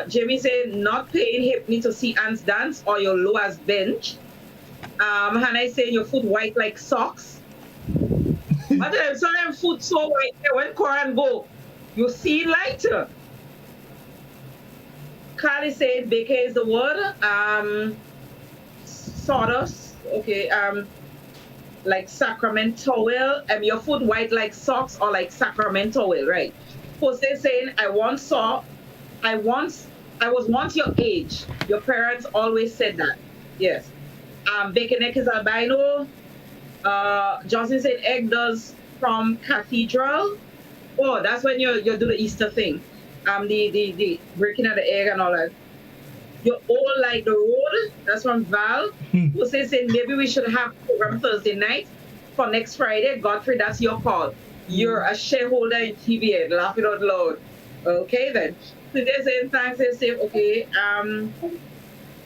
T: Jamie saying not paying Hipney to see ants dance or your low as bench. Hannah is saying your foot white like socks. But some of them foot so white when Koran go, you see lighter. Carl is saying baker is the word. Sawdust, okay. Like Sacramento towel, your foot white like socks or like Sacramento towel, right? Jose saying I was once your age. Your parents always said that. Yes. Bacon egg is albino. Johnson said egg does from cathedral. Oh, that's when you do the Easter thing. The breaking of the egg and all that. You're all like the road. That's from Val. Jose saying maybe we should have program Thursday night for next Friday. Godfrey, that's your call. You're a shareholder in TVN. Laugh it out loud. Okay then. So they're saying thanks. They're saying okay.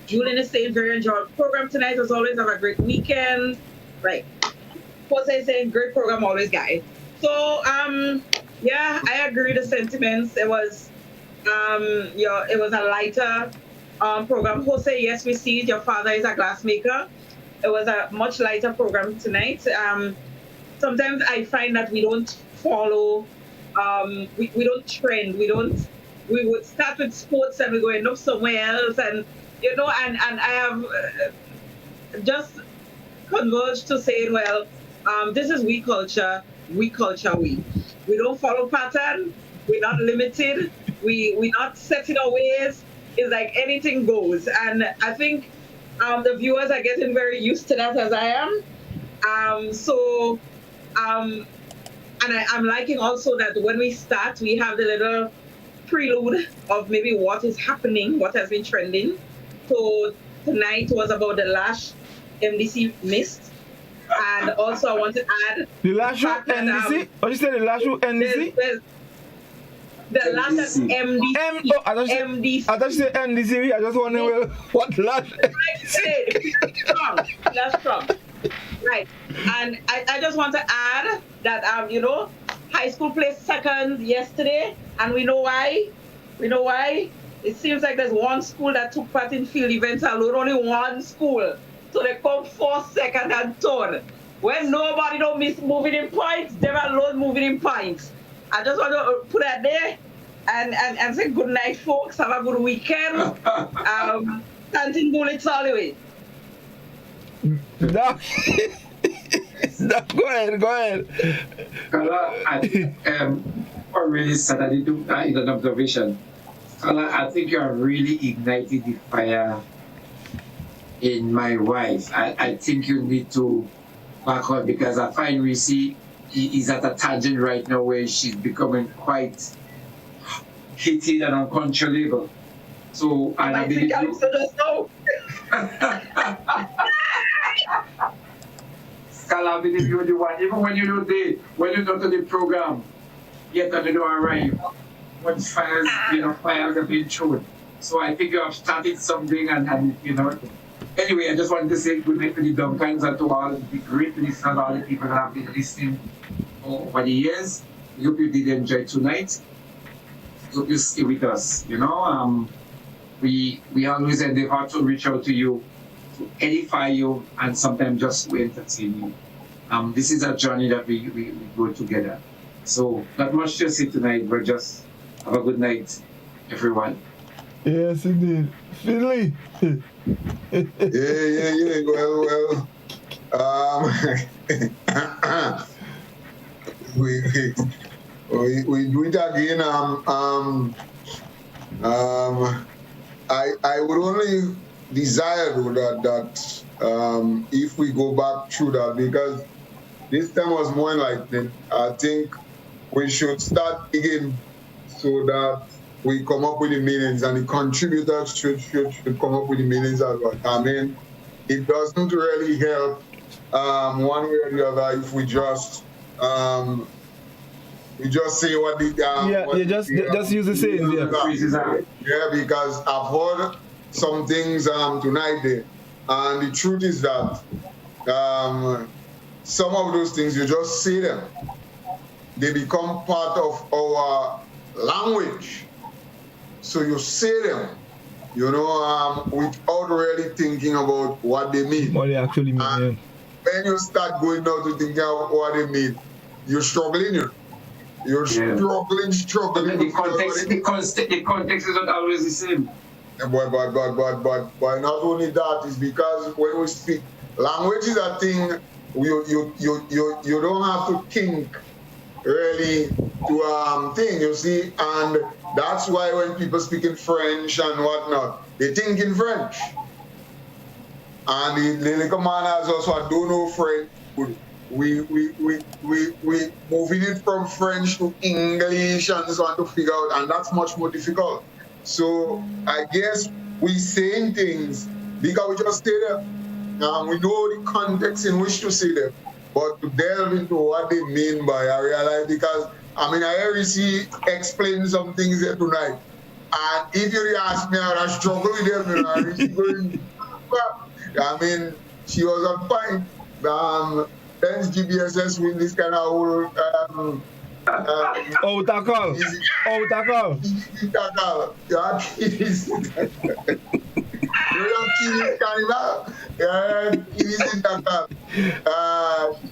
T: Julian is saying very enjoyable program tonight. As always, have a great weekend. Right. Jose is saying great program always, guys. So yeah, I agree with the sentiments. It was it was a lighter program. Jose, yes, we see it. Your father is a glassmaker. It was a much lighter program tonight. Sometimes I find that we don't follow, we don't trend. We would start with sports and we go end up somewhere else. And, and I have just converged to saying, well, this is we culture. We don't follow pattern. We're not limited. We're not set in our ways. It's like anything goes. And I think the viewers are getting very used to that as I am. And I'm liking also that when we start, we have the little prelude of maybe what is happening, what has been trending. So tonight was about the Lash MDC missed. And also I want to add...
H: The Lash NDC? What you said, the Lash NDC?
T: The lash is MDC. MDC.
H: I thought you said MDC. I just wonder what lash.
T: That's strong. Right. And I just want to add that high school placed second yesterday, and we know why. It seems like there's one school that took part in field events alone, only one school. So they come first, second, and third. When nobody don't miss moving in points, they alone moving in points. I just want to put that there and say good night, folks. Have a good weekend. Planting bullets all the way.
H: No, go ahead.
J: I'm really sad I did in an observation. I think you are really igniting the fire in my wife. I think you need to back up because I find Reece is at a tangent right now where she's becoming quite heated and uncontrollable. So I believe you. Scala, I believe you're the one. Even when you know to the program, yet I don't arrive. Once fires have been shown. So I think you have started something and. Anyway, I just wanted to say good night to the Duncans and to all the great listeners, all the people that have been listening over the years. I hope you did enjoy tonight. I hope you stay with us. We always endeavor to reach out to you, to edify you, and sometimes just to entertain you. This is a journey that we go together. So not much to say tonight, but just have a good night, everyone.
H: Yes, indeed. Finley.
I: Yeah. Well. We do it again. I would only desire that if we go back through that, because this time was more enlightening. I think we should start again so that we come up with the meanings, and the contributors should come up with the meanings as well. I mean, it doesn't really help one way or the other if we just say what the
H: just use the saying.
I: Yeah, because I've heard some things tonight there, and the truth is that some of those things you just say them, they become part of our language. So you say them, without really thinking about what they mean.
H: What they actually mean.
I: And when you start going out to think about what they mean, you're struggling. You're struggling.
J: The context is not always the same.
I: But not only that, is because when we speak, language is a thing you don't have to think really to thing, you see, and that's why when people speak in French and whatnot, they think in French. And the little man has also don't know French. We moving it from French to English and so on to figure out, and that's much more difficult. So I guess we saying things because we just say them. We know the context in which to say them, but to delve into what they mean by, I realize, because I hear Reece explain some things here tonight, and if you ask me, I struggle with them. She was on point. Thanks GBSS with this kind of whole
H: tackle.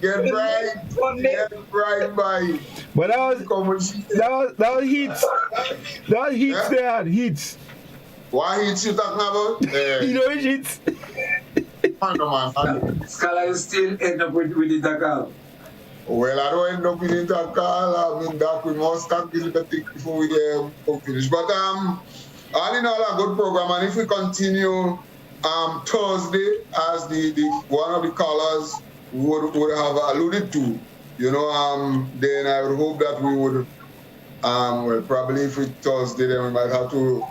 I: Get right by.
H: But that was hits. That was hits there, hits.
I: What hits you talking about?
H: You know which hits?
J: Scala, you still end up with the tackle.
I: Well, I don't end up with the tackle. That we must start this before we finish. But all in all, a good program. And if we continue Thursday, as the one of the callers would have alluded to, then I would hope that we would, probably if it's Thursday, then we might have to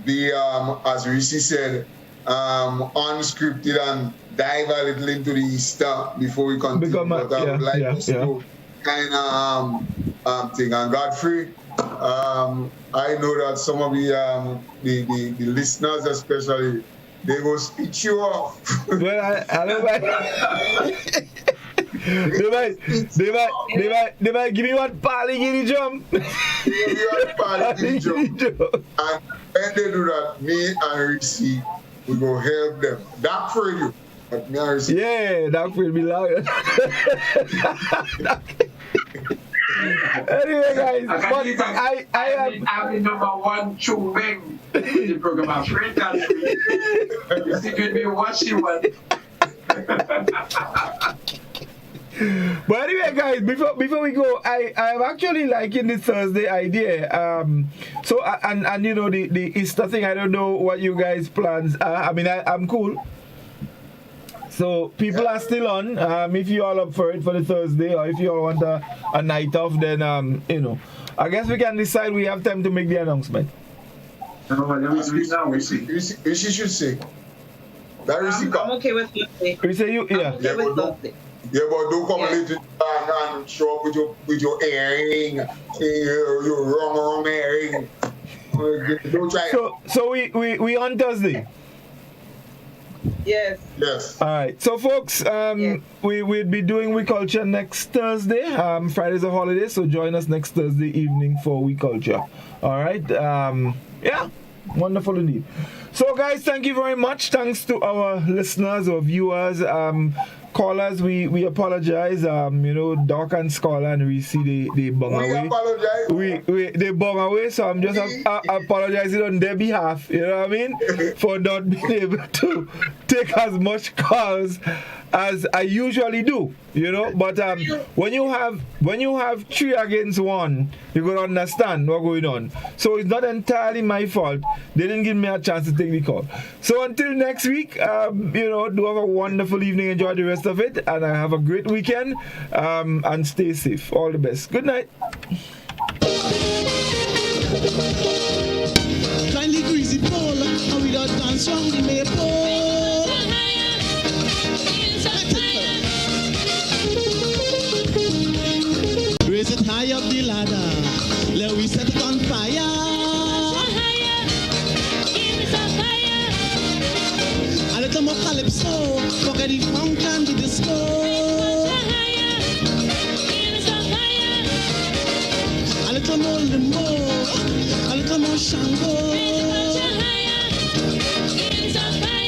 I: be, as Reece said, unscripted and dive a little into the Easter before we continue. But I would like us to kind of thing. And Godfrey, I know that some of the listeners, especially, they will speak you off.
L: Well, I don't mind. They might give me one pally guinea jump.
I: Give you one pally guinea jump. And when they do that, me and Reece, we go help them. That for you. But me and Reece.
L: Yeah, that will be loud. Anyway, guys,
J: I'm the number one chewing in the program. I'm afraid that you see, could be what she wants.
L: But anyway, guys, before we go, I am actually liking the Thursday idea. So and you know the Easter thing. I don't know what you guys plans are. I mean, I'm cool. So people are still on. If you all up for it for the Thursday, or if you all want a night off, then you know, I guess we can decide. We have time to make the announcement.
I: She should say.
T: I'm okay with Thursday.
L: You say you, yeah.
T: I'm okay with Thursday.
I: Yeah, but don't come later and show up with your earring, your wrong earring. Don't try.
L: So we on Thursday.
T: Yes.
I: Yes.
L: All right. So, folks, we'll be doing We Culture next Thursday. Friday's a holiday, so join us next Thursday evening for We Culture. All right. Yeah. Wonderful indeed. So, guys, thank you very much. Thanks to our listeners or viewers. Callers, we apologize. You know, Doc and Scholar and Reece, they bung away. They bung away, so I'm just apologizing on their behalf. You know what I mean? For not being able to take as much calls as I usually do. You know, but when you have 3 against 1, you're gonna understand what's going on. So it's not entirely my fault. They didn't give me a chance to take the call. So until next week, you know, do have a wonderful evening. Enjoy the rest of it, and have a great weekend. And stay safe. All the best. Good night.
G: Kindly greasy pole, and without dance wrong,